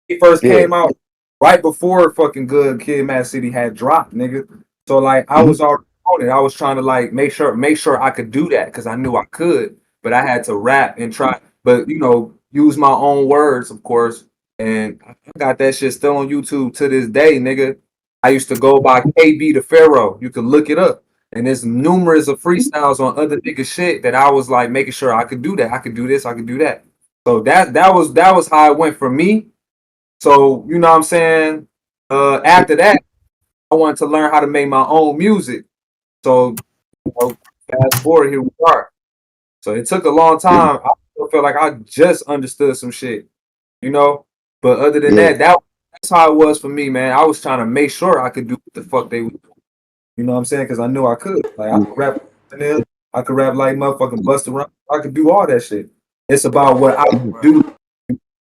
He first came out right before fucking Good Kid, Mad City had dropped, nigga. So like I was already on it. I was trying to like make sure I could do that because I knew I could, but I had to rap and try, but use my own words, of course. And I got that shit still on YouTube to this day, nigga. I used to go by KB the Pharaoh. You can look it up. And there's numerous of freestyles on other nigga shit that I was like making sure I could do that. I could do this, I could do that. So that was how it went for me. So, you know what I'm saying? After that, I wanted to learn how to make my own music. So, fast forward, here we are. So it took a long time. I still feel like I just understood some shit, But other than that's how it was for me, man. I was trying to make sure I could do what the fuck they would do. You know what I'm saying? Because I knew I could. Like, I could rap. I could rap like motherfucking Busta Rhymes. I could do all that shit. It's about what I can do.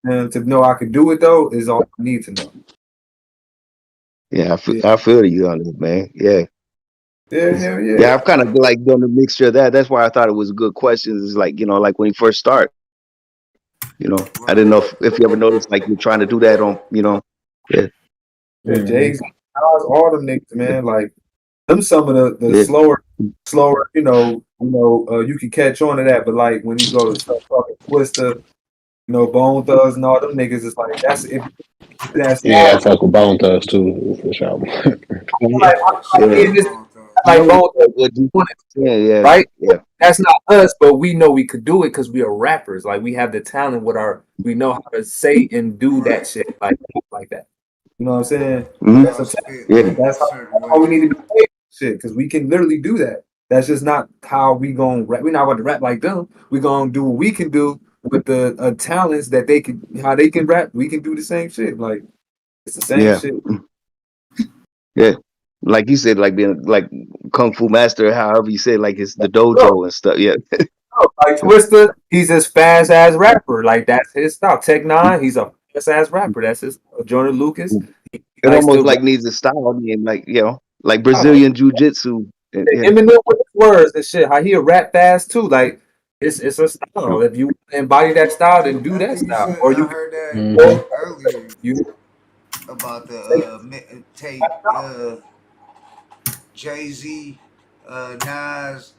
And to know I could do it, though, is all I need to know. Yeah, I feel you on it, man. Yeah. Yeah. Yeah, I've kind of like done a mixture of that. That's why I thought it was good questions. It's like, like when you first start, I didn't know if you ever noticed, like you're trying to do that on, yeah. Yeah, Jay-Z, all them niggas, man. Like, them some of the slower, you can catch on to that. But like when you go to stuff fucking Twister, Bone Thugs and all them niggas, it's like that's I fuck with Bone Thugs too for sure. Like Bone Thugs, right? Yeah. That's not us, but we know we could do it because we are rappers. Like we have the talent we know how to say and do that shit like that. You know what I'm saying? Mm-hmm. That's how we need to do shit because we can literally do that. That's just not how we gonna rap. We're not about to rap like them. We're gonna do what we can do with the talents that how they can rap. We can do the same shit. Like it's the same shit. Yeah, like you said, like being like Kung Fu Master, however you say, like it's the dojo and stuff. Yeah. Like Twister, he's his fast ass rapper. Like that's his style. Tech Nine, he's a fast ass rapper. That's his. Jordan Lucas. It almost like needs a style. I mean, like like Brazilian jiu-jitsu. Eminem with his words and shit. How he rap fast too. Like it's a style. If you embody that style, then do that style. Or you heard that earlier. About the tape, Jay-Z, Nas,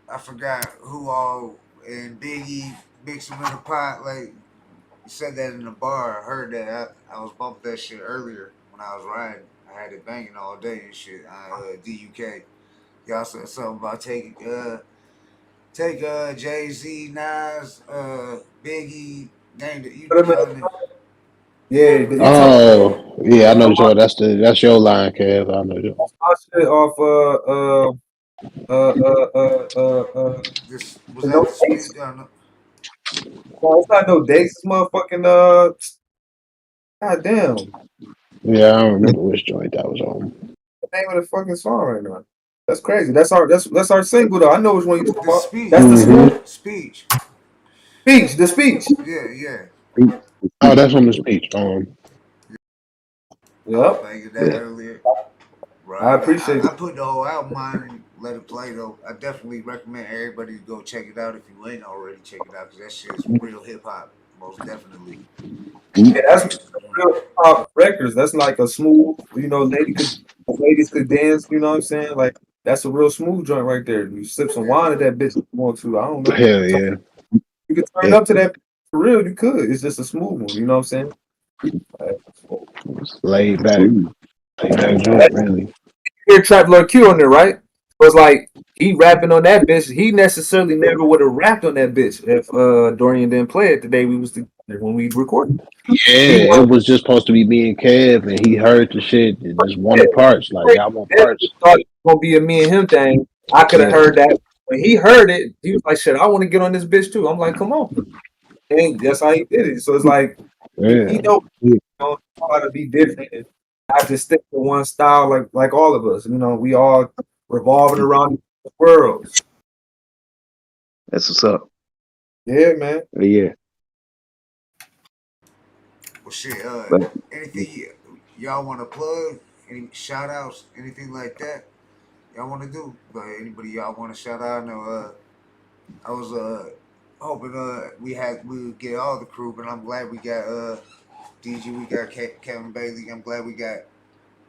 I forgot who all, and Biggie mix them in a pot. Like you said that in the bar. I heard that. I was bumping that shit earlier when I was riding. I had it banging all day and shit. DUK. Y'all said something about take Jay-Z, Nas, Biggie. Named it. You know me. Yeah. I know Joe. That's your line, Kev. I know Joe. Shit off This was that the cheese gun? No, it's not no dates. It's motherfucking God damn. Yeah, I don't remember which joint that was on. The name of the fucking song right now. That's crazy. That's our single though. I know which one you talking about. Speech. That's the speech. The speech. Yeah. Oh, that's on the speech. Yep. That earlier. Right. I appreciate it. I put the whole album on and let it play though. I definitely recommend everybody to go check it out if you ain't already check it out because that shit is real hip hop, most definitely. Yeah, that's real hip hop records. That's like a smooth, ladies could dance. You know what I'm saying? Like that's a real smooth joint right there. You sip some wine at that bitch if you want to. I don't know. Hell yeah. You could turn up to that for real. You could. It's just a smooth one. You know what I'm saying? It's laid back. Joint, really. You hear Trap Lord Q on there, right? So it's like he rapping on that bitch. He necessarily never would have rapped on that bitch if Dorian didn't play it the day we was together when we recorded. Yeah, it was just supposed to be me and Kev, and he heard the shit and just wanted parts. Like, I want parts. Thought it was gonna be a me and him thing. I could have heard that. When he heard it, he was like, "Shit, I want to get on this bitch too." I'm like, "Come on," and that's how he did it. So it's like he know how to be different. And not just stick to one style like all of us. We all revolving around the world. That's what's up. Yeah, man. Yeah. Well, shit. Anything y'all want to plug? Any shout outs? Anything like that? Y'all want to do? But anybody y'all want to shout out? I know. I was hoping we would get all the crew, but I'm glad we got DG, we got Kevin Bailey. I'm glad we got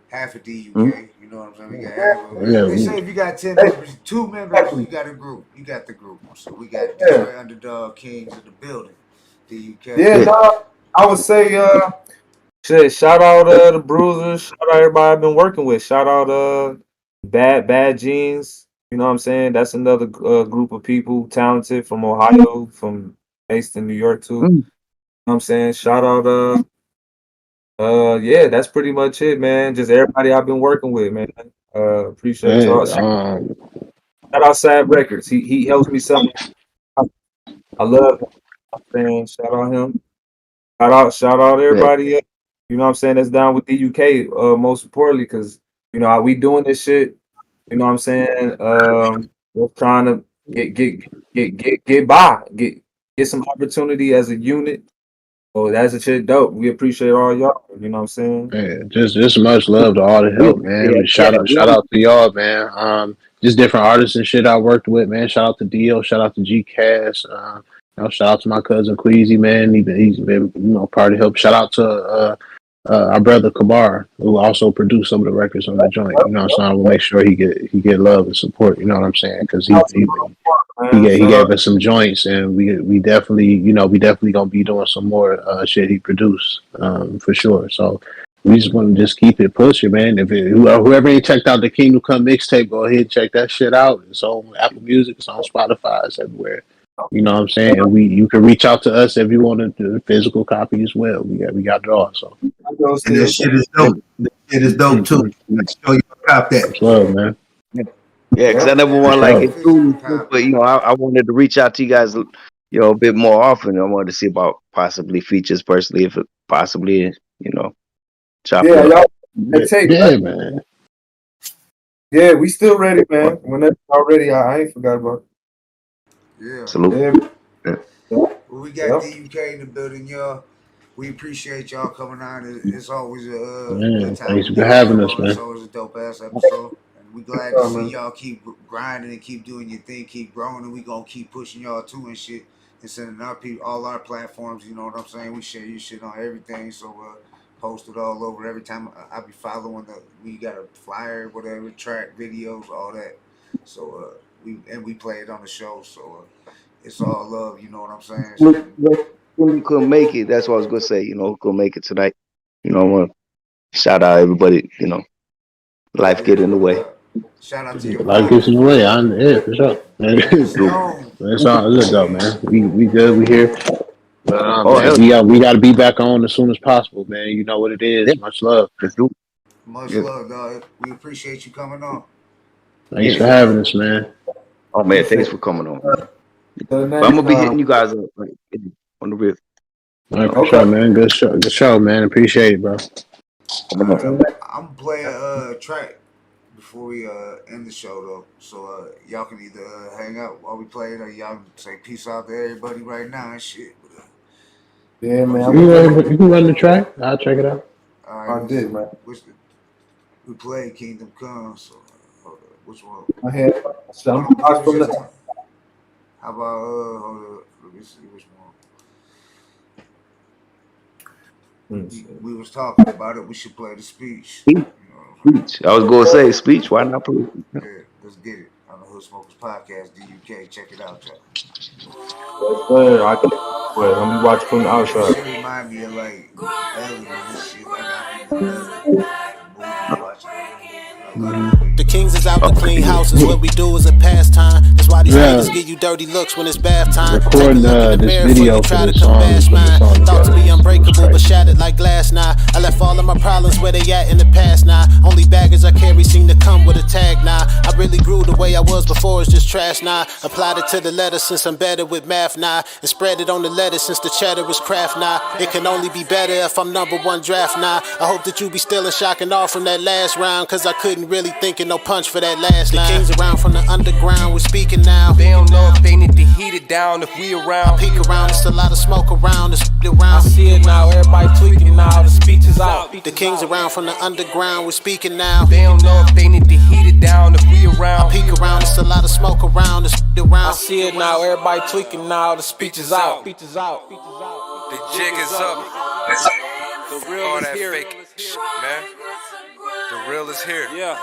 half of DUK. You know what I'm saying? We got half of it. They say if you got 10 members, 2 members, you got a group. You got the group. So we got Detroit Underdog Kings in the building. DUK. Yeah, no, I would say shit, shout out the Bruisers, shout out everybody I've been working with. Shout out Bad Jeans. You know what I'm saying? That's another group of people, talented from Ohio, from based in New York too. You know what I'm saying? Shout out yeah, that's pretty much it, man. Just everybody I've been working with, man. Appreciate y'all. Shout out Sad Records. He helps me something. I love him. Man, shout out him. Shout out everybody. You know what I'm saying? That's down with DUK. Most importantly, because you know how we doing this shit. You know what I'm saying? We're trying to get by, get some opportunity as a unit. Oh, that's a shit dope. We appreciate all y'all. You know what I'm saying? Yeah, just much love to all the help, man. Shout out to y'all, man. Just different artists and shit I worked with, man. Shout out to Dio, shout out to GCast. Shout out to my cousin Queasy, man. He's been part of the help. Shout out to our brother Kabar, who also produced some of the records on the joint. You know what I'm saying? We'll make sure he get love and support. You know what I'm saying? Because he gave us some joints, and we definitely gonna be doing some more shit he produced for sure. So we just want to just keep it pushing, man. Whoever ain't checked out the Kingdom Come mixtape, go ahead and check that shit out. It's on Apple Music, it's on Spotify, it's everywhere. You know what I'm saying? And you can reach out to us if you want to do a physical copy as well. We got it all. So and this shit is dope. This shit is dope too. Let's show you cop that. Love, man. Yeah, because I never want but I wanted to reach out to you guys, a bit more often. I wanted to see about possibly features personally, if it possibly, chop it up. Man. Yeah, we still ready, man. Whenever y'all ready, I ain't forgot about it. Yeah. Salute. Well, we got DUK in the building, y'all. We appreciate y'all coming on. It's always a good time. Thanks for having us, man. It's always a dope ass episode. And we glad to see y'all keep grinding and keep doing your thing, keep growing, and we gonna keep pushing y'all too and shit. And sending our people all our platforms, you know what I'm saying? We share your shit on everything, so post it all over. Every time I be following we got a flyer, whatever, track, videos, all that. So we play it on the show, so it's all love, you know what I'm saying? Who couldn't make it, that's what I was gonna say, who couldn't make it tonight. I want to shout out everybody, life get in the way. Shout out to your life gets in the way. Yeah, for sure. It's all good though, man. We good, we here. But we gotta be back on as soon as possible, man. You know what it is. Yeah. Much love. Much love, dog. We appreciate you coming on. Thanks for having us, man. Oh man, thanks for coming on. But I'm gonna be hitting you guys up on the real. All right, for sure, man. Good show, man. Appreciate it, bro. I'm gonna play a track before we end the show, though. So y'all can either hang out while we play it, or y'all can say peace out to everybody right now and shit. Yeah, man. You can run the track. I'll check it out. All right, I did, man. We played Kingdom Come, so which one? I had how about hold on, let me see which one. We was talking about it. We should play the speech. Speech. I was gonna say speech. Why not play? Yeah, let's get it on the Hood Smokers Podcast. DUK, check it out, y'all. Let me watch from the outside. It remind me of like Alien and shit. The Kings is out to clean houses. What we do is a pastime. That's why these niggas give you dirty looks when it's bath time. Recording this video for this song. Thought to be unbreakable, but shattered like glass now. I left all of my problems where they at in the past now. Only baggage I carry seem to come with a tag now. I really grew the way I was before, it's just trash now. Applied it to the letter since I'm better with math now. And spread it on the letter since the cheddar is craft now. It can only be better if I'm #1 draft now. I hope that you be still in shock and awe from that last round, cause I couldn't really think of no punch for that last line. The Kings around from the underground, we're speaking now. They don't know if they need to heat it down if we around. I peek around, it's a lot of smoke around, it's around. I see it now, everybody tweaking now, the speech is out. The Kings around from the underground, we're speaking now. They don't know if they need to heat it down if we around. I peek around, it's a lot of smoke around, it's around. around. I see it now, everybody tweaking now, the speech is out. The jig is up. The real is here. Man. The real is here. Yeah.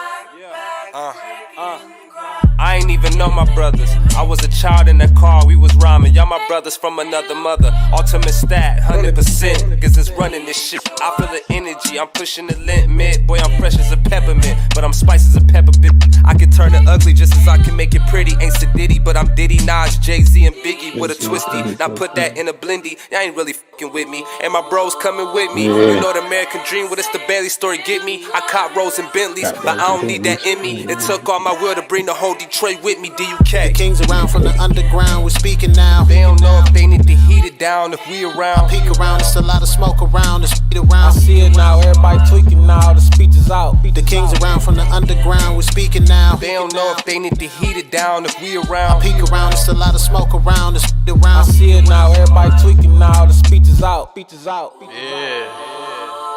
I ain't even know my brothers. I was a child in the car, we was rhyming. Y'all my brothers from another mother. Ultimate stat, 100%. Cause it's running this shit. I feel the energy, I'm pushing the limit. Boy, I'm fresh as a peppermint, but I'm spicy as a pepper bit. I can turn it ugly just as I can make it pretty. Ain't Sadiddy, but I'm Diddy, Nas, Jay-Z, and Biggie with a twisty. Now put that in a blendy. Y'all ain't really fucking with me. And my bros coming with me. You know the American dream, well, it's the Bailey story, get me. I caught Rolls and Bentleys, but I don't need that in me. It took all my will to bring the whole Detroit with me, DUK. The kings around from the underground, we're speaking now. They don't know if they need to heat it down if we around. I peek around, it's a lot of smoke around, the speed around. I see it now, everybody tweaking now, the speech is out. The kings around from the underground, we're speaking now. They don't know if they need to heat it down if we around. I peek around, it's a lot of smoke around, the speed around. I see it now, everybody tweaking now, the speech is out. Yeah.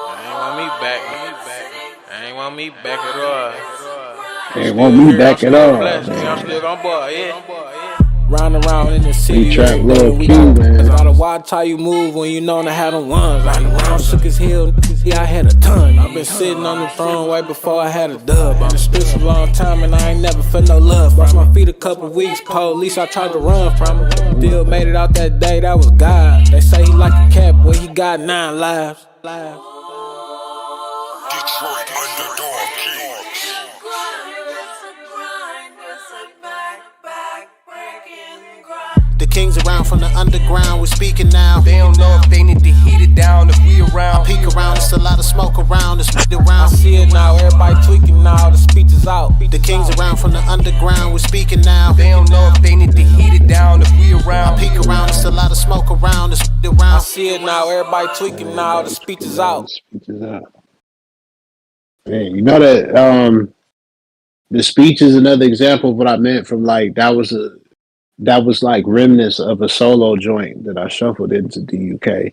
I ain't want me back. I ain't want me back at all. They want me back at all. I'm still on board, yeah. Round around in the city, We trap Lil Q, got man. to watch how you move when you know to have them ones. Round around, shook his heel, yeah, I had a ton. I've been sitting on the throne way before I had a dub. On the streets a long time and I ain't never felt no love. Lost my feet a couple weeks, police, I tried to run from him. Still made it out that day, that was God. They say he like a cat, boy, he got 9 lives. Detroit Underdog Kings. The kings around from the underground, we're speaking now. They don't know if they need to heat it down if we around. I peek around, it's a lot of smoke around, the speed around. I see it now, everybody tweaking now, the speech is out. The kings around from the underground, we're speaking now. They don't know if they need to heat it down if we around. I peek around, it's a lot of smoke around, the speed around. I see it now, everybody tweaking now, the speech is out. Man, you know that the speech is another example of what I meant from like that was like remnants of a solo joint that I shuffled into DUK.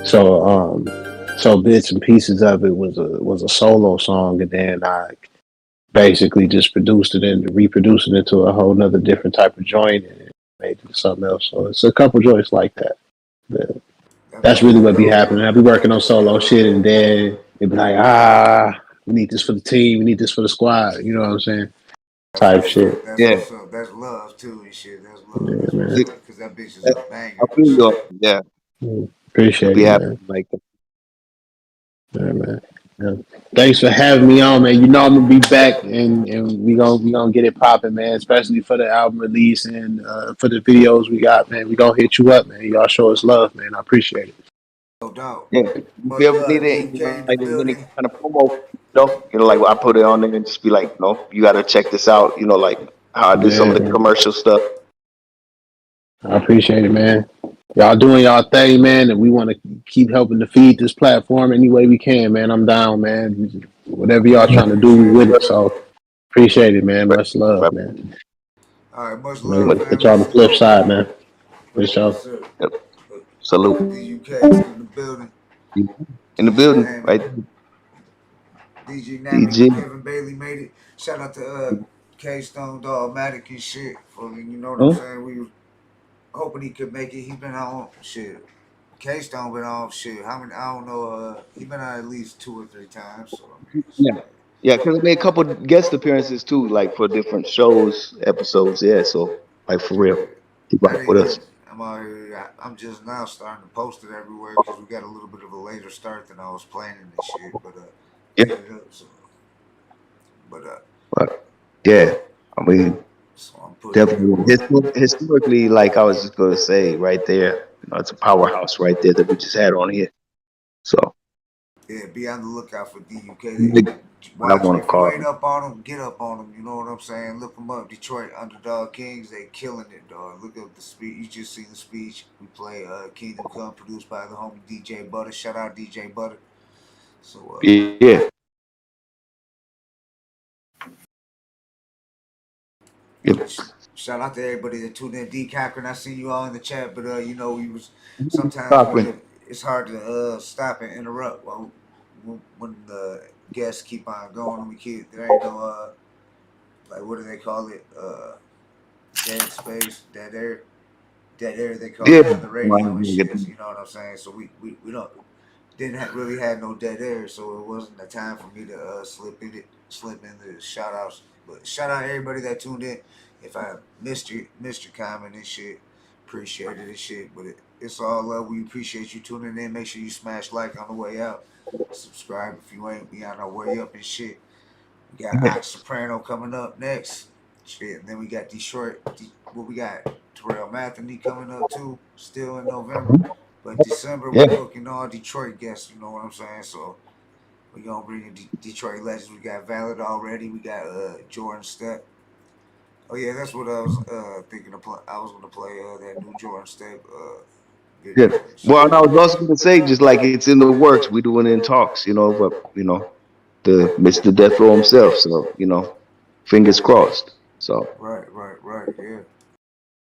So bits and pieces of it was a solo song, and then I basically just reproduced it into a whole nother different type of joint and made it something else. So it's a couple joints like that. That's really what be happening. I'll be working on solo shit, and then it be like, we need this for the team, we need this for the squad. You know what I'm saying? Type shit. That's Yeah. also, that's love too and shit. That's love. Yeah, That's man. because that bitch is a banger. I feel you. Yeah. Appreciate Be it, happy man. like that. Yeah, man. Yeah. Thanks for having me on, man. You know I'm gonna be back, and we gonna get it popping, man. Especially for the album release and for the videos we got, man. We gonna hit you up, man. Y'all show us love, man. I appreciate it. No doubt. Yeah. If you ever need it, like any kind of promo, like I put it on there and just be like, you gotta check this out. Like how I do some of the commercial stuff. I appreciate it, man. Y'all doing y'all thing, man, and we want to keep helping to feed this platform any way we can, man. I'm down, man. Whatever y'all trying to do, we with it. So appreciate it, man. Much love, man. All right, much love, man. Get y'all on the flip side, man. For sure. Yep. Salute. DUK in the building. In the building, right? DJ Nami, Kevin Bailey made it. Shout out to K-Stone, Dogmatic and shit. You know what I'm saying? We was hoping he could make it. He been on shit. K-Stone been on shit. How many? I don't know. He been on at least 2 or 3 times. So Yeah, because I made a couple guest appearances too, like for different shows, episodes. Yeah, so like for real, keep up with us. I'm out here. I'm just now starting to post it everywhere because we got a little bit of a later start than I was planning and shit. But Yeah. But yeah, I mean, definitely historically, like I was just gonna say, right there, it's a powerhouse right there that we just had on here. So yeah, be on the lookout for DUK. I want to call. If you ain't up on them, get up on them. You know what I'm saying? Look them up. Detroit Underdog Kings. They killing it, dog. Look up the speech. You just seen the speech. We play Kingdom Come, produced by the homie DJ Butter. Shout out DJ Butter. So yeah. Yep. Shout out to everybody that tuned in. D Cochran, I seen you all in the chat, but we was sometimes it's hard to stop and interrupt when the guests keep on going. There ain't no like what do they call it? dead space, dead air they call Yeah, it on the radio and shit. You know what I'm saying? So we don't really had no dead air, so it wasn't the time for me to slip in the shout outs. But shout out everybody that tuned in. If I missed your comment and shit, appreciate it and shit. But it's all love. We appreciate you tuning in. Make sure you smash like on the way out. Subscribe if you ain't. We on our way up and shit. We got Ox Soprano coming up next. Shit, and then we got Detroit. What we got? Terrell Matheny coming up too, still in November. But December we booking all Detroit guests. You know what I'm saying? So we gonna bring in Detroit legends. We got Valid already. We got Jordan Step. Oh yeah, that's what I was thinking of. I was gonna play that new Jordan Step yeah. video. Well, and I was also gonna say, just like it's in the works, we doing it in talks, but the Mr. Death Row himself. So fingers crossed. So Right, yeah.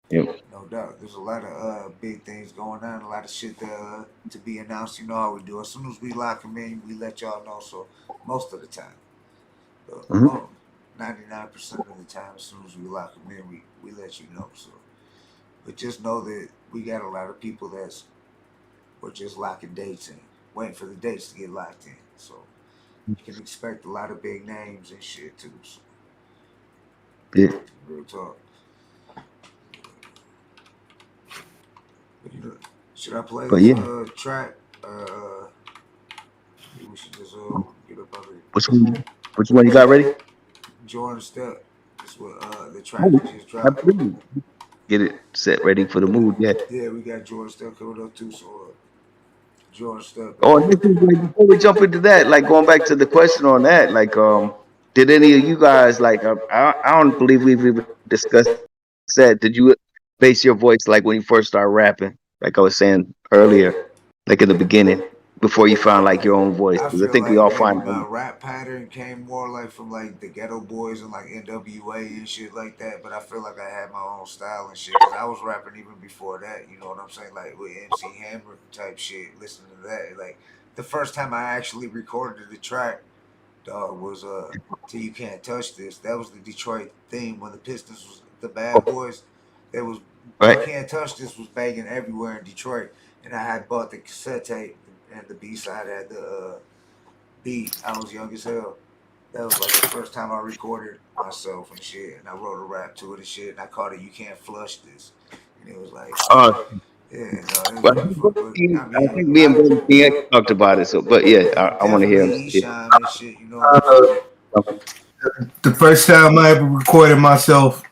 yeah. No doubt. There's a lot of big things going on, a lot of shit to be announced. You know how we do. As soon as we lock them in, we let y'all know. So most of the time, 99% of the time, as soon as we lock them in, we let you know. So, but just know that we got a lot of people we're just locking dates in, waiting for the dates to get locked in. So you can expect a lot of big names and shit too. So, yeah. Real talk. Should I play this track? We should just get up on it. Which one you got ready? Jordan Step. That's what the track that just dropped. Get it set ready for the mood. Yeah. Yeah, we got Jordan Step coming up too. So Jordan Step. Oh, and before we jump into that, like going back to the question on that, like did any of you guys like I don't believe we've even discussed that. Did you base your voice like when you first started rapping? Like I was saying earlier, like in the beginning, before you found like your own voice. I Because I feel think we like all maybe find. my rap pattern came more like from like the Ghetto Boys and like NWA and shit like that. But I feel like I had my own style and shit because I was rapping even before that. You know what I'm saying? Like with MC Hammer type shit. Listening to that, like the first time I actually recorded the track, dog, was "Till You Can't Touch This." That was the Detroit theme when the Pistons was the Bad Boys. It was "You Right. Can't Touch This" was banging everywhere in Detroit, and I had bought the cassette tape and the B side had the beat. I was young as hell. That was like the first time I recorded myself and shit, and I wrote a rap to it and shit, and I called it "You Can't Flush This," and it was like, yeah, no, it was Well, really fun. But I I think mean, a me lot and of Brother King talked about it. So, but yeah, I want to hear definitely him. Esham and shit. You know what I'm saying? The first time I ever recorded myself,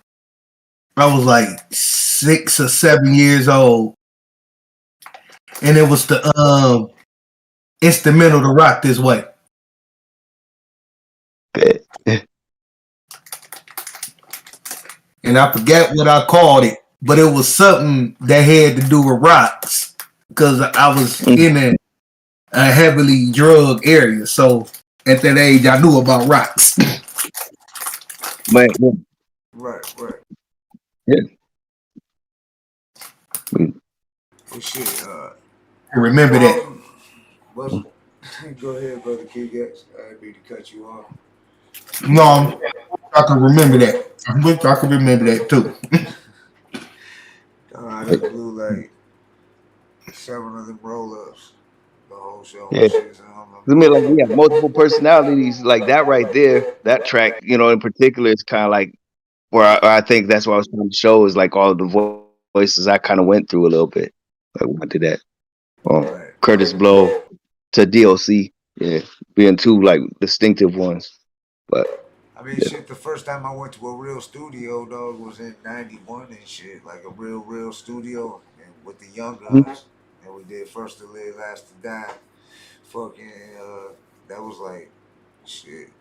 I was like 6 or 7 years old, and it was the instrumental to Rock This Way. And I forget what I called it, but it was something that had to do with rocks because I was in a heavily drug area. So at that age, I knew about rocks. Right. Yeah. Well, shit. I remember that. Go ahead, brother Kigax. I didn't mean to cut you off. No, I can remember that. I can remember that too. I just blew like 7 of them roll-ups the whole show. Yeah. I mean, like we have multiple personalities, like that right there. That track, in particular, is kind of like where I think that's what I was trying to show is like all the voices I kind of went through a little bit. Like when I did that, Curtis Blow to DLC, yeah, being two like distinctive ones. But I mean, shit. The first time I went to a real studio, dog, was in '91 and shit, like a real studio, and with the Young Guns, and we did First to Live, Last to Die. Fucking, that was like, shit.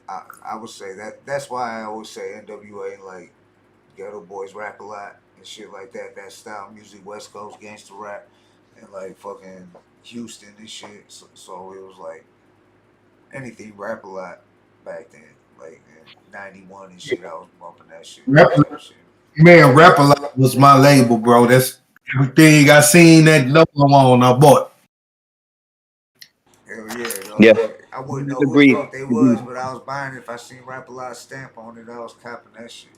I would say that's why I always say NWA and like Ghetto Boys rap a lot and shit like that. That style music, West Coast gangster rap, and like fucking Houston and shit. So it was like anything rap a lot back then. Like in '91 and shit, I was bumping that shit. Man, Rap A Lot was my label, bro. That's everything I seen that logo on, I bought. Hell yeah, dog. Yeah. Like, I wouldn't know who the fuck they was, but I was buying it. If I seen Rap A Lot stamp on it, I was copping that shit.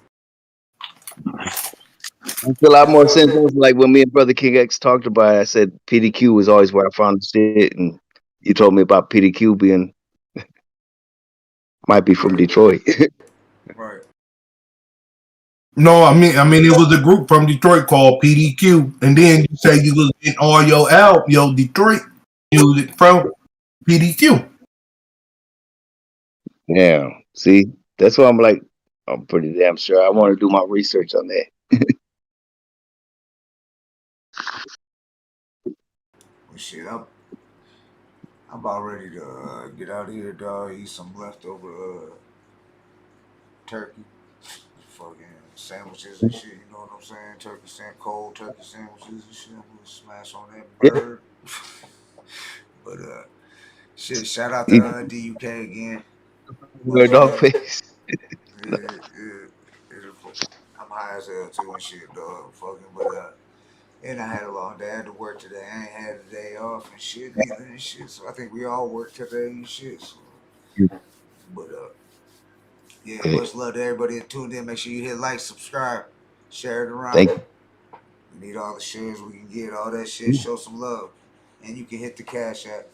Makes a lot more sense. It was like when me and Brother King X talked about it, I said PDQ was always where I found the shit, and you told me about PDQ being might be from Detroit. Right. No, I mean it was a group from Detroit called PDQ, and then you say you was getting all your Detroit music from PDQ. Yeah, see, that's why I'm like, I'm pretty damn sure I want to do my research on that. Well, shit, I'm about ready to get out of here, dog. Eat some leftover turkey, fucking sandwiches and shit. You know what I'm saying? Cold turkey sandwiches and shit. I'm gonna smash on that bird. But shit, shout out to DUK again. Your Much dog love. face. I'm high as hell too and shit, dog. Fucking, but and I had a long day. I had to work today. I ain't had a day off and shit neither and shit. So I think we all work today and shit. So, but yeah, much love to everybody that tuned in. Make sure you hit like, subscribe, share it around. Thank you. We need all the shares we can get, all that shit. Show some love, and you can hit the cash app.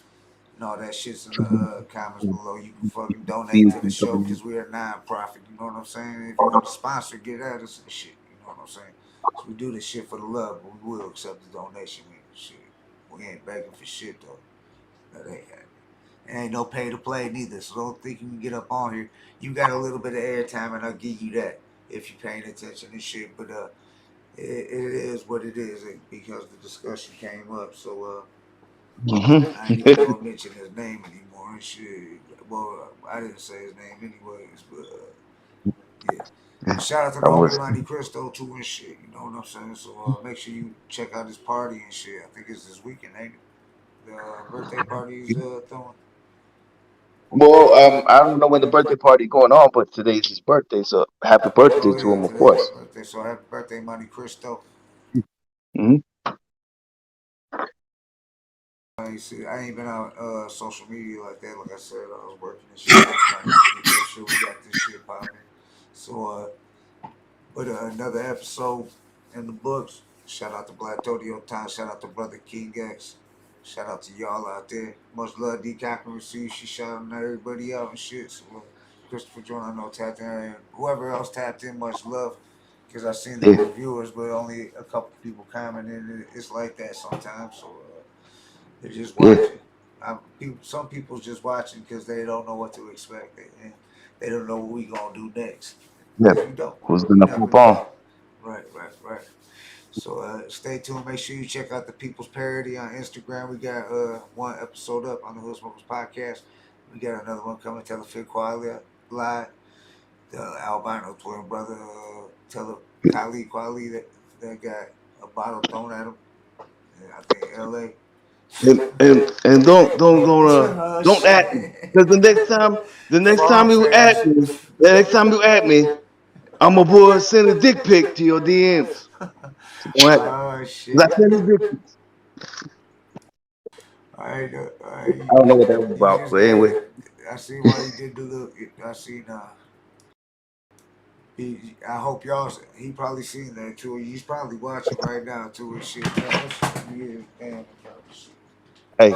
And all that shit's in the comments below. You can fucking donate to the show because we're a non-profit. You know what I'm saying? If you want to sponsor, get at us and shit. You know what I'm saying? So we do this shit for the love, but we will accept the donation and shit. We ain't begging for shit though. That ain't happening. It ain't no pay to play neither. So don't think you can get up on here. You got a little bit of airtime, and I'll give you that if you're paying attention and shit. But it is what it is because the discussion came up. So I ain't even gonna mention his name anymore and shit. Well, I didn't say his name anyways, but yeah. Shout out to the homie Monte Cristo too and shit. You know what I'm saying? So make sure you check out his party and shit. I think it's this weekend, ain't it? The birthday party he's throwing. Well, I don't know when the birthday party going on, but today's his birthday, so happy birthday Oh to yeah, him, of today's his course. birthday. So happy birthday, Monte Cristo. Mm-hmm. I ain't been on social media like that. Like I said, I was working and shit. I'm trying to make sure we got this shit popping. So but another episode in the books. Shout out to Blatonio Todd. Shout out to Brother King X. Shout out to y'all out there. Much love, DUK and receive. She shouting everybody out and shit. So Christopher Jordan, I know tapped in, and whoever else tapped in, much love. Because I seen the reviewers, but only a couple people commented. It's like that sometimes. So they're just watching. Some people's just watching because they don't know what to expect. They don't know what we gonna do next. Yeah. Because we don't. Who's We gonna never pop know. on? Right. So stay tuned. Make sure you check out the People's Parody on Instagram. We got one episode up on the Hood Smokers podcast. We got another one coming. Tell the Fit Qualia live. The albino twin brother, tell the Khalid Quali that got a bottle thrown at him. I think L.A. And don't at me because the next time you at me, I'm gonna send a dick pic to your DMs. So don't at me. Oh 'Cause shit! I send you dick pics. I I don't know what that was you about, just but anyway. I see why you did the look. I see now. I hope y'all. He probably seen that too. He's probably watching right now too and shit. Damn. Hey,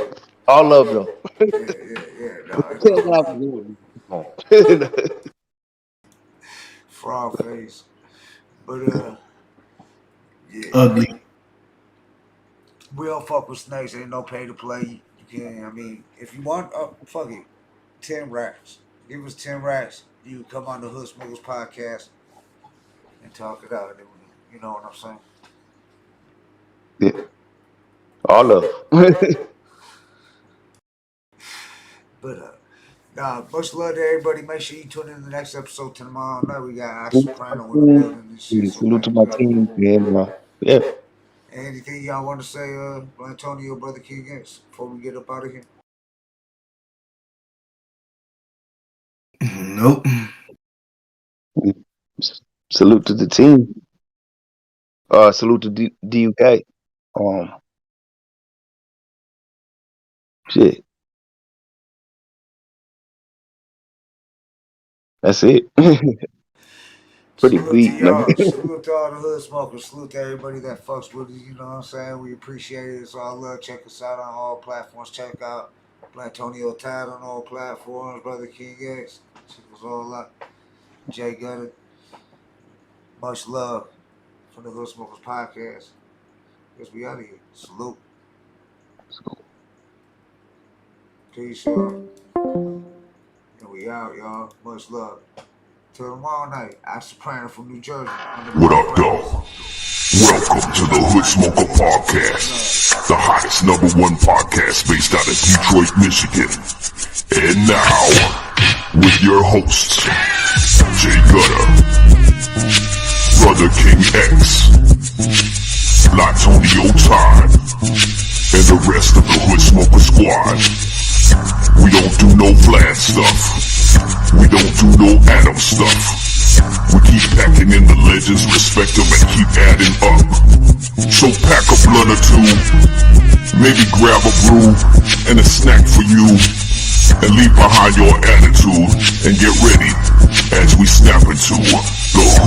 all love though. Yeah. No, I can't laugh at you. Come on. frog face. But yeah. Ugly. We don't fuck with snakes. Ain't no pay to play. You can. I mean, if you want, fuck it. 10 racks. Give us 10 racks. You come on the Hood Smokers podcast and talk it out. You know what I'm saying? Yeah. All love. But much love to everybody. Make sure you tune in the next episode tomorrow night. We got Ox Soprano in the building and shit. So Salute to my team. Yeah. Anything y'all want to say, Antonio, Brother King X, before we get up out of here? Nope. Salute to the team. Salute to DUK. Shit. That's it. Pretty Salute beat, to man. y'all. Salute to all the hood smokers. Salute to everybody that fucks with us. You know what I'm saying? We appreciate it. It's all love. Check us out on all platforms. Check out Blatonio Todd on all platforms. Brother King X. Check us all out. Jay Gutta. Much love from the Hood Smokers Podcast. Guess we out of here. Salute. Peace, y'all. And we out, y'all. Much love. Till tomorrow night. I'm Soprano from New Jersey. What up, dog? Welcome to the Hood Smoker Podcast, the hottest #1 podcast based out of Detroit, Michigan. And now, with your hosts, Jay Gutta, Brother King X, Blatonio Todd, and the rest of the Hood Smoker Squad. We don't do no Vlad stuff. We don't do no Adam stuff. We keep packing in the legends, respect them, and keep adding up. So pack a blunt or two, maybe grab a brew and a snack for you, and leave behind your attitude and get ready as we snap into the hood.